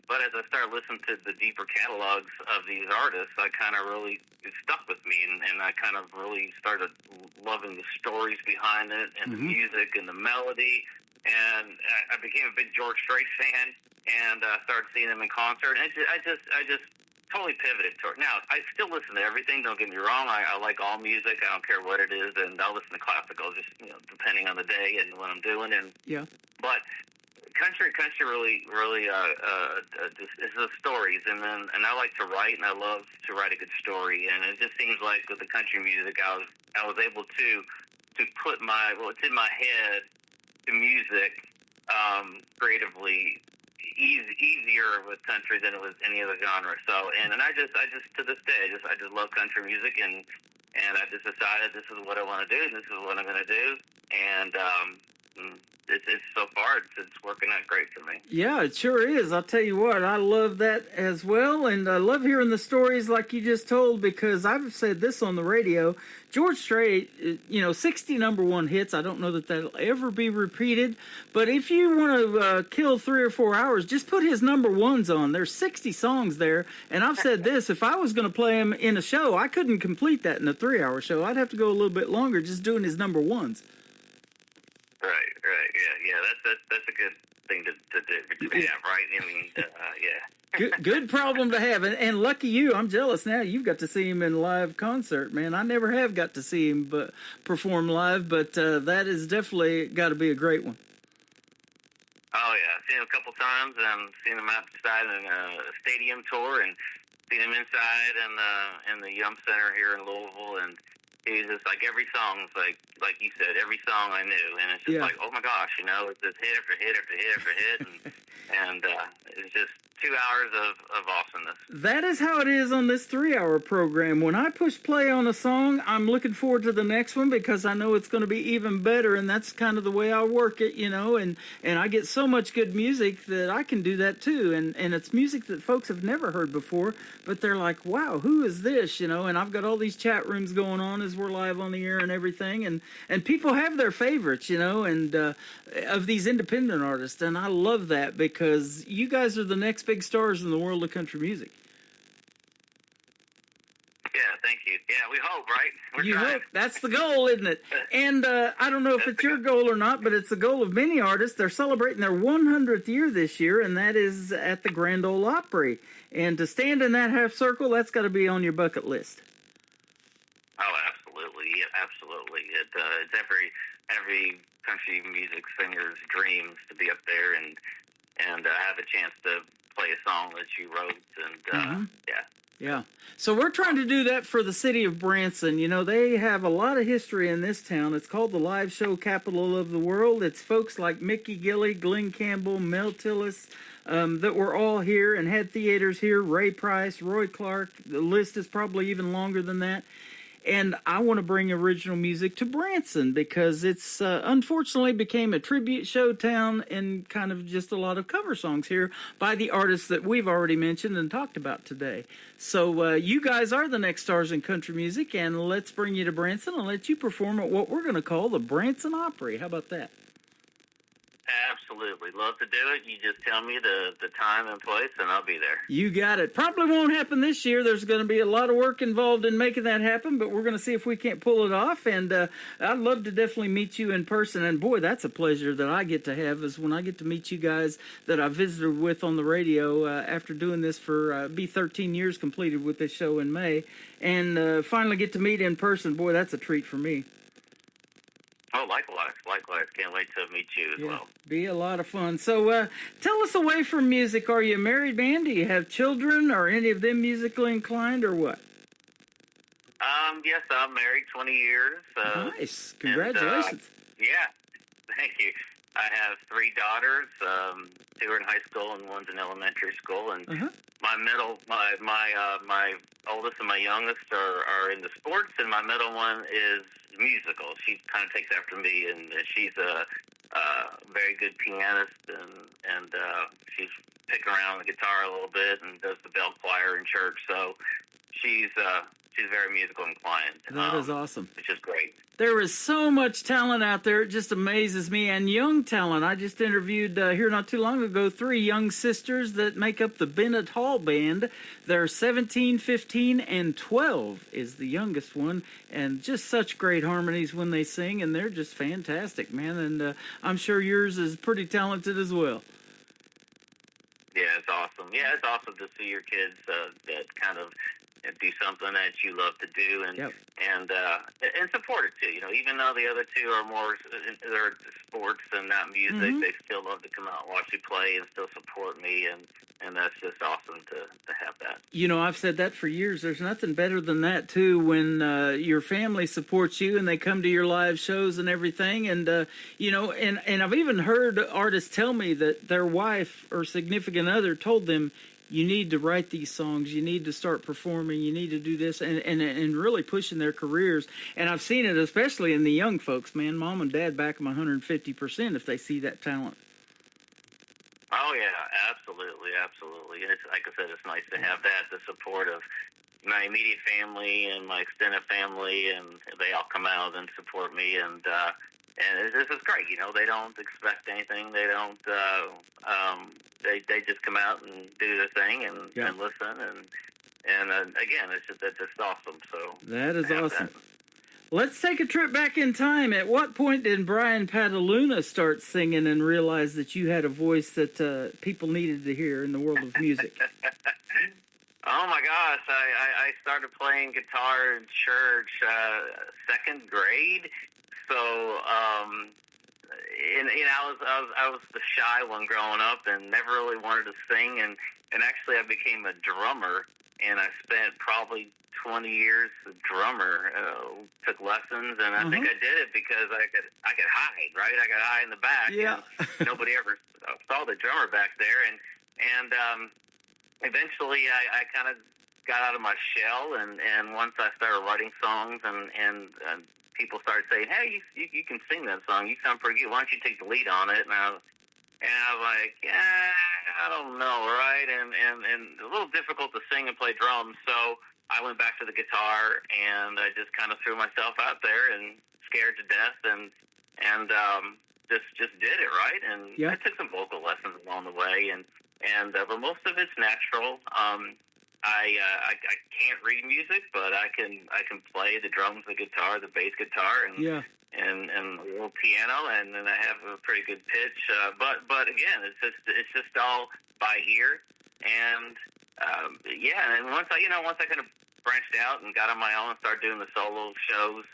Speaker 13: but as I started listening to the deeper catalogs of these artists, it stuck with me, and I kind of really started loving the stories behind it, and the music, and the melody, and I became a big George Strait fan. And started seeing them in concert, and I just totally pivoted toward. Now, I still listen to everything. Don't get me wrong. I like all music. I don't care what it is, and I'll listen to classical, just depending on the day and what I'm doing. And but country really just is the stories, and I like to write, and I love to write a good story. And it just seems like with the country music, I was able to put what's in my head to music creatively. Easier with country than it was any other genre. So, and I just to this day, I just love country music, and I just decided this is what I want to do, and this is what I'm going to do, and it's so far it's working out great for me.
Speaker 3: Yeah, it sure is. I'll tell you what, I love that as well, and I love hearing the stories like you just told, because I've said this on the radio. George Strait, 60 number 1 hits. I don't know that that'll ever be repeated, but if you want to kill 3 or 4 hours, just put his number 1s on. There's 60 songs there, and I've said this, if I was going to play him in a show, I couldn't complete that in a 3-hour show. I'd have to go a little bit longer just doing his number 1s.
Speaker 13: Right, yeah. That's a good thing to have, right? I mean, yeah.
Speaker 3: Good problem to have, and lucky you. I'm jealous now. You've got to see him in live concert, man. I never have got to see him perform live, but that has definitely got to be a great one.
Speaker 13: Oh yeah, I've seen him a couple times, and I've seen him outside in a stadium tour, and seen him inside in the Yum Center here in Louisville, and he was just like every song's like you said, every song I knew, and it's just like, oh my gosh, it's just hit after hit after hit after hit, and it's just 2 hours of awesomeness.
Speaker 3: That is how it is on this 3-hour program. When I push play on a song, I'm looking forward to the next one because I know it's going to be even better, and that's kind of the way I work it, and I get so much good music that I can do that too, and it's music that folks have never heard before, but they're like, wow, who is this, and I've got all these chat rooms going on as we're live on the air and everything, and people have their favorites, and of these independent artists, and I love that because you guys are the next big stars in the world of country music.
Speaker 13: Yeah, thank you. Yeah, we hope, right?
Speaker 3: You hope. That's the goal, isn't it? And I don't know if it's your goal or not, but it's the goal of many artists. They're celebrating their 100th year this year, and that is at the Grand Ole Opry. And to stand in that half circle, that's got to be on your bucket list.
Speaker 13: Oh, absolutely. Yeah, absolutely. It's every country music singer's dreams to be up there and have a chance to play a song that you wrote, and
Speaker 3: Yeah. So we're trying to do that for the city of Branson. They have a lot of history in this town. It's called the live show capital of the world. It's folks like Mickey Gilley, Glenn Campbell, Mel Tillis, that were all here and had theaters here. Ray Price, Roy Clark. The list is probably even longer than that. and I want to bring original music to Branson because it's unfortunately became a tribute show town and kind of just a lot of cover songs here by the artists that we've already mentioned and talked about today. So you guys are the next stars in country music, and let's bring you to Branson and let you perform at what we're going to call the Branson Opry. How about that?
Speaker 13: Absolutely. Love to do it. You just tell me the time and place, and I'll be there.
Speaker 3: You got it. Probably won't happen this year. There's going to be a lot of work involved in making that happen, but we're going to see if we can't pull it off. And I'd love to definitely meet you in person. And, boy, that's a pleasure that I get to have is when I get to meet you guys that I visited with on the radio after doing this for be 13 years completed with this show in May. And finally get to meet in person. Boy, that's a treat for me.
Speaker 13: Oh, likewise. Can't wait to meet you as well.
Speaker 3: Be a lot of fun. So tell us, away from music, are you a married man? Do you have children? Are any of them musically inclined or what?
Speaker 13: Yes, I'm married 20 years.
Speaker 3: Nice. Congratulations.
Speaker 13: And, yeah, thank you. I have 3 daughters. 2 are in high school and 1's in elementary school. And my oldest and my youngest are in the sports, and my middle one is musical. She kind of takes after me, and she's a very good pianist, and she's picking around the guitar a little bit and does the bell choir in church. So she's very musical inclined.
Speaker 3: That is awesome.
Speaker 13: Which is great.
Speaker 3: There is so much talent out there. It just amazes me. And young talent. I just interviewed here not too long ago 3 young sisters that make up the Bennett Hall Band. They're 17, 15, and 12 is the youngest one. And just such great harmonies when they sing. And they're just fantastic, man. And I'm sure yours is pretty talented as well.
Speaker 13: Yeah, it's awesome. Yeah, it's awesome to see your kids that kind of do something that you love to do and support it too. You know, even though the other 2 are more they're sports and not music, they still love to come out and watch me play and still support me, and that's just awesome to have that. You know,
Speaker 3: I've said that for years. There's nothing better than that too when your family supports you and they come to your live shows and everything. And you know, and I've even heard artists tell me that their wife or significant other told them, you need to write these songs, you need to start performing, you need to do this, and really pushing their careers. And I've seen it especially in the young folks, man. Mom and dad back them 150% if they see that talent.
Speaker 13: Oh, yeah, absolutely. And it's, like I said, it's nice to have that, the support of my immediate family and my extended family, and they all come out and support me, and this is great. You know, they don't expect anything. They don't. They just come out and do their thing and listen. And again, it's just awesome. So
Speaker 3: that is awesome. Let's take a trip back in time. At what point did Brian Pataluna start singing and realize that you had a voice that people needed to hear in the world of music?
Speaker 13: Oh my gosh! I started playing guitar in church 2nd grade. So, I was the shy one growing up and never really wanted to sing. And actually, I became a drummer, and I spent probably 20 years a drummer. Took lessons, and I think I did it because I could hide, right? I could hide in the back.
Speaker 3: Yeah.
Speaker 13: And nobody ever saw the drummer back there. And eventually, I kind of got out of my shell. And once I started writing songs and people started saying, hey, you can sing that song. You sound pretty good. Why don't you take the lead on it? And I was like, I don't know, right? And a little difficult to sing and play drums. So I went back to the guitar, and I just kind of threw myself out there and scared to death and just did it, right? And I took some vocal lessons along the way, but most of it's natural. I can't read music, but I can play the drums, the guitar, the bass guitar, and a little piano, and then I have a pretty good pitch. But again, it's just all by ear, and and once I kind of branched out and got on my own and started doing the solo shows,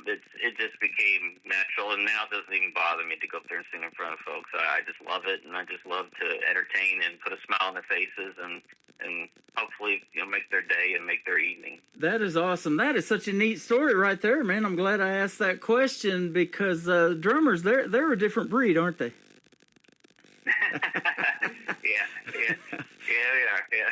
Speaker 13: it just became natural, and now it doesn't even bother me to go up there and sing in front of folks. I just love it, and I just love to entertain and put a smile on their faces and hopefully make their day and make their evening.
Speaker 3: That is awesome. That is such a neat story right there, man. I'm glad I asked that question because drummers, they're a different breed, aren't they?
Speaker 13: Yeah.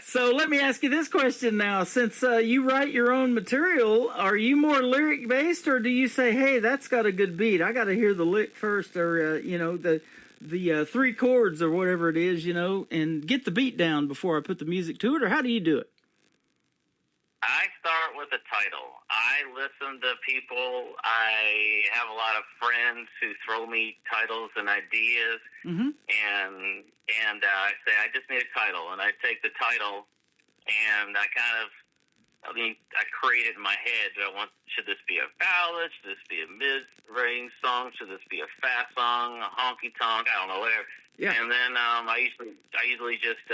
Speaker 3: So let me ask you this question now. Since you write your own material, are you more lyric-based, or do you say, hey, that's got a good beat, I got to hear the lick first, or, the three chords or whatever it is, and get the beat down before I put the music to it, or how do you do it?
Speaker 13: I start with the title. I listen to people. I have a lot of friends who throw me titles and ideas, and I say, I just need a title, and I take the title, and I create it in my head. Should this be a ballad? Should this be a mid-range song? Should this be a fast song, a honky-tonk? I don't know, whatever. Yeah. And then I usually just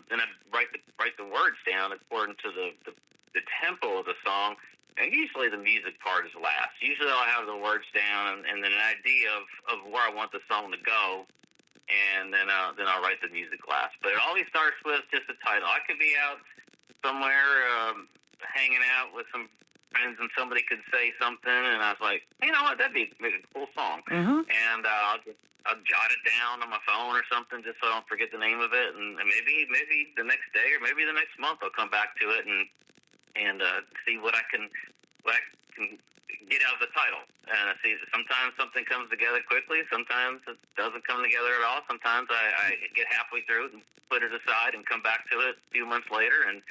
Speaker 13: then I write the words down according to the tempo of the song, and usually the music part is last. Usually I'll have the words down and then an idea of where I want the song to go, and then I'll write the music last. But it always starts with just the title. I could be out somewhere hanging out with some friends, and somebody could say something, and I was like, you know what, that'd be a cool song. And I'll jot it down on my phone or something just so I don't forget the name of it, and maybe the next day or maybe the next month I'll come back to it and see what I can get out of the title. And see, sometimes something comes together quickly, sometimes it doesn't come together at all. Sometimes I get halfway through it and put it aside and come back to it a few months later, and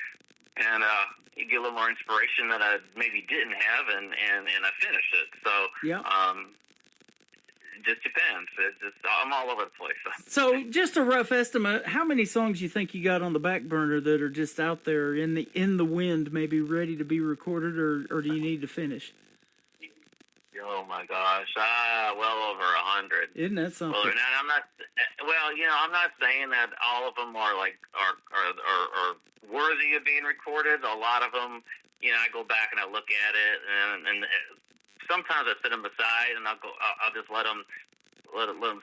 Speaker 13: you get a little more inspiration that I maybe didn't have, and I finish it. So it just depends. I'm all over the place.
Speaker 3: So just a rough estimate, how many songs you think you got on the back burner that are just out there in the wind, maybe ready to be recorded, or do you need to finish?
Speaker 13: Oh my gosh, well over 100.
Speaker 3: Isn't that something?
Speaker 13: Well, I'm not saying that all of them are worthy of being recorded. A lot of them, I go back and I look at it, and sometimes I set them aside and I'll just let them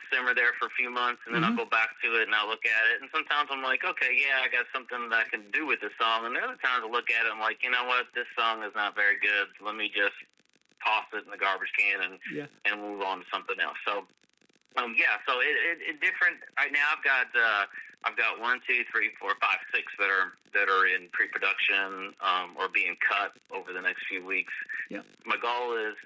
Speaker 13: simmer there for a few months, and then I'll go back to it and I'll look at it. And sometimes I'm like, okay, yeah, I got something that I can do with this song. And the other times I look at it, I'm like, you know what, this song is not very good. Let me just toss it in the garbage can and move on to something else. So so it different. Right now I've got 1, 2, 3, 4, 5, 6 that are in pre-production or being cut over the next few weeks.
Speaker 3: Yeah.
Speaker 13: My goal is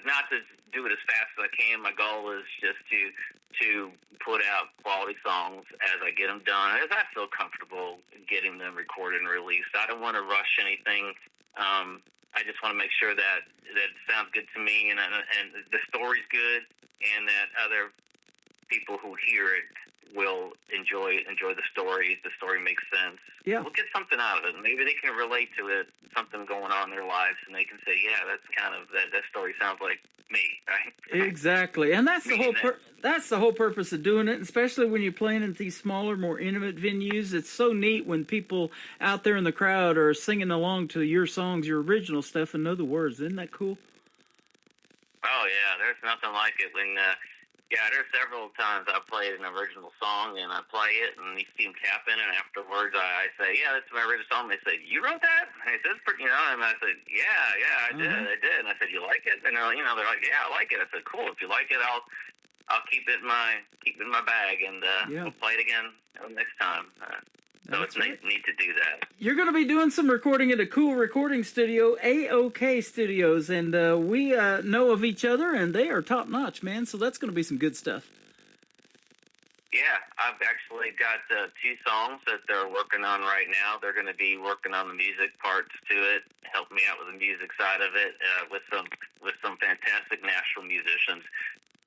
Speaker 13: not to do it as fast as I can. My goal is just to put out quality songs as I get them done, as I feel comfortable getting them recorded and released. I don't want to rush anything. I just want to make sure that it sounds good to me, and the story's good, and that other people who hear it will enjoy the story. The story makes sense.
Speaker 3: Yeah.
Speaker 13: We'll get something out of it. Maybe they can relate to it, something going on in their lives, and they can say, yeah, that's kind of, that story sounds like me, right?
Speaker 3: Exactly. And that's the whole purpose of doing it, especially when you're playing at these smaller, more intimate venues. It's so neat when people out there in the crowd are singing along to your songs, your original stuff, and know the words. Isn't that cool?
Speaker 13: Oh, yeah. There's nothing like it when... there's several times I played an original song, and I play it, and you see them tapping, and afterwards I say, yeah, that's my original song. They say, you wrote that? And I said, and I said, yeah, I did. And I said, you like it? And they're like, yeah, I like it. I said, cool. If you like it, I'll keep it in my bag, and we'll play it again next time. So it's neat to do that.
Speaker 3: You're going to be doing some recording at a cool recording studio, AOK Studios, and we know of each other, and they are top-notch, man, so that's going to be some good stuff.
Speaker 13: Yeah, I've actually got 2 songs that they're working on right now. They're going to be working on the music parts to it, help me out with the music side of it, with some fantastic Nashville musicians.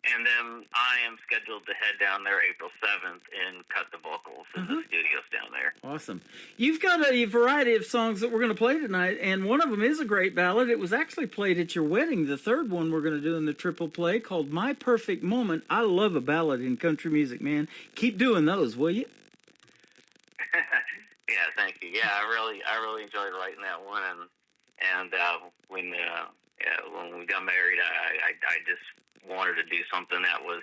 Speaker 13: And then I am scheduled to head down there April 7th and cut the vocals in the studios down there.
Speaker 3: Awesome. You've got a variety of songs that we're going to play tonight, and one of them is a great ballad. It was actually played at your wedding. The third one we're going to do in the triple play, called My Perfect Moment. I love a ballad in country music, man. Keep doing those, will you?
Speaker 13: Yeah, thank you. Yeah, I really enjoyed writing that one, and when we got married, I just wanted to do something that was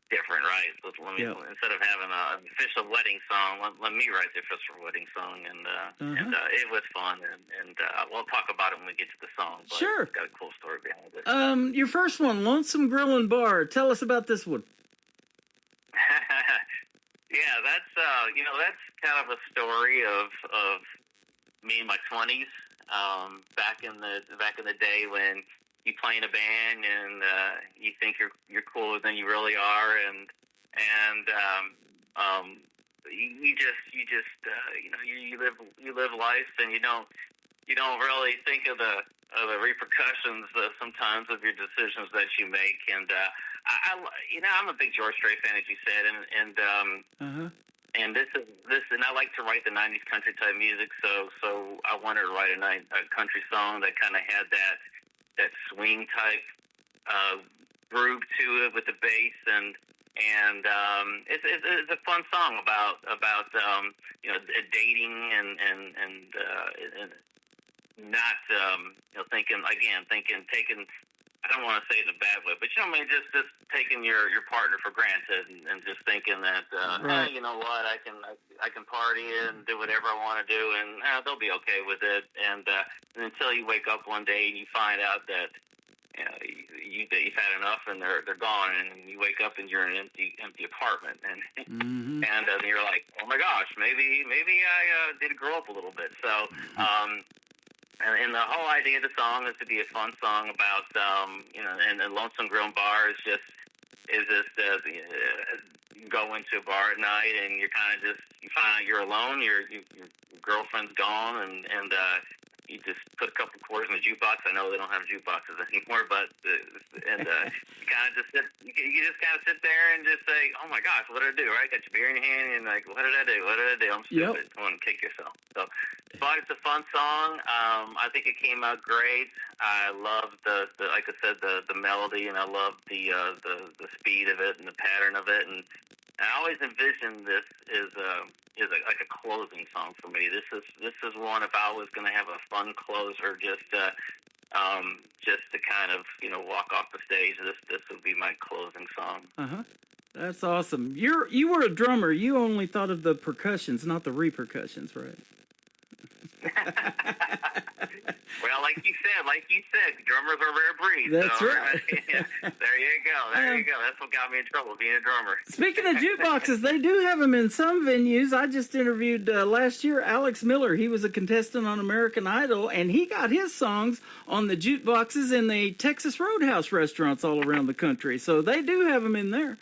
Speaker 13: different, right? So instead of having an official wedding song, let me write the official wedding song, and it was fun, and we'll talk about it when we get to the song. But
Speaker 3: sure.
Speaker 13: It's got a cool story behind it.
Speaker 3: Your first one, Lonesome Grill and Bar. Tell us about this one.
Speaker 13: Yeah, that's that's kind of a story of me in my 20s. Back in the day when you play in a band and you think you're cooler than you really are, and you live life, and you don't really think of the repercussions sometimes of your decisions that you make. And I'm a big George Strait fan, as you said, and this, and I like to write the '90s country type music, so I wanted to write a country song that kind of had that swing type groove to it with the bass, and it's a fun song about dating and not thinking taking. I don't want to say it in a bad way, but just taking your partner for granted and just thinking that
Speaker 3: right.
Speaker 13: you know what, I can party and do whatever I want to do, and they'll be okay with it. And until you wake up one day and you find out that you've had enough and they're gone, and you wake up and you're in an empty apartment, and
Speaker 3: mm-hmm.
Speaker 13: and you're like, oh my gosh, maybe I did grow up a little bit. So. And the whole idea of the song is to be a fun song about, and the Lonesome Grill and Bar is just you go into a bar at night and you kind of you find out you're alone, your girlfriend's gone, and you just put a couple quarters in the jukebox. I know they don't have jukeboxes anymore, but you kind of just sit there and just say, oh my gosh, what did I do? Right? Got your beer in your hand and like, what did I do? I'm stupid. Yep. Go and kick yourself. So, but it's a fun song. I think it came out great. I love the like I said, the melody, and I love the speed of it and the pattern of it, and I always envisioned this is like a closing song for me. This is one, if I was going to have a fun closer, just to kind of walk off the stage, this would be my closing song.
Speaker 3: That's awesome. You were a drummer. You only thought of the percussions, not the repercussions, right?
Speaker 13: Well, like you said, drummers are a rare breed.
Speaker 3: That's
Speaker 13: so,
Speaker 3: right.
Speaker 13: There you go. That's what got me in trouble, being a drummer.
Speaker 3: Speaking of jukeboxes, they do have them in some venues. I just interviewed last year Alex Miller. He was a contestant on American Idol, and he got his songs on the jukeboxes in the Texas Roadhouse restaurants all around the country. So they do have them in there.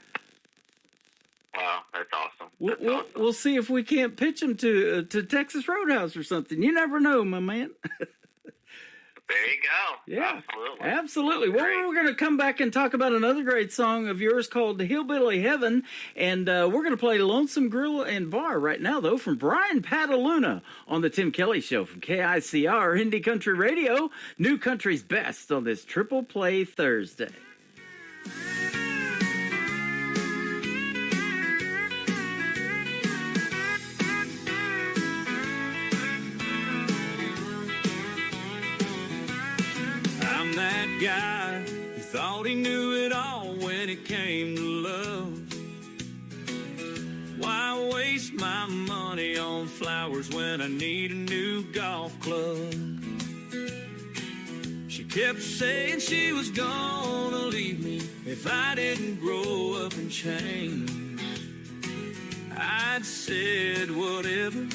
Speaker 13: Wow, that's awesome.
Speaker 3: We'll see if we can't pitch them to Texas Roadhouse or something. You never know, my man.
Speaker 13: There you go.
Speaker 3: Yeah,
Speaker 13: absolutely.
Speaker 3: Well, we're going to come back and talk about another great song of yours called Hillbilly Heaven, and we're going to play Lonesome Grill and Bar right now, though, from Brian Pataluna on the Tim Kelly Show from KICR Indie Country Radio, New Country's Best on this Triple Play Thursday.
Speaker 14: That guy who thought he knew it all when it came to love. Why waste my money on flowers when I need a new golf club? She kept saying she was gonna leave me if I didn't grow up and change. I'd said whatever,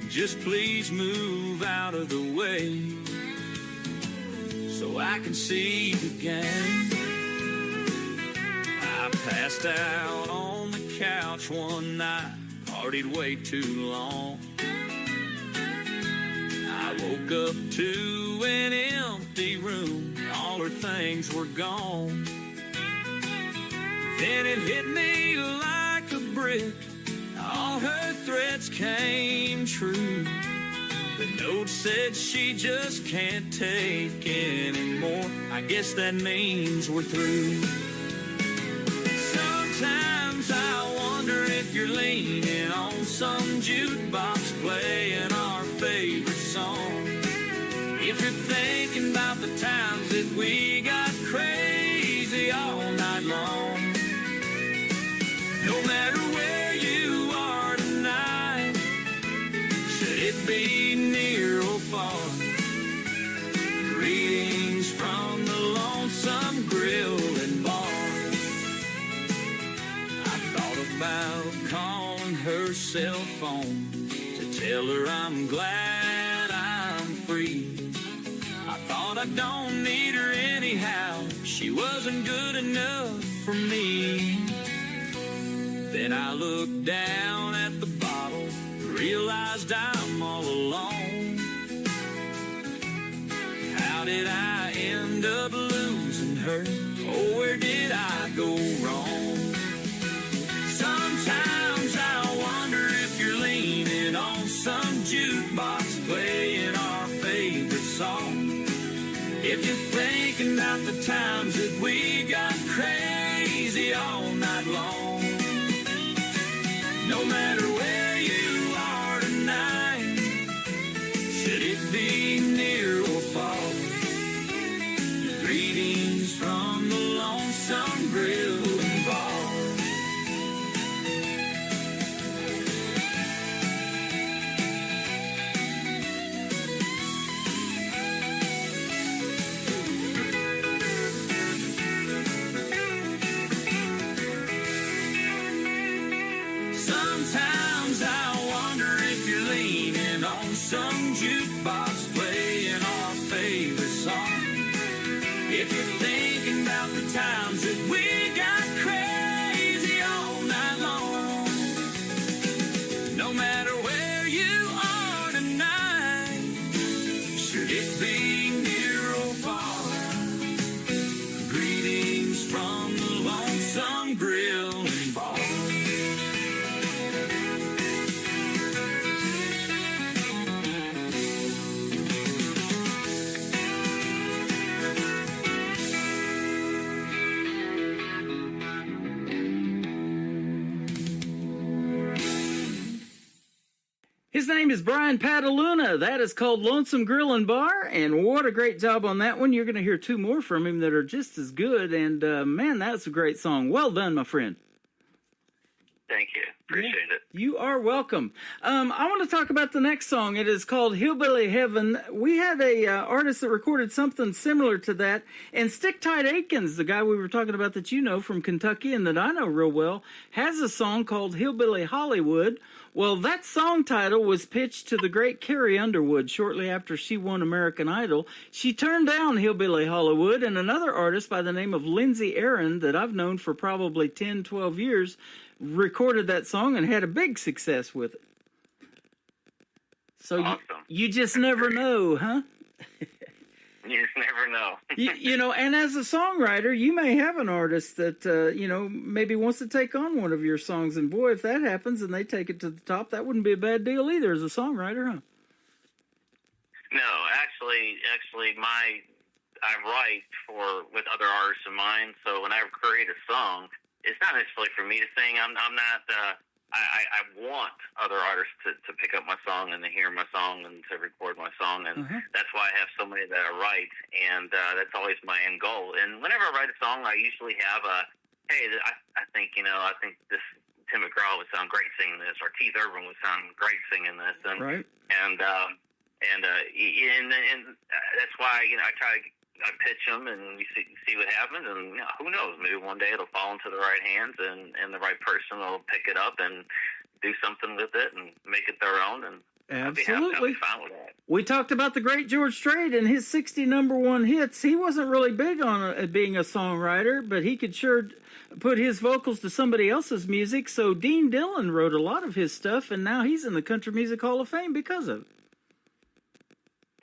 Speaker 14: just please move out of the way, so I can see you again. I passed out on the couch one night, partied way too long. I woke up to an empty room, all her things were gone. Then it hit me like a brick, all her threats came true. The note said she just can't take anymore. I guess that means we're through. Sometimes I wonder if you're leaning on some jukebox playing our favorite song. If you're thinking about the times that we got crazy all night long. No matter where you are tonight, should it be near or far, greetings from the Lonesome Grill and Bar. I thought about calling cell phone to tell her I'm glad I'm free. I thought I don't need her anyhow. She wasn't good enough for me. Then I looked down at the bottle, realized I'm all alone. How did I end up losing her? Oh, where did I go wrong? Sometimes I wonder if you're leaning on some jukebox playing our favorite song. If you're thinking about the times that we got crazy all night long. No matter where you are tonight, should it be near or far, greetings from the Lonesome Grill and Bar. Sometimes I wonder if you're leaning on some jukebox playing our favorite song. If you're thinking about the times that we got crazy all night long. No matter where you are tonight, should it be near or far, greetings from the Lonesome Grill and Bar.
Speaker 3: His name is Brian Pataluna. That is called Lonesome Grill and Bar, and what a great job on that one. You're going to hear two more from him that are just as good, and man, that's a great song. Well done, my friend.
Speaker 13: Thank you. Appreciate it.
Speaker 3: You are welcome. I want to talk about the next song. It is called Hillbilly Heaven. We had a artist that recorded something similar to that, and Stick Tight Aikens, the guy we were talking about that you know from Kentucky and that I know real well, has a song called Hillbilly Hollywood. Well, that song title was pitched to the great Carrie Underwood shortly after she won American Idol. She turned down Hillbilly Hollywood, and another artist by the name of Lindsay Aaron that I've known for probably 10, 12 years recorded that song and had a big success with it. So
Speaker 13: awesome.
Speaker 3: you just never know, huh?
Speaker 13: You just never know.
Speaker 3: you know, and as a songwriter, you may have an artist that, you know, maybe wants to take on one of your songs. And boy, if that happens and they take it to the top, that wouldn't be a bad deal either as a songwriter, huh?
Speaker 13: No, actually, I write with other artists in mind. So when I create a song, it's not necessarily for me to sing. I'm not. I want other artists to pick up my song and to hear my song and to record my song, and that's why I have so many that I write, and that's always my end goal. And whenever I write a song, I usually have I think this Tim McGraw would sound great singing this, or Keith Urban would sound great singing this, and
Speaker 3: right.
Speaker 13: and that's why I pitch them and you see what happens, and who knows, maybe one day it'll fall into the right hands and the right person will pick it up and do something with it and make it their own, and
Speaker 3: absolutely.
Speaker 13: I'll be fine with that.
Speaker 3: We talked about the great George Strait and his 60 number one hits. He wasn't really big on being a songwriter, but he could sure put his vocals to somebody else's music. So Dean Dillon wrote a lot of his stuff, and now he's in the Country Music Hall of Fame because of it.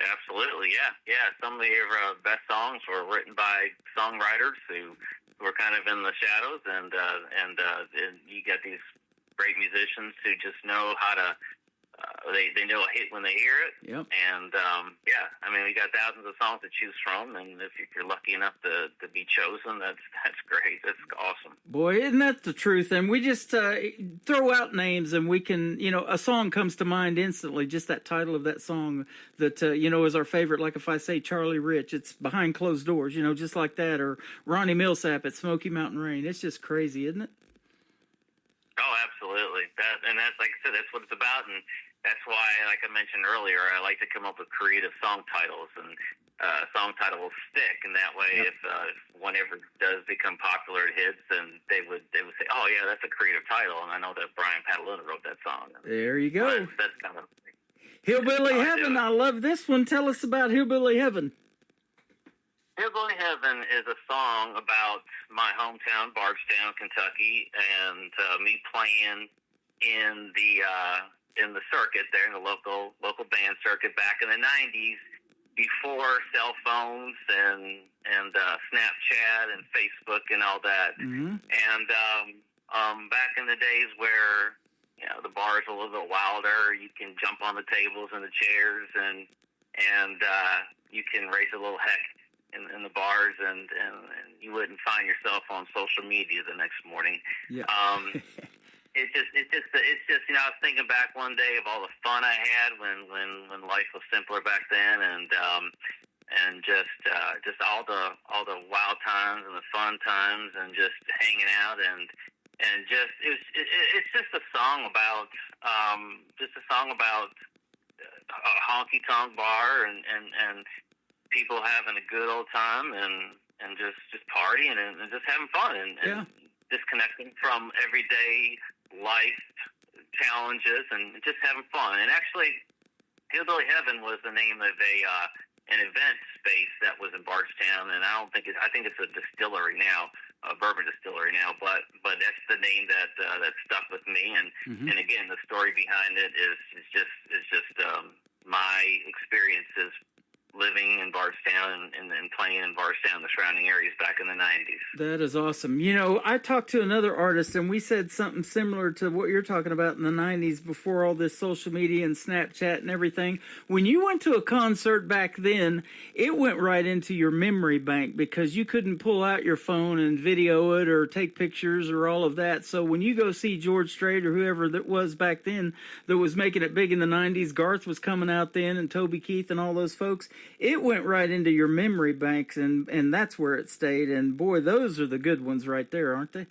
Speaker 13: Absolutely, yeah. Some of your best songs were written by songwriters who were kind of in the shadows, and you got these great musicians who just know how to. They know a hit when they hear it.
Speaker 3: Yep.
Speaker 13: And we got thousands of songs to choose from, and if you're lucky enough to be chosen, that's great. That's awesome.
Speaker 3: Boy, isn't that the truth? And we just throw out names, and we can, a song comes to mind instantly. Just that title of that song that is our favorite. Like if I say Charlie Rich, it's Behind Closed Doors. Just like that, or Ronnie Millsap at Smoky Mountain Rain. It's just crazy, isn't it?
Speaker 13: Oh, absolutely. That's like I said, that's what it's about. And that's why, like I mentioned earlier, I like to come up with creative song titles, and song title will stick. And that way, if one ever does become popular, it hits, then they would say, "Oh yeah, that's a creative title." And I know that Brian Pataluna wrote that song.
Speaker 3: There you go.
Speaker 13: That's kind of
Speaker 3: Hillbilly Heaven. I love this one. Tell us about Hillbilly Heaven.
Speaker 13: Hillbilly Heaven is a song about my hometown, Bardstown, Kentucky, and me playing in the circuit there, in the local band circuit back in the 90s, before cell phones and Snapchat and Facebook and all that.
Speaker 3: Mm-hmm.
Speaker 13: And back in the days where the bars are a little bit wilder, you can jump on the tables and the chairs, and you can raise a little heck in the bars, and you wouldn't find yourself on social media the next morning.
Speaker 3: Yeah.
Speaker 13: It's just I was thinking back one day of all the fun I had when life was simpler back then, and just all the wild times and the fun times, and just hanging out, and just it's just a song about a honky tonk bar and people having a good old time, and just partying and just having fun, and disconnecting from everyday life challenges and just having fun. And actually, Hillbilly Heaven was the name of an event space that was in Bardstown, and I think it's a distillery now, a bourbon distillery now, but that's the name that stuck with me. And and again, the story behind it is just my experiences living in Bardstown and playing in Bardstown, the surrounding areas back in the 90s.
Speaker 3: That is awesome. I talked to another artist, and we said something similar to what you're talking about in the 90s, before all this social media and Snapchat and everything. When you went to a concert back then, it went right into your memory bank, because you couldn't pull out your phone and video it or take pictures or all of that. So when you go see George Strait or whoever that was back then that was making it big in the 90s, Garth was coming out then, and Toby Keith and all those folks, it went right into your memory banks, and that's where it stayed. And boy, those are the good ones right there, aren't they?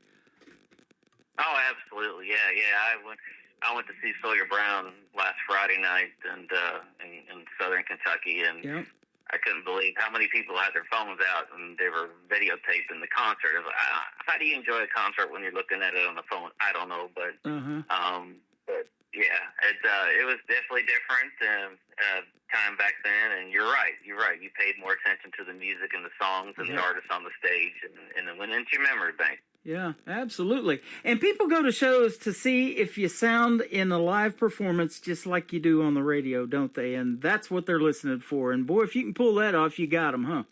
Speaker 13: Oh, absolutely, yeah. I went to see Sawyer Brown last Friday night, and in Southern Kentucky, and I couldn't believe how many people had their phones out and they were videotaping the concert. It was like, how do you enjoy a concert when you're looking at it on the phone? I don't know, but but yeah, it was definitely different time back then. And you're right. You paid more attention to the music and the songs and the artists on the stage, and it went into your memory bank.
Speaker 3: Yeah, absolutely. And people go to shows to see if you sound in a live performance just like you do on the radio, don't they? And that's what they're listening for. And boy, if you can pull that off, you got them, huh?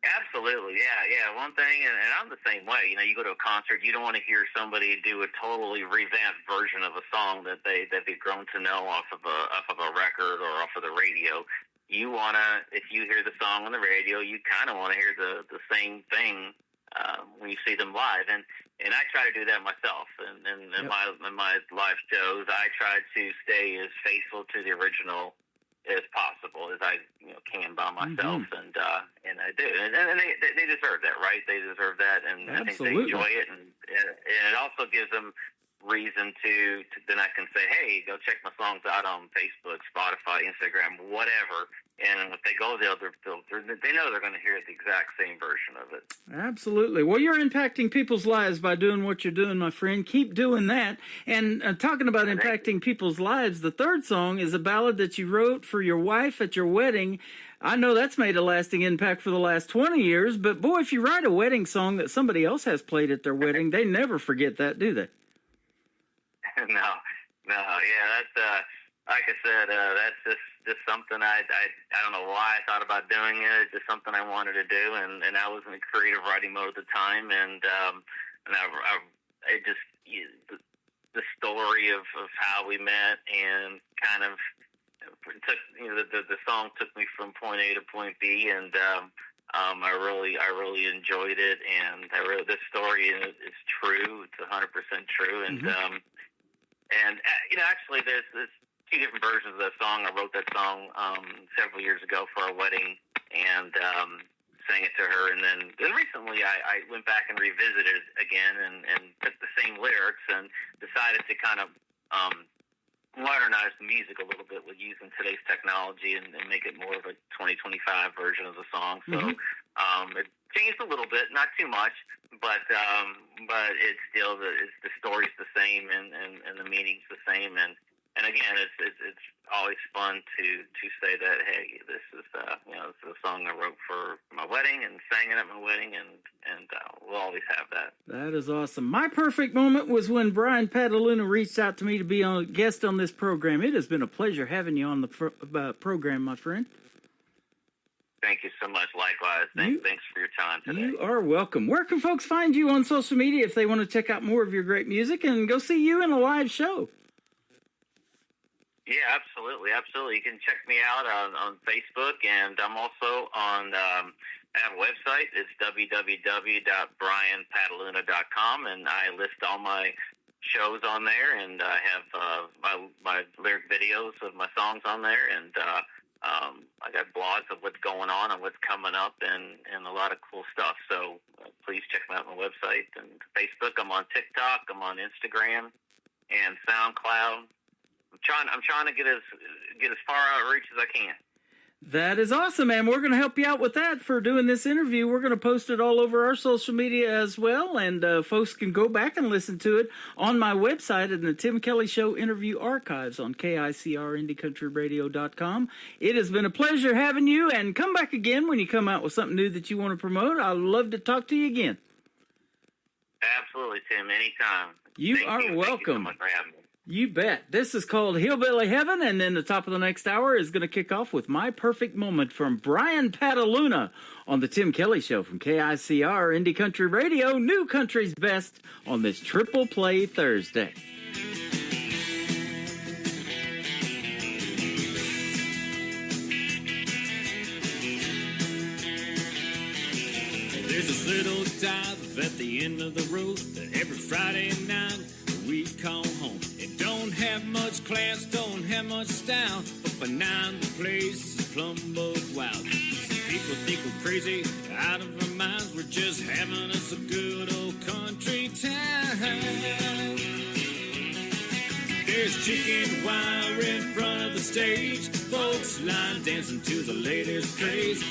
Speaker 13: Absolutely, yeah. One thing, and I'm the same way. You go to a concert, you don't want to hear somebody do a totally revamped version of a song that they've grown to know off of a record or off of the radio. You wanna, if you hear the song on the radio, you kind of want to hear the same thing when you see them live, and I try to do that myself. And in my live shows, I try to stay as faithful to the original as possible as I can by myself, and I do, and they deserve that, right? They deserve that, and I think they enjoy it, and it also gives them reason to then I can say, hey, go check my songs out on Facebook, Spotify, Instagram, whatever. And if they go there, they know they're going to hear the exact same version of it.
Speaker 3: Absolutely. Well, you're impacting people's lives by doing what you're doing, my friend. Keep doing that. And talking about impacting people's lives, the third song is a ballad that you wrote for your wife at your wedding. I know that's made a lasting impact for the last 20 years, but boy, if you write a wedding song that somebody else has played at their wedding, they never forget that, do they?
Speaker 13: No, yeah, that's like I said, that's just something I don't know why I thought about doing it. It's just something I wanted to do, and I was in creative writing mode at the time, and I just the story of how we met, and kind of took the song took me from point A to point B, and I really enjoyed it, and this story is true. It's 100% true, and actually there's two different versions of that song. I wrote that song several years ago for our wedding, and sang it to her, and then recently I went back and revisited it again, and took the same lyrics and decided to kind of modernize the music a little bit with using today's technology and make it more of a 2025 version of the song. So it changed a little bit, not too much, but it's still the story's the same and the meaning's the same. And again, it's always fun to say that, hey, this is this is a song I wrote for my wedding and sang it at my wedding, and we'll always have that. That
Speaker 3: is awesome. My perfect moment was when Brian Pataluna reached out to me to be a guest on this program. It has been a pleasure having you on the program, my friend.
Speaker 13: Thank you so much. Likewise. Thanks for your time today.
Speaker 3: You are welcome. Where can folks find you on social media if they want to check out more of your great music and go see you in a live show?
Speaker 13: Yeah, absolutely. You can check me out on Facebook, and I'm also on. I have a website. It's www.brianpataluna.com, and I list all my shows on there, and I have my lyric videos of my songs on there, and I got blogs of what's going on and what's coming up, and a lot of cool stuff. So please check me out on my website and Facebook. I'm on TikTok. I'm on Instagram and SoundCloud. I'm trying to get as far outreach as I can.
Speaker 3: That is awesome, man. We're going to help you out with that for doing this interview. We're going to post it all over our social media as well, and folks can go back and listen to it on my website in the Tim Kelly Show interview archives on KICRIndieCountryRadio.com. It has been a pleasure having you, and come back again when you come out with something new that you want to promote. I'd love to talk to you again.
Speaker 13: Absolutely, Tim. Anytime.
Speaker 3: You are welcome.
Speaker 13: Thank you so much for having me.
Speaker 3: You bet. This is called Hillbilly Heaven, and then the top of the next hour is going to kick off with My Perfect Moment from Brian Pataluna on the Tim Kelly Show from KICR Indie Country Radio, New Country's Best on this Triple Play Thursday.
Speaker 14: There's this little dive at the end of the road that every Friday night we call home. It don't have much class, don't have much style, but by nine the place is plumb bug wild. Some people think we're crazy, out of our minds. We're just having us a good old country time. There's chicken wire in front of the stage, folks line dancing to the latest craze. A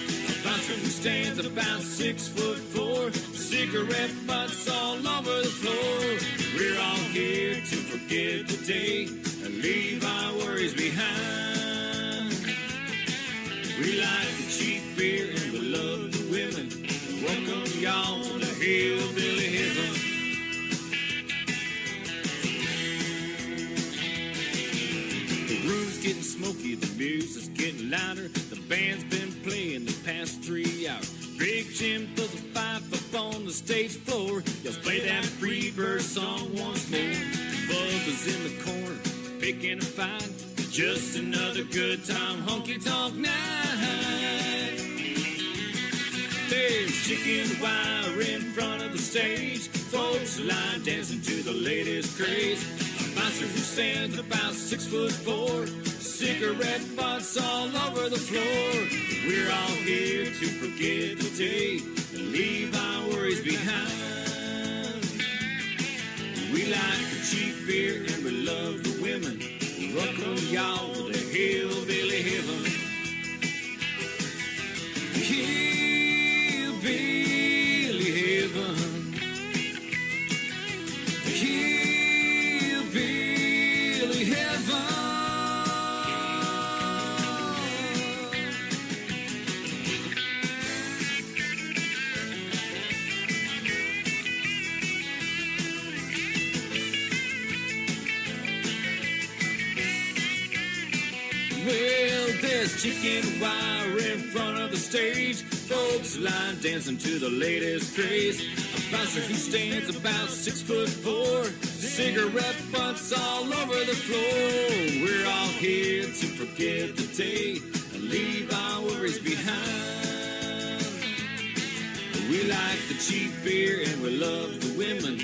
Speaker 14: bouncer who stands about 6'4", cigarette butts all over the floor. We're all here to forget the day and leave our worries behind. We like the cheap beer and we love the women. Welcome y'all to Hillbilly Heaven. The room's getting smoky, the music's getting louder. The band's been playing the past 3 hours. Big Jim throws a five up on the stage floor. Let's play that Freebird song once more. Bubba's in the corner, picking a fight. Just another good time honky-tonk night. There's chicken wire in front of the stage. Folks line dancing to the latest craze. A bouncer who stands about 6'4", cigarette butts all over the floor. We're all here to forget the day and leave our worries behind. We like the cheap beer and we love the women. Welcome y'all to Hillbilly Heaven. Hillbilly Heaven. Hillbilly Heaven. Well, there's chicken wire in front of the stage. Folks line dancing to the latest craze. A bouncer who stands about 6'4", cigarette butts all over the floor. We're all here to forget the day and leave our worries behind. We like the cheap beer and we love the women.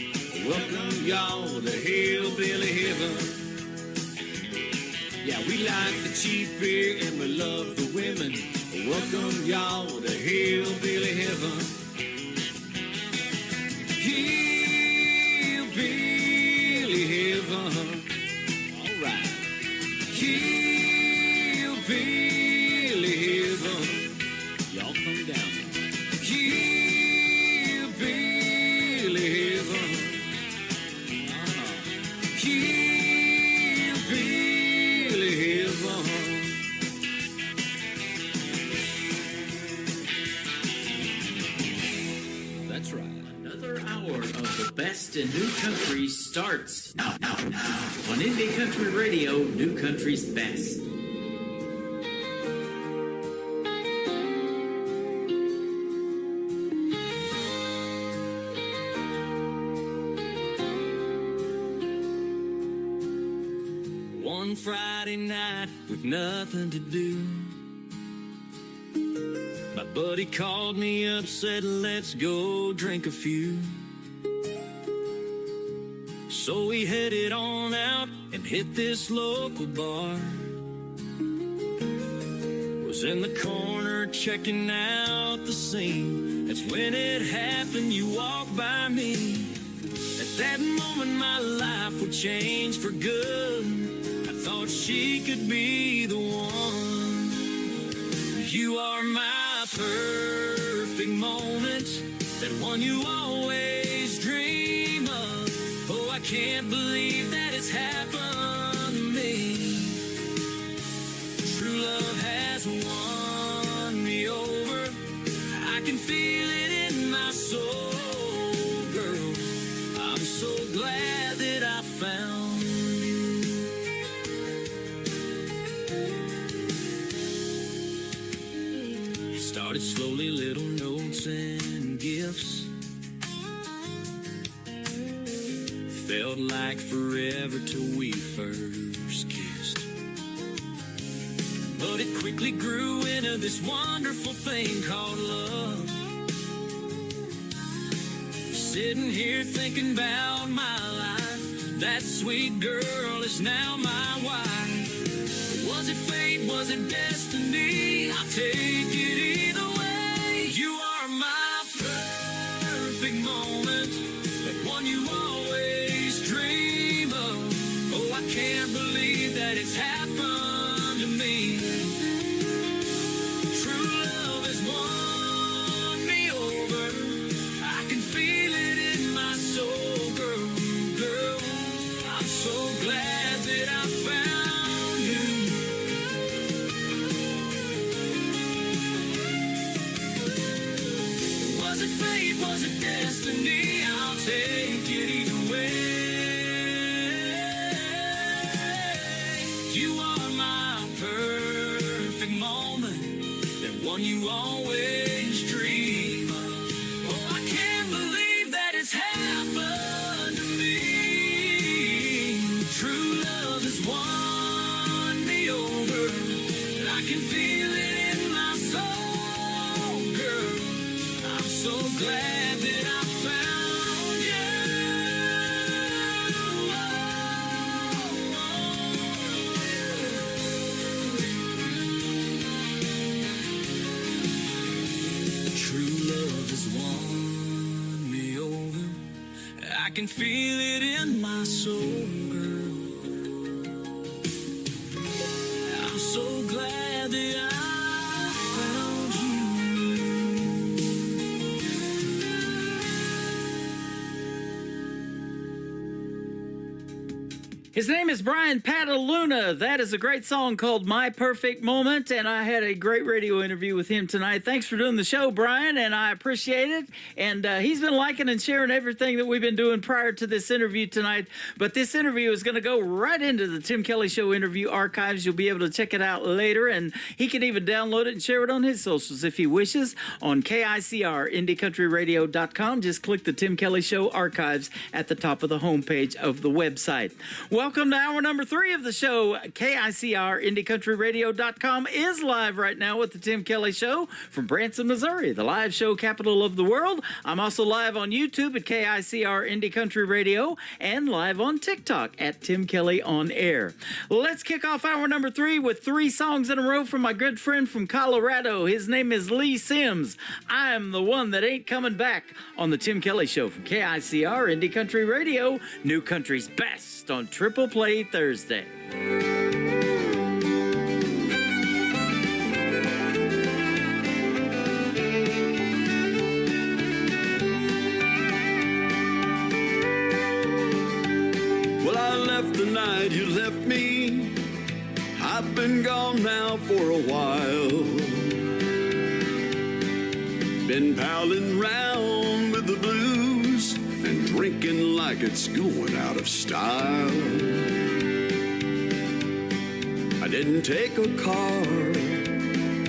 Speaker 14: Welcome y'all to Hillbilly Heaven. Yeah, we like the cheap beer and we love the women. Welcome y'all to Hillbilly Heaven. Hillbilly Heaven. All right.
Speaker 3: best in new country starts now. On Indie Country Radio, New Country's Best.
Speaker 14: One Friday night with nothing to do, my buddy called me up, said let's go drink a few. So we headed on out and hit this local bar. Was in the corner checking out the scene. That's when it happened, you walked by me. At that moment my life would change for good. I thought she could be the one. You are my perfect moment, that one you always dream of. Oh, I can't believe that it's happened to me. True love has won me over. I can feel it in my soul, girl. I'm so glad that I found you. It started slowly, little notes and gifts. Felt like forever till we first kissed. But it quickly grew into this wonderful thing called love. Sitting here thinking about my life, that sweet girl is now my wife. Was it fate, was it destiny? I'll take it either way. You are my perfect moment, that one you always dream of. Oh, I can't believe that it's happened to me. True love has won me over. I can feel it in my soul, girl, girl. I'm so glad that I found you. Was it fate, was it destiny? I'll take it either way. You are my perfect moment, that one you always dream of. Oh, I can't believe that it's happened to me. True love has won me over. I can feel it in my soul, girl. I'm so glad that I found you. True love has won me over. I can feel it in my soul, girl. I'm so glad that I found you.
Speaker 3: His name is Brian Pataluna. That is a great song called My Perfect Moment, and I had a great radio interview with him tonight. Thanks for doing the show, Brian, and I appreciate it. And he's been liking and sharing everything that we've been doing prior to this interview tonight. But this interview is going to go right into the Tim Kelly Show interview archives. You'll be able to check it out later, and he can even download it and share it on his socials if he wishes on KICR, IndieCountryRadio.com. Just click the Tim Kelly Show archives at the top of the homepage of the website. Welcome to hour number 3 of the show. KICR, IndieCountryRadio.com is live right now with the Tim Kelly Show from Branson, Missouri, the live show capital of the world. I'm also live on YouTube at KICR Indie Country Radio and live on TikTok at Tim Kelly On Air. Let's kick off hour number 3 with 3 songs in a row from my good friend from Colorado. His name is Lee Sims. I am the one that ain't coming back on the Tim Kelly Show from KICR Indie Country Radio, New Country's Best on Triple Play Thursday.
Speaker 15: Well, I left the night you left me. I've been gone now for a while. Been palling round with the blues and drinking like it's going out of style. I didn't take a car,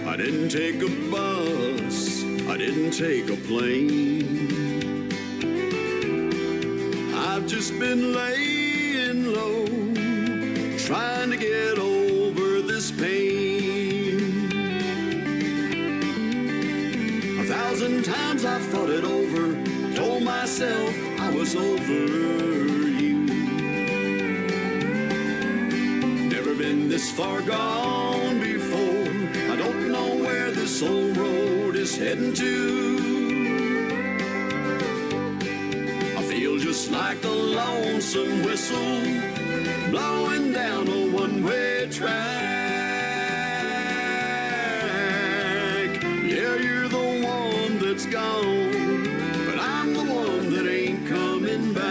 Speaker 15: I didn't take a bus, I didn't take a plane. I've just been laying low, trying to get over this pain. 1,000 times I've thought it over, told myself I was over you. Never been this far gone before, I don't know where this old road is heading to. I feel just like a lonesome whistle blowing down a one-way track. Yeah, you're the one that's gone, but I'm the one that ain't coming back.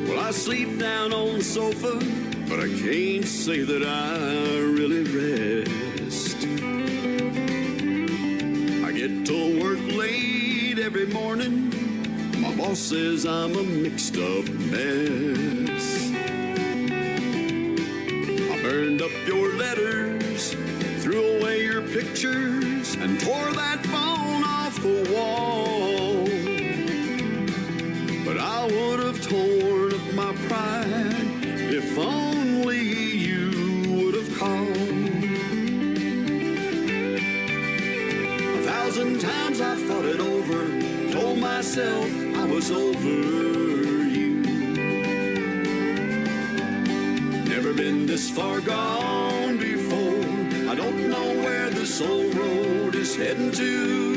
Speaker 15: Well, I sleep down on the sofa, but I can't say that I really rest. I get to work late every morning. My boss says I'm a mixed up mess. I burned up your letters, threw away your pictures, and tore that phone off the wall. But I would have torn up my pride if only you would have called. 1,000 times I've thought it over, told myself I was over you. Never been this far gone before, I don't know where this old road is heading to.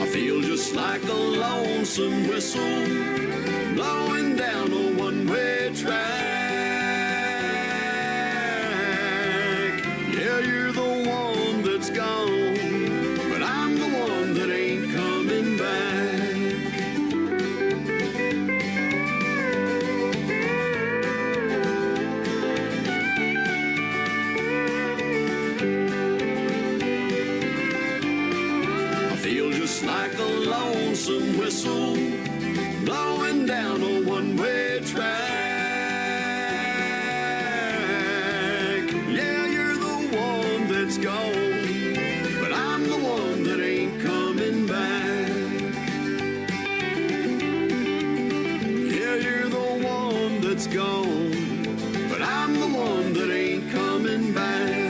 Speaker 15: I feel just like a lonesome whistle blowing down a one-way track. Yeah, you're the one that's gone, but I'm the one that ain't coming back. I feel just like a lonesome whistle blowing down a one-way track. Yeah, you're the one that's gone, but I'm the one that ain't coming back. Yeah, you're the one that's gone, but I'm the one that ain't coming back.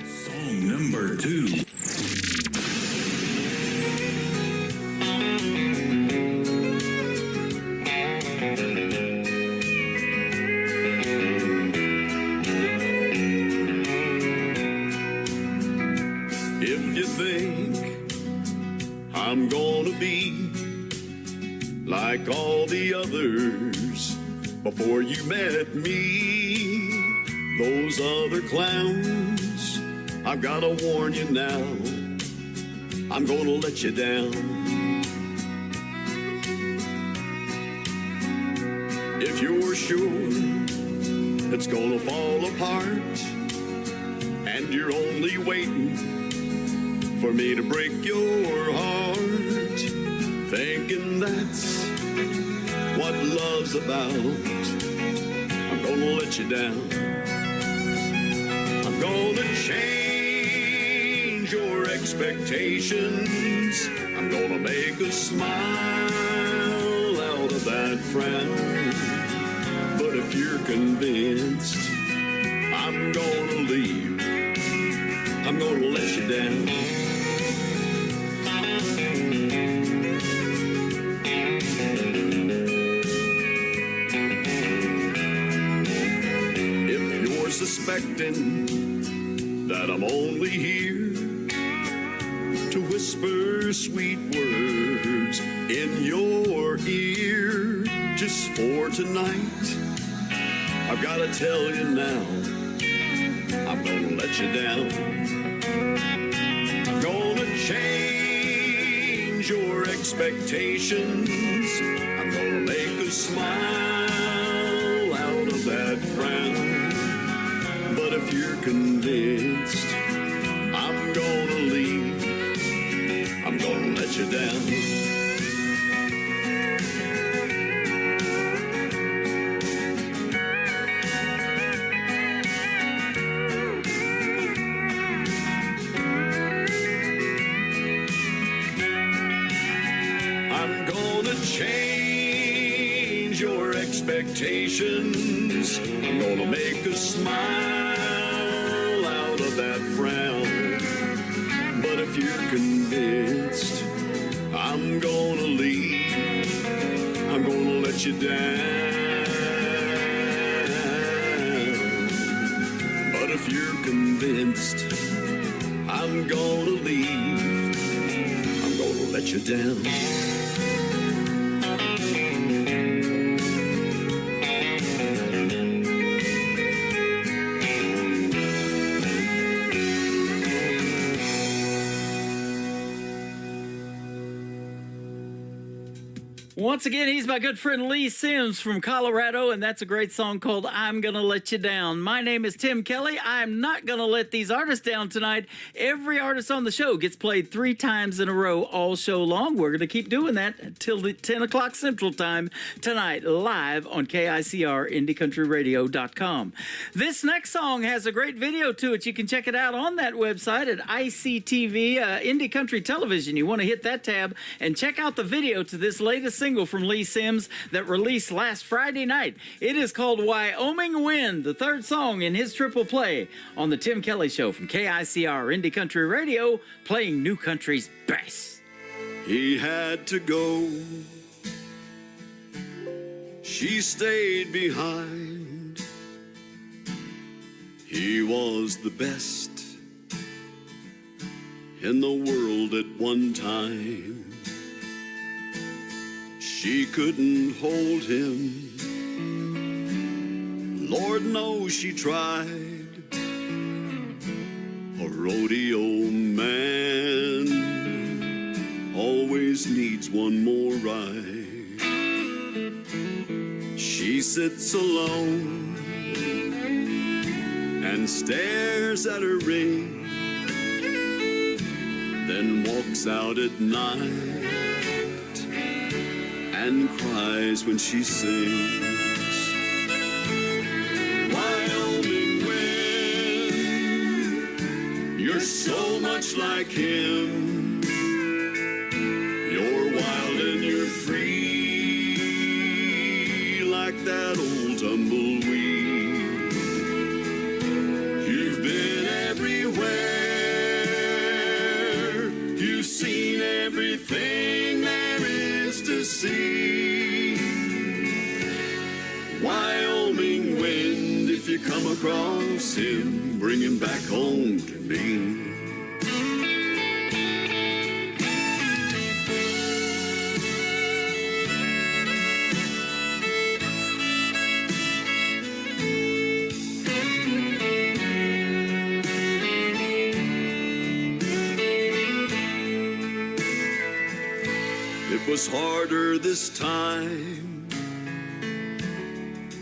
Speaker 4: Song number 2.
Speaker 15: If you think I'm gonna be like all the others before you met me, those other clowns, I've gotta warn you now, I'm gonna let you down. If you're sure it's gonna fall apart and you're only waiting for me to break your heart, thinking that's what love's about, I'm gonna let you down. I'm gonna change your expectations. I'm gonna make a smile out of that frown. But if you're convinced I'm gonna leave, I'm gonna let you down. If you're suspecting that I'm only here to whisper sweet words in your ear. Just for tonight, I've got to tell you now, I'm gonna let you down. I'm gonna change your expectations. I'm gonna make a smile out of that frown. But if you're convinced I'm gonna leave, I'm gonna let you down. I'm gonna change your expectations. I'm gonna make a smile out of that frown. But if you're convinced I'm gonna leave, I'm gonna let you down. But if you're convinced I'm gonna leave, I'm gonna let you down.
Speaker 3: Once again, he's my good friend Lee Sims from Colorado, and that's a great song called I'm Gonna Let You Down. My name is Tim Kelly. I'm not gonna let these artists down tonight. Every artist on the show gets played 3 times in a row all show long. We're gonna keep doing that until 10 o'clock Central Time tonight, live on KICR IndieCountryRadio.com. This next song has a great video to it. You can check it out on that website at ICTV, Indie Country Television. You want to hit that tab and check out the video to this latest single from Lee Sims that released last Friday night. It is called Wyoming Wind, the 3rd song in his triple play on the Tim Kelly Show from KICR Indie Country Radio, playing New Country's best.
Speaker 15: He had to go, she stayed behind. He was the best in the world at one time. She couldn't hold him, Lord knows she tried. A rodeo man always needs one more ride. She sits alone and stares at her ring, then walks out at night and cries when she sings. Wyoming wind, you're so much like him. You're wild and you're free, like that old tumbleweed. You've been everywhere, you've seen everything there is to see. Wyoming wind, if you come across him, bring him back home to me. It was harder this time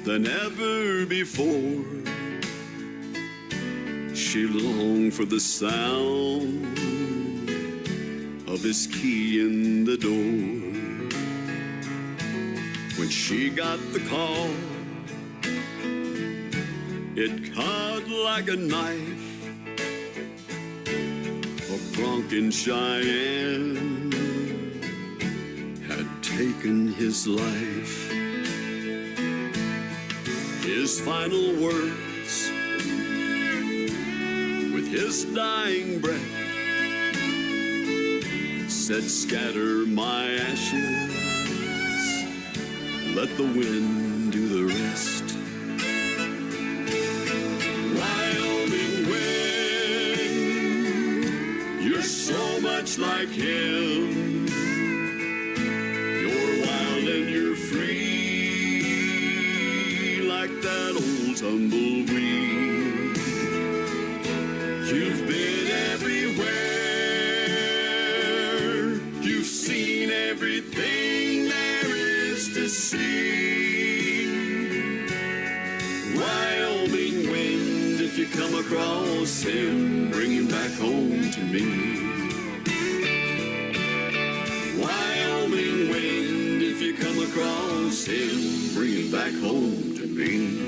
Speaker 15: than ever before. She longed for the sound of his key in the door. When she got the call, it cut like a knife. A Bronco Cheyenne taken his life. His final words with his dying breath said, scatter my ashes, let the wind do the rest. Wyoming just like him. You're wild and you're free, like that old tumbleweed. You've been everywhere, you've seen everything there is to see. Wyoming wind, if you come across him, bring him back home to me. Wyoming wind, if you come across him, bring him back home to me.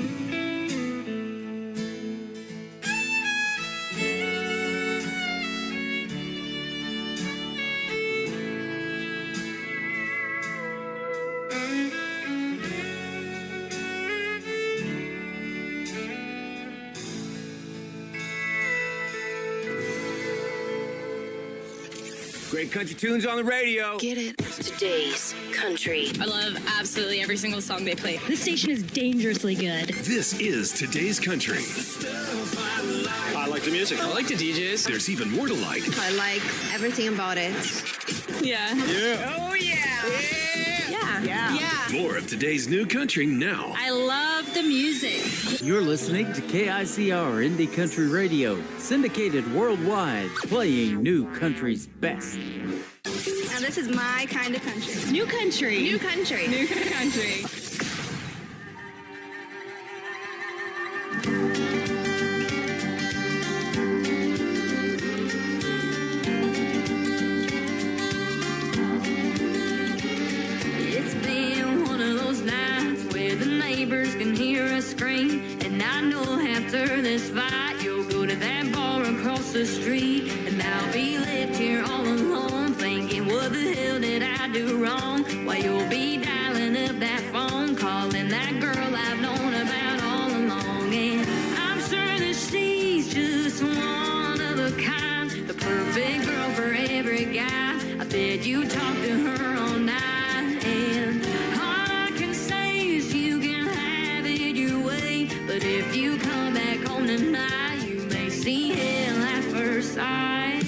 Speaker 7: Great country tunes on the radio.
Speaker 8: Get it? Today's country.
Speaker 11: I love absolutely every single song they play. This station is dangerously good.
Speaker 10: This is Today's Country.
Speaker 16: I like the music.
Speaker 10: I like the DJs. There's even more to like.
Speaker 11: I like everything about it. Yeah.
Speaker 10: Yeah.
Speaker 11: Oh, yeah. Yeah.
Speaker 10: More of today's new country now.
Speaker 11: I love the music.
Speaker 3: You're listening to KICR Indie Country Radio, syndicated worldwide, playing new country's best.
Speaker 11: Now this is my kind of country. New country. New country. New country.
Speaker 12: It's been one of those nights where the neighbors can hear us scream. And I know after this fight, you'll go to that bar across the street. And I'll be left here all alone, thinking, what the hell did I do wrong? Why, you'll be dialing up that phone, calling that girl I've known about all along. And I'm sure that she's just one of a kind, the perfect girl for every guy. I bet you talk to her all night. And all I can say is you can have it your way. But if you come back home tonight, you may see hell at first sight.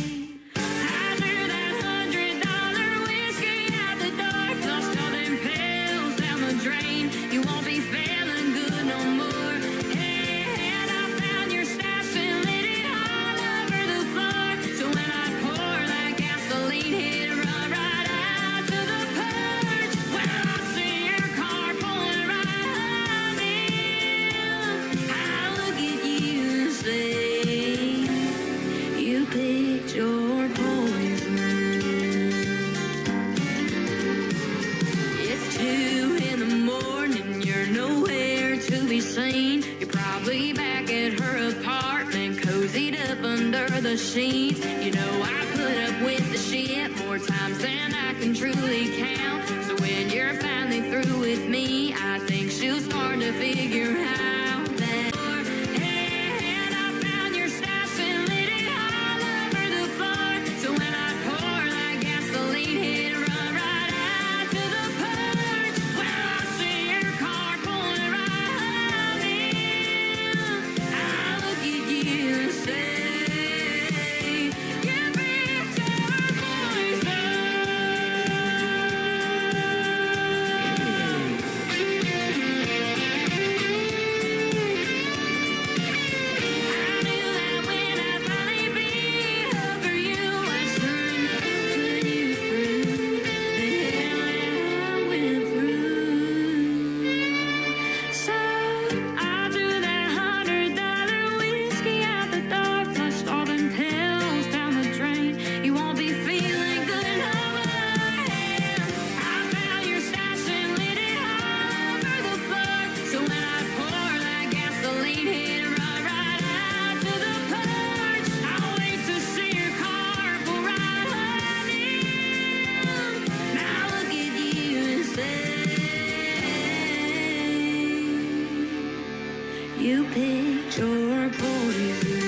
Speaker 12: I drew that $100 whiskey out the door, tossed all them pills down the drain. You won't be feeling good no more. And I found your stash and lit it all over the floor. So when I pour that gasoline, hit it run right out to the porch. When I see your car pulling right in, I look at you and say, you picked your poison. It's 2 in the morning, you're nowhere to be seen. You're probably back at her apartment, cozied up under the sheets. You know I put up with the shit more times than I can truly count. So when you're finally through with me, I think she'll start to figure out that. And I found your stash and lit it all over the floor. So when I pour that gasoline, hit it run right out to the porch. When I see your car pulling right in, I look at you and say, you picked your poison. You picked your poison.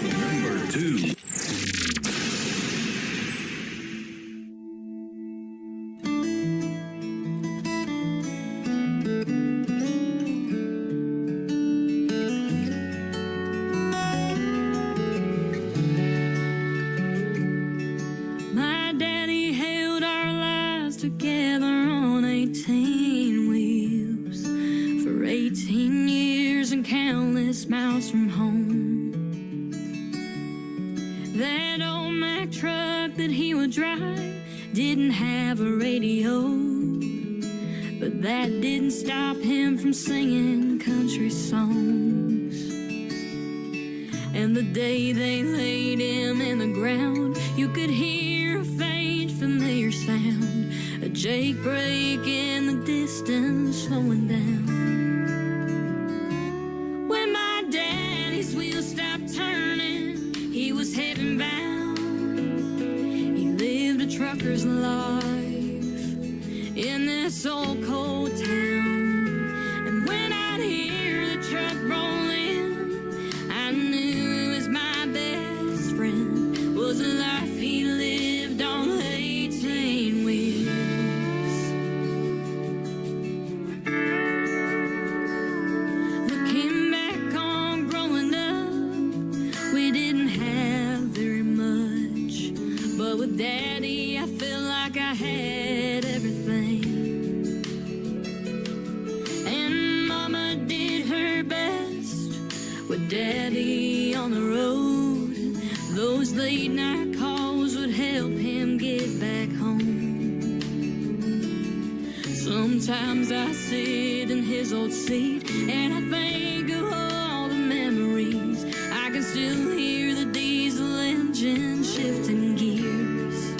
Speaker 10: Number 2.
Speaker 12: miles from home. That old Mack truck that he would drive didn't have a radio, but that didn't stop him from singing country songs. And the day they laid him in the ground, you could hear a faint familiar sound, a jake brake in the distance slowing down. When my daddy's wheels stopped turning, he was heaven bound. He lived a trucker's life in this old cold town. And when I'd hear the truck roll in, I knew it was my best friend, was a life he lived on 18 wheels. Looking back on growing up, we didn't have very much, but with Daddy I felt like I had everything. And Mama did her best with Daddy on the road. Those late night calls would help him get back home. Sometimes I sit in his old seat and I think of all the memories. I can still hear the diesel engine shifting gears.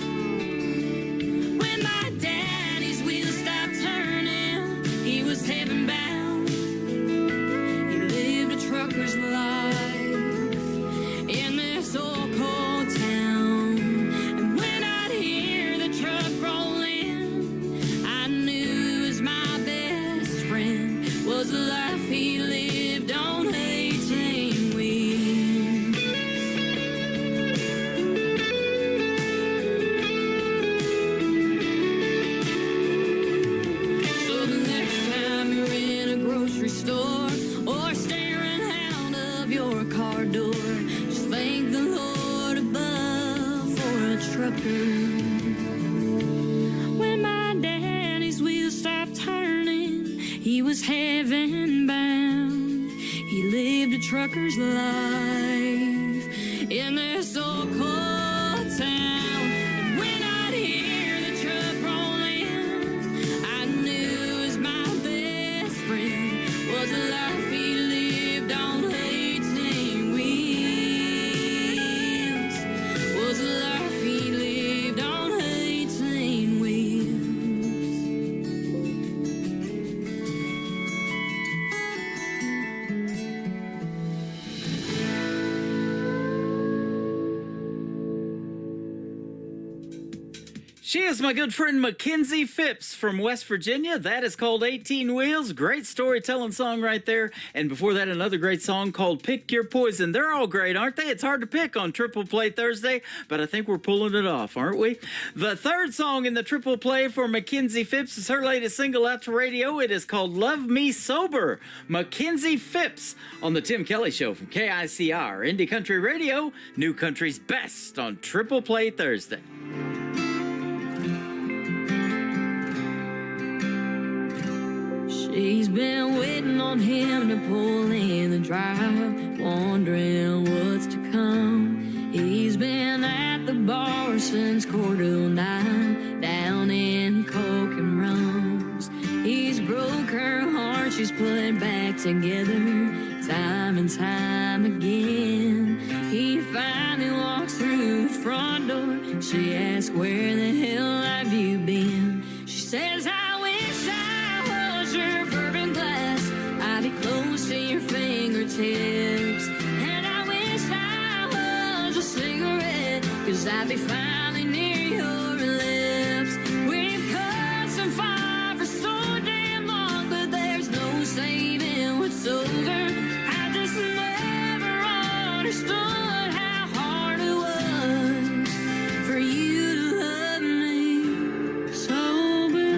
Speaker 12: When my daddy's wheels stopped turning, he was heaven bound. He lived a trucker's life in this old cold town. And when I'd hear the truck roll in, I knew it was my best friend, was the life he lived on 18 wheels. So the next time you're in a grocery store or staring out of your car door, just thank the Lord above for a trucker. When my daddy's wheels stopped turning, he was heaven bound. He lived a trucker's life in this old cold town. And when I'd hear the truck roll in, I knew it was my best friend, was the life he lived on 18 wheels, was the life he lived on 18 wheels.
Speaker 3: She is my good friend Mackenzie Phipps from West Virginia. That is called 18 Wheels. Great storytelling song right there. And before that, another great song called Pick Your Poison. They're all great, aren't they? It's hard to pick on Triple Play Thursday, but I think we're pulling it off, aren't we? The third song in the Triple Play for Mackenzie Phipps is her latest single out to radio. It is called Love Me Sober. Mackenzie Phipps on the Tim Kelly Show from KICR, Indie Country Radio, New Country's best on Triple Play Thursday.
Speaker 12: She's been waiting on him to pull in the drive, wondering what's to come. He's been at the bar since 9:15, down in Coke and Rums. He's broke her heart, she's put back together, time and time again. He finally walks through the front door. She asks, where the hell have you been? She says, I wish I was your bourbon glass, I'd be close to your fingertips. And I wish I was a cigarette, 'cause I'd be finally near your lips. We've cut some fire for so damn long, but there's no saving what's over. I just never understood how hard it was for you to love me sober.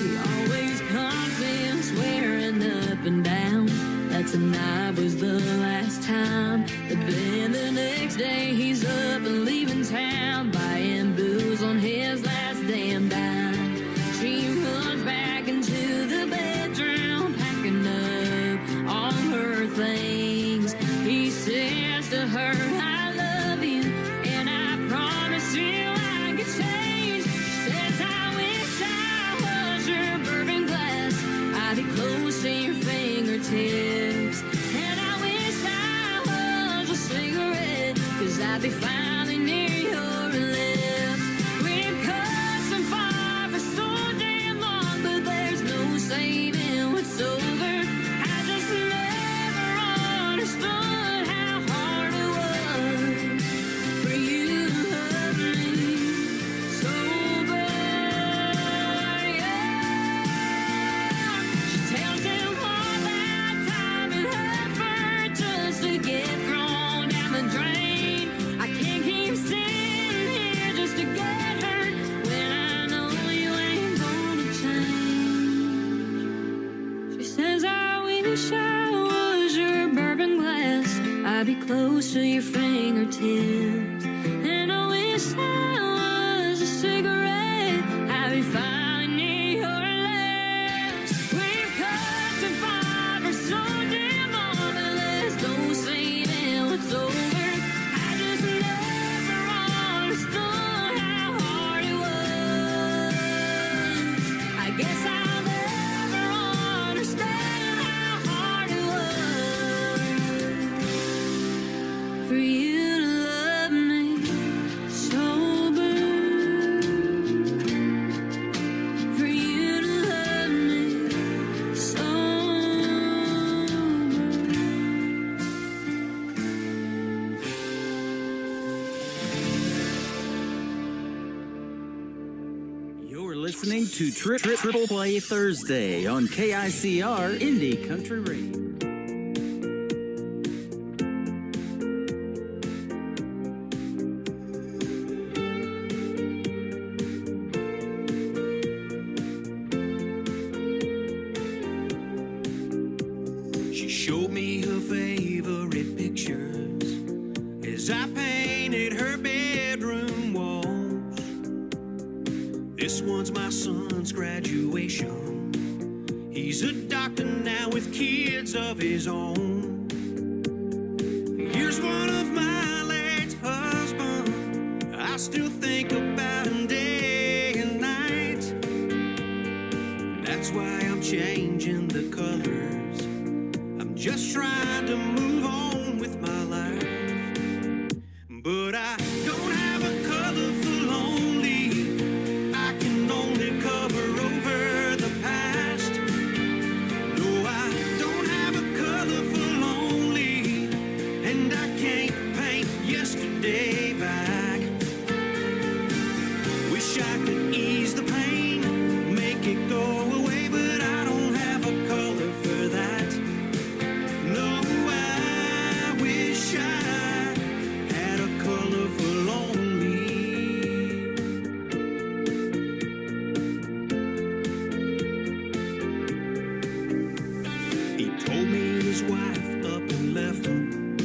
Speaker 12: We always confident, swearing up and down that tonight was the last time. The bell be finally near your lips. We've come so far for so damn long, but there's no saving what's over. I just never understood how hard it was for you to love me sober. Yeah. She tells him all that time and effort just to get thrown down the drain. I can't keep sitting here just to get hurt when I know you ain't gonna change. She says, I wish I was your bourbon glass. I'd be close to your fingertips. And I wish I was a cigarette. I'd be finally near your lips. We've come so far for so damn long, but there's no saying what's over. I just never understood how hard it was. I guess I'll never understand how hard it was for you to love me sober. For you to love me sober.
Speaker 3: You're listening to Triple Play Thursday on KICR Indie Country Radio.
Speaker 14: She showed me her favorite pictures as I painted her bedroom walls. This one's my son's graduation. He's a doctor now with kids of his own. Here's one of my late husband. I still think about him day and night. That's why I'm changing the colors. I'm just trying to move on with my life. But I don't have a color for lonely. I can only cover over the past. No, I don't have a color for lonely. And I can't paint yesterday back. Wish I could ease the pain, make it go away, but I don't have a color for that. No, I wish I had a color for lonely. He told me his wife up and left him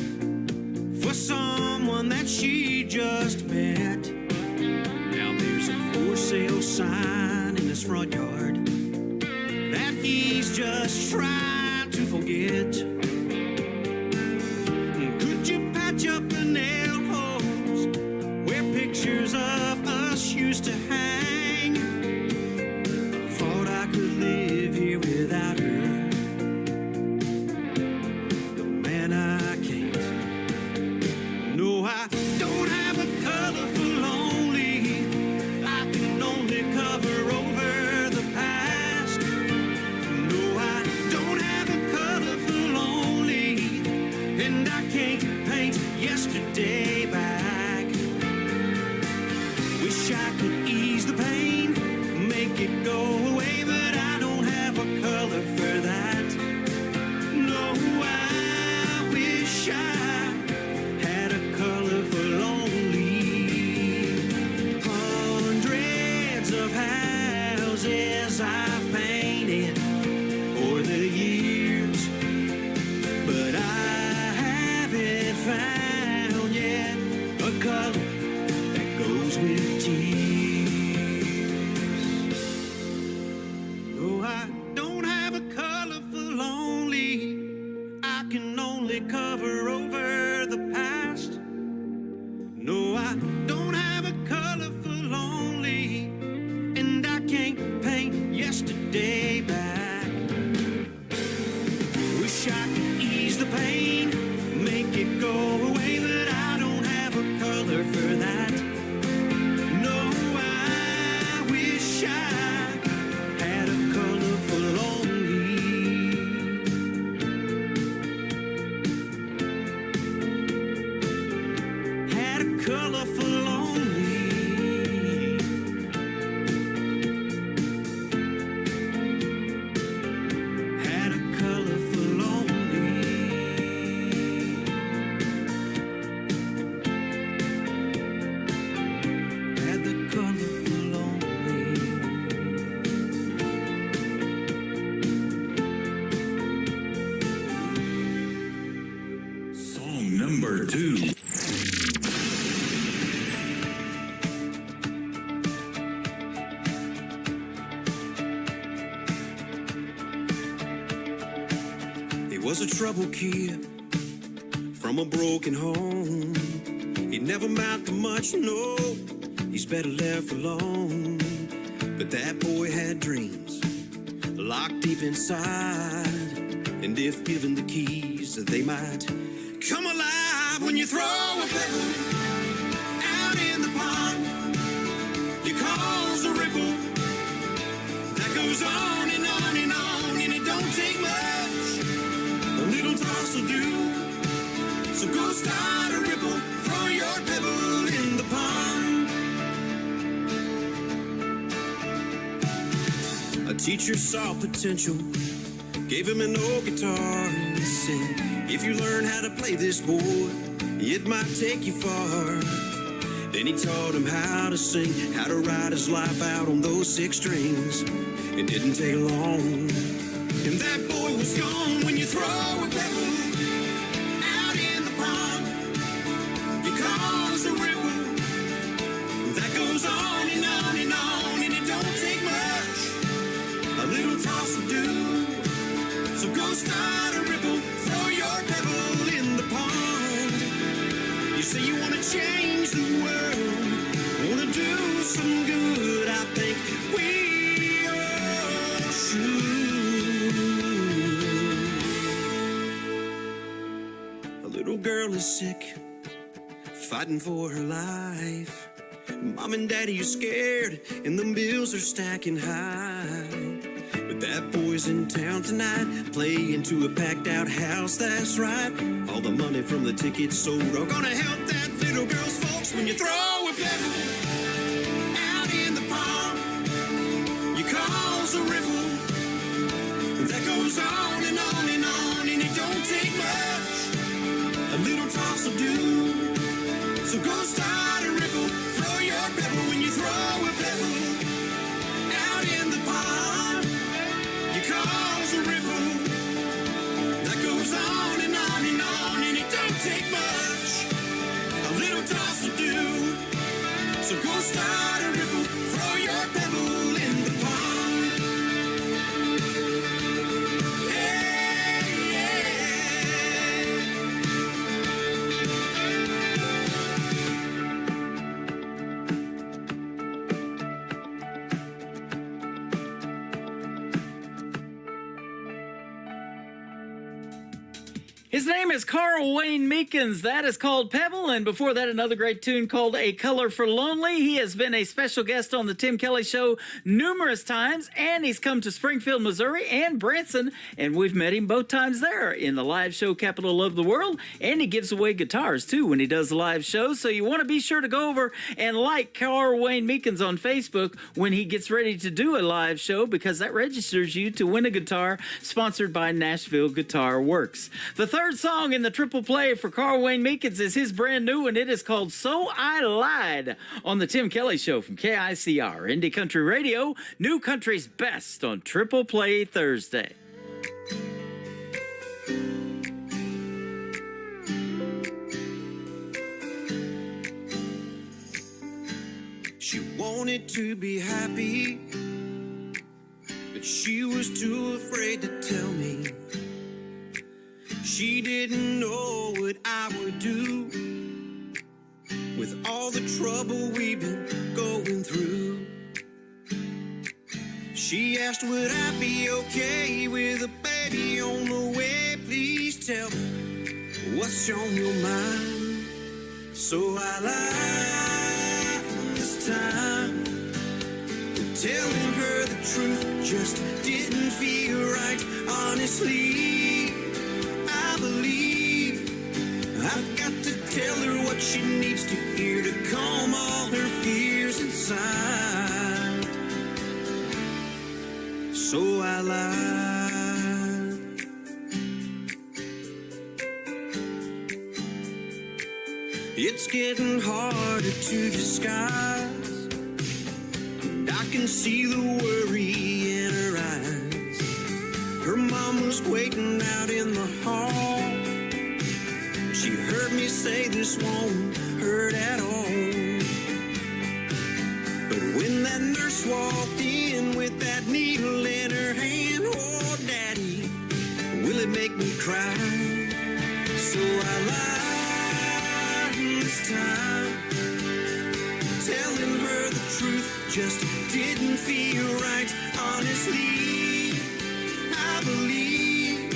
Speaker 14: for someone that she just met. Now there's a for sale sign in his front yard that he's just trying to forget. Could you patch up the nail holes where pictures of us used to hang? Thought I could live here without her, but man, I can't. No, I don't have a color for lonely. I can only cover over the past. No, I don't have a color for lonely. And I can't paint yesterday back. Wish I could ease the pain, make it go away, but I don't have a color for that. No, I wish I had a color for lonely. Hundreds of houses I've painted o'er the years, but I haven't found yet a color that goes with tears. No, I don't have a color for lonely. I can only cover over the past. No, I don't have a color for lonely. And I can't paint yesterday back. Wish I could ease the pain, make it go away, but I don't have a color
Speaker 10: number 2.
Speaker 17: He was a troubled kid from a broken home. He never amounted to much, no. He's better left alone. But that boy had dreams locked deep inside. And if given the keys, they might come alive. When you throw a pebble out in the pond, you cause a ripple that goes on and on and on. And it don't take much, a little toss will do. So go start a ripple, throw your pebble in the pond. A teacher saw potential, gave him an old guitar and said, if you learn how to play this, boy, it might take you far. Then he taught him how to sing, how to write his life out on those 6 strings. It didn't take long, and that boy was gone. When you throw a pebble out in the pond, you cause a ripple that goes on and on and on. And it don't take much, a little toss will do. So go start a ripple, throw your pebble in the pond. You say you want to change the world, want to do some good. I think we all should. A little girl is sick, fighting for her life. Mom and daddy are scared, and the bills are stacking high. But that boy's in town tonight, playing to a packed out house, that's right. All the money from the tickets sold are gonna help that little girl's folks. When you throw a pebble out in the pond, you cause a ripple that goes on and on and on. And it don't take much, a little toss will do. So go start a ripple, throw your pebble. When you throw a pebble out in the pond, you cause a ripple that goes on and on and on. And it don't take much, a little toss will do. So go start a ripple, throw your pebble in the pond. Hey, yeah.
Speaker 3: His name is Carl Wayne Meekins. That is called Pebble. And before that, another great tune called A Color for Lonely. He has been a special guest on the Tim Kelly Show numerous times, and he's come to Springfield, Missouri and Branson, and we've met him both times there in the live show capital of the world. And he gives away guitars, too, when he does live shows. So you want to be sure to go over and like Carl Wayne Meekins on Facebook when he gets ready to do a live show, because that registers you to win a guitar sponsored by Nashville Guitar Works. The third song in the triple play for Carl Wayne Meekins is his brand new, and it is called So I Lied on the Tim Kelly Show from KICR, Indie Country Radio, New Country's best on Triple Play Thursday.
Speaker 17: She wanted to be happy, but she was too afraid to tell me. She didn't know what I would do with all the trouble we've been going through. She asked, would I be okay with a baby on the way? Please tell me what's on your mind. So I lied this time, telling her the truth just didn't feel right. Honestly, I believe I've got to tell her what she needs to hear to calm all her fears inside. So I lied. It's getting harder to disguise, and I can see the worry in her eyes. Her mom was waiting out in the hall. She heard me say this won't hurt at all. But when that nurse walked in with that needle in her hand, oh, Daddy, will it make me cry? So I lied this time, telling her the truth just didn't feel right. Honestly, I believe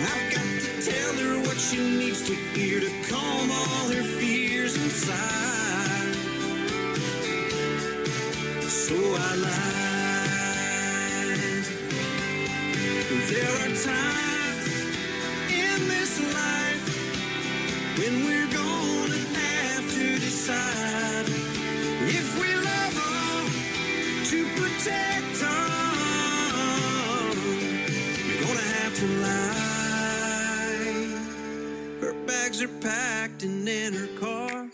Speaker 17: I've got to tell her what she needs to hear to calm all her fears inside. So I lied. There are times in this life when we're gonna have to decide if we love them, to protect them, we're gonna have to lie. Her bags are packed and in her car,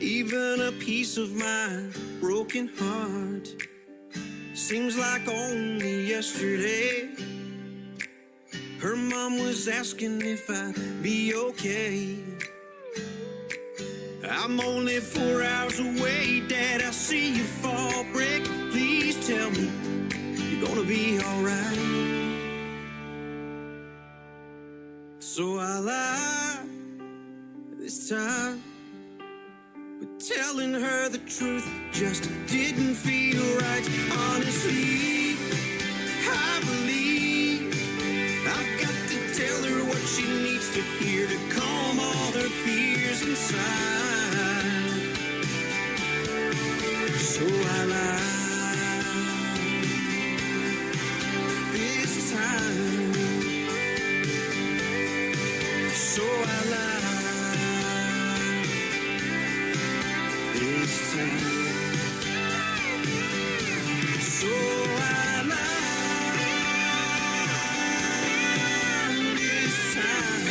Speaker 17: even a piece of my broken heart. Seems like only yesterday her mom was asking if I'd be okay. I'm only 4 hours away, Dad, I see you fall break. Please tell me you're gonna be alright. So I lied this time, but telling her the truth just didn't feel right. Honestly, I believe I've got to tell her what she needs to hear to calm all her fears inside. So I lied this time. So I lied this time. So I lied this time.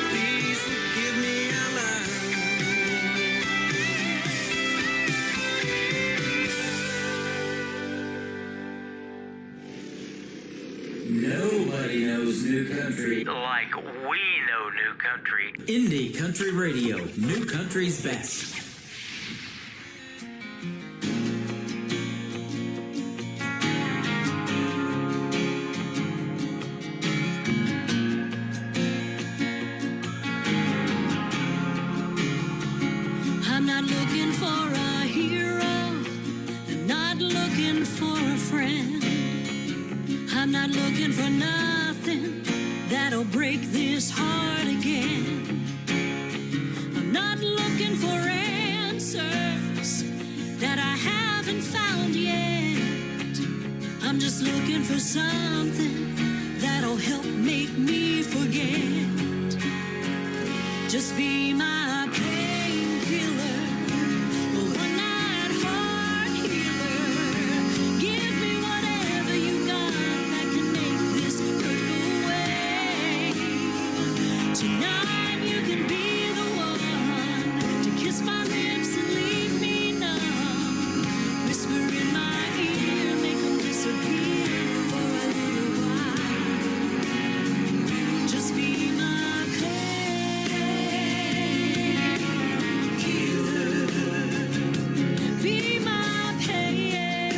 Speaker 17: Please forgive me, I lied.
Speaker 4: Nobody knows new country like we know new country. Indie Country Radio, new country's best.
Speaker 12: I'm not looking for a hero, I'm not looking for a friend. I'm not looking for nothing that'll break this heart again. I'm not looking for answers that I haven't found yet. I'm just looking for something that'll help make me forget. Just be my painkiller, a one-night heart healer. Give me whatever you got that can make this hurt go away. Tonight you can be the one to kiss my lips and leave me numb. Whisper in my ear, make them disappear for a little while. Just be my painkiller. Be my painkiller.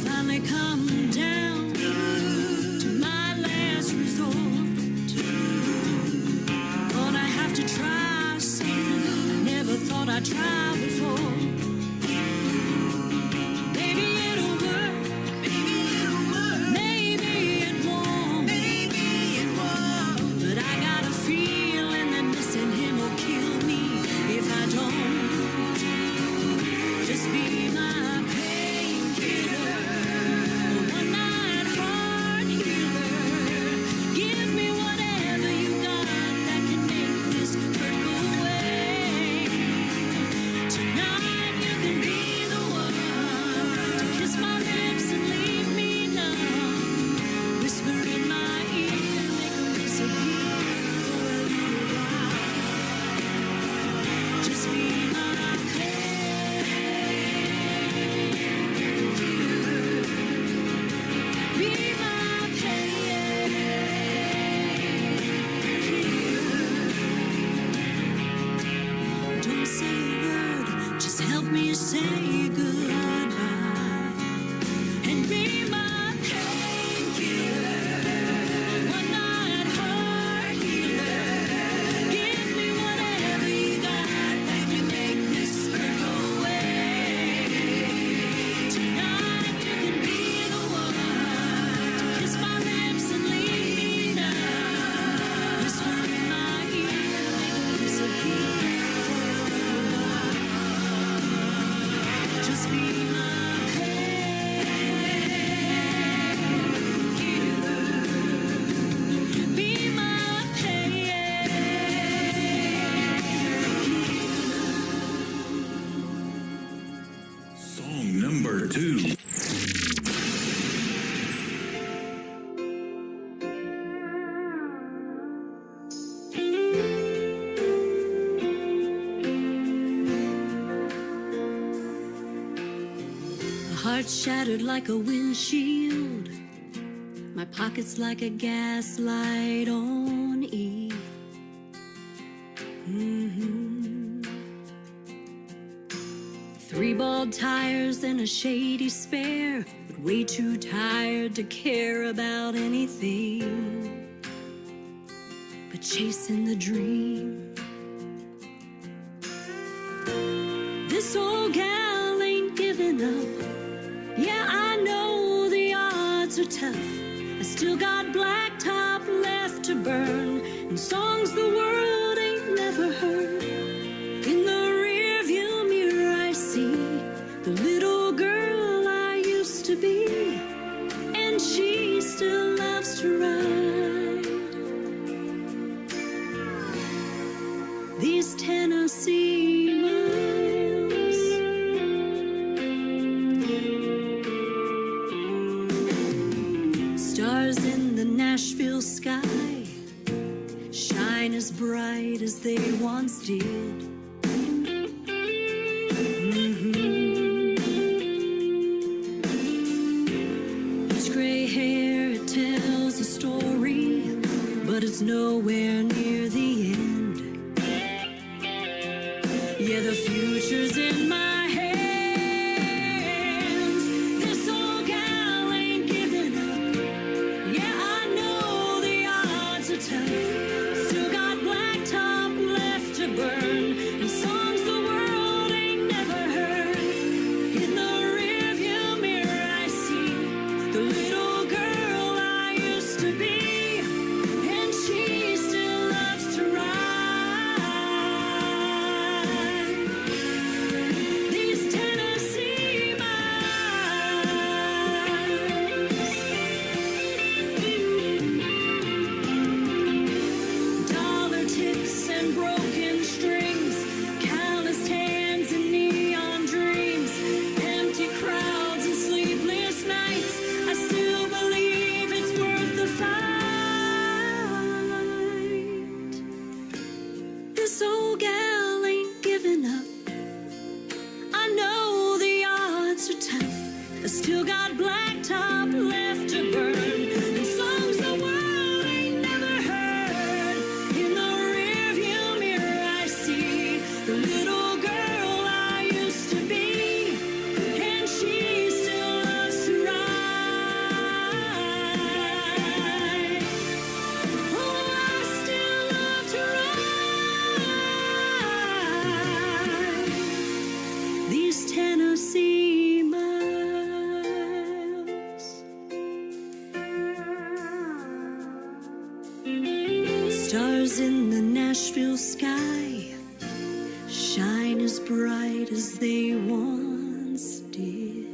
Speaker 12: Finally come down to my last resort. Gonna have to try something I never thought I'd try before. Maybe it'll work. Maybe it won't. But I got a feeling that missing him will kill me if I don't. Just be my painkiller, a one-night
Speaker 10: number 2.
Speaker 12: Heart shattered like a windshield, my pockets like a gaslight on E. Three bald tires and a shady spare, but way too tired to care about anything but chasing the dream. This old gal ain't giving up. Yeah, I know the odds are tough. I still got blacktop left to burn and songs the world ain't never heard. In the rearview mirror I see the little girl I used to be, and she still loves to ride these Tennessee miles. Stars in the Nashville sky shine as bright as they once did. Each gray hair, it tells a story, but it's nowhere near the end. Yeah, the future's in my Stars in the Nashville sky shine as bright as they once did.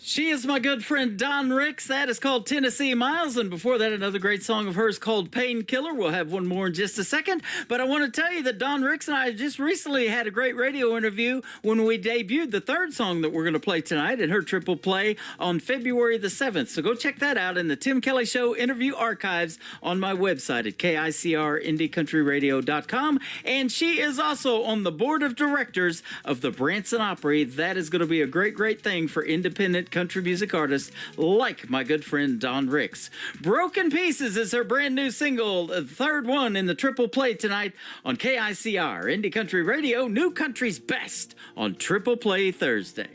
Speaker 3: She is my good friend Don Ricks. That is called Tennessee Miles. And before that, another great song of hers called Painkiller. We'll have one more in just a second. But I want to tell you that Don Ricks and I just recently had a great radio interview when we debuted the third song that we're going to play tonight in her triple play on February the 7th. So go check that out in the Tim Kelly Show interview archives on my website at KICRIndieCountryRadio.com. And she is also on the board of directors of the Branson Opry. That is going to be a great, great thing for independent country music artists like my good friend Don Ricks. Broken Pieces is her brand new single, the third one in the triple play tonight on KICR Indie Country Radio, New Country's Best on Triple Play Thursday.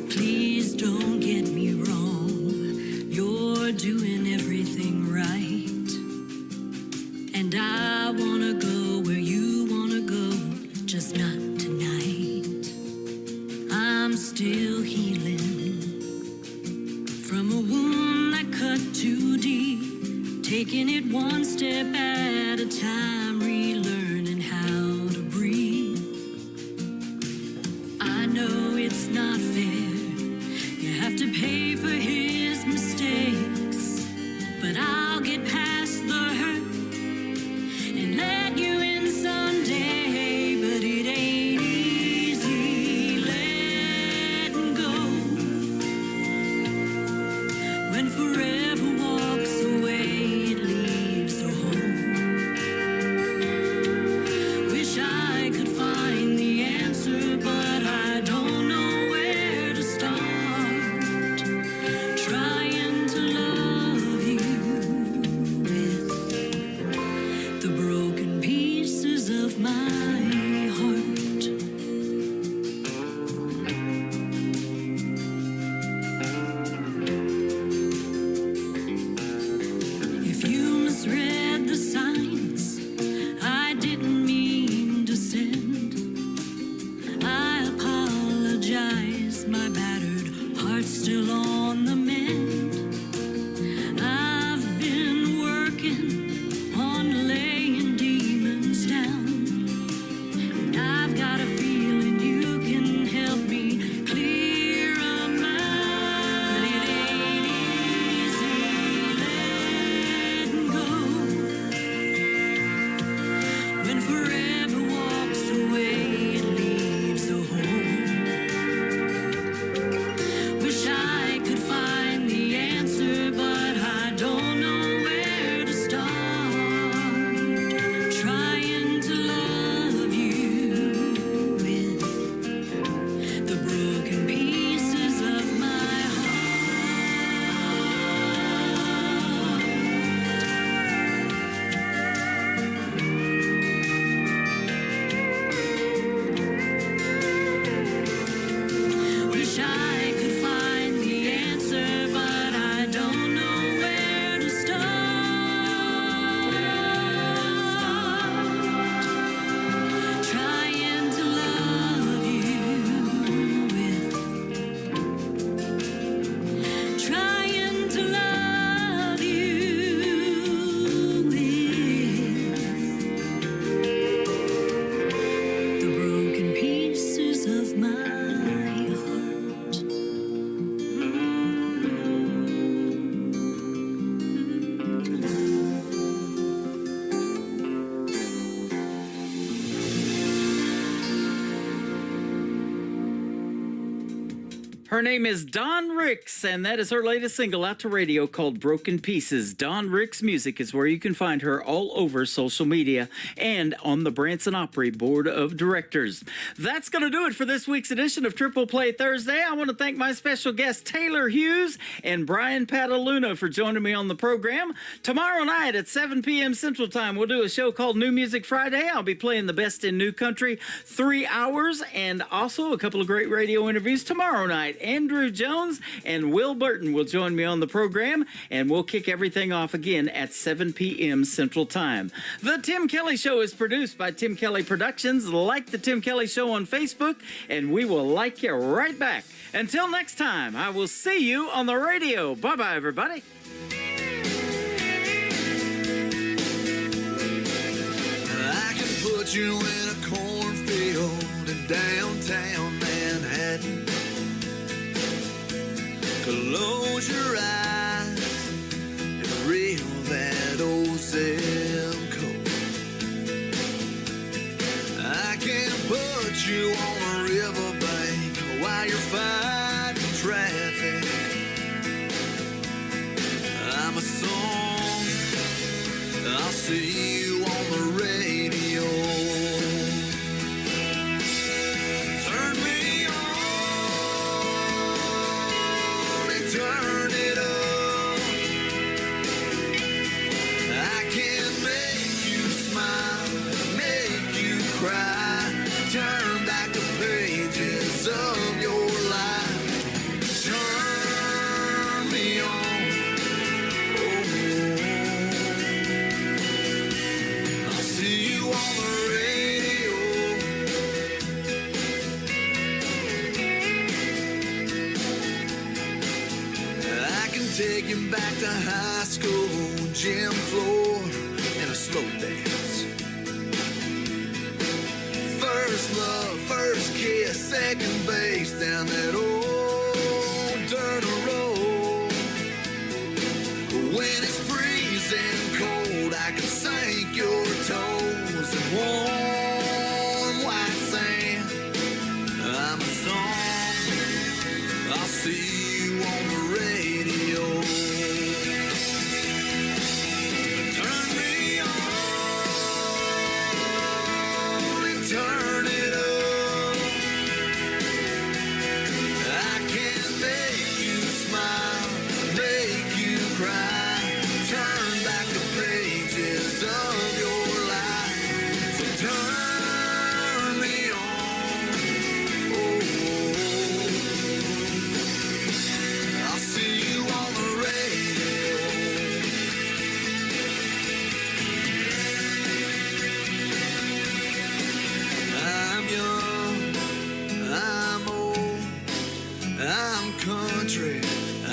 Speaker 12: Please don't get me wrong, you're doing everything right. And I wanna go where you wanna go, just not tonight. I'm still healing from a wound that cut too deep, taking it one step at a time, relearning how to breathe. I know it's not fair, you have to pay for his mistakes, but I'll get past the hurt and let you in someday. But it ain't easy letting go when forever walks away. It leaves a hole. Wish I could find the answer, but I don't know where to start. Trying to love you with the broken pieces of my heart. If you misread the signs I didn't mean to send, I apologize. My battered heart's still on the mend. I've been working on laying demons down, and I've got a feeling you can help me clear 'em out. But it ain't easy letting go when forever walks away. It leaves a hole. Wish I could find the answer, but I don't know where to start. Trying to love you with the broken pieces of my heart. Wish I could find the answer, but I don't know where to start. Trying to love you with, trying to love you with the broken pieces of my heart.
Speaker 3: Her name is Dawn Ricks, and that is her latest single out to radio called Broken Pieces. Dawn Ricks Music is where you can find her all over social media and on the Branson Opry Board of Directors. That's going to do it for this week's edition of Triple Play Thursday. I want to thank my special guests Taylor Hughes and Brian Pataluna for joining me on the program. Tomorrow night at 7 p.m. Central Time, we'll do a show called New Music Friday. I'll be playing the best in new country, 3 hours, and also a couple of great radio interviews tomorrow night. Andrew Jones and Will Burton will join me on the program, and we'll kick everything off again at 7 p.m. Central Time. The Tim Kelly Show is produced by Tim Kelly Productions. Like the Tim Kelly Show on Facebook, and we will like you right back. Until next time, I will see you on the radio. Bye-bye, everybody.
Speaker 18: I can put you in a cornfield in downtown Manhattan. Close your eyes and reel that old zip code. I can put you on a riverbank while you're fighting traffic. I'm a song, I'll see you on the radio. Turn me on and turn it up. I can make you smile, make you cry, turn back the pages of your life. Turn me on. I'll see you on the radio. I can take you back to high school, gym floor, and a slow dance. First love, first kiss, second base down that old dirt road.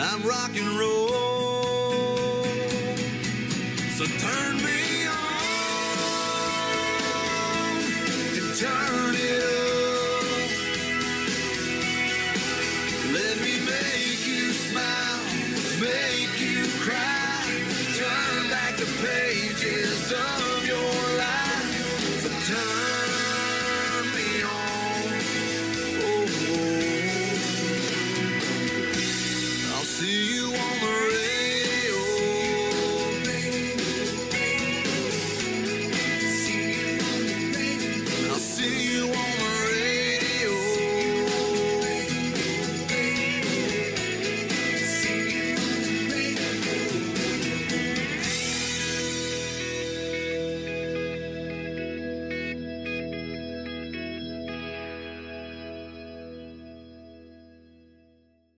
Speaker 18: I'm rock and roll. So turn me on and turn it up. Let me make you smile, make you cry. Turn back the pages of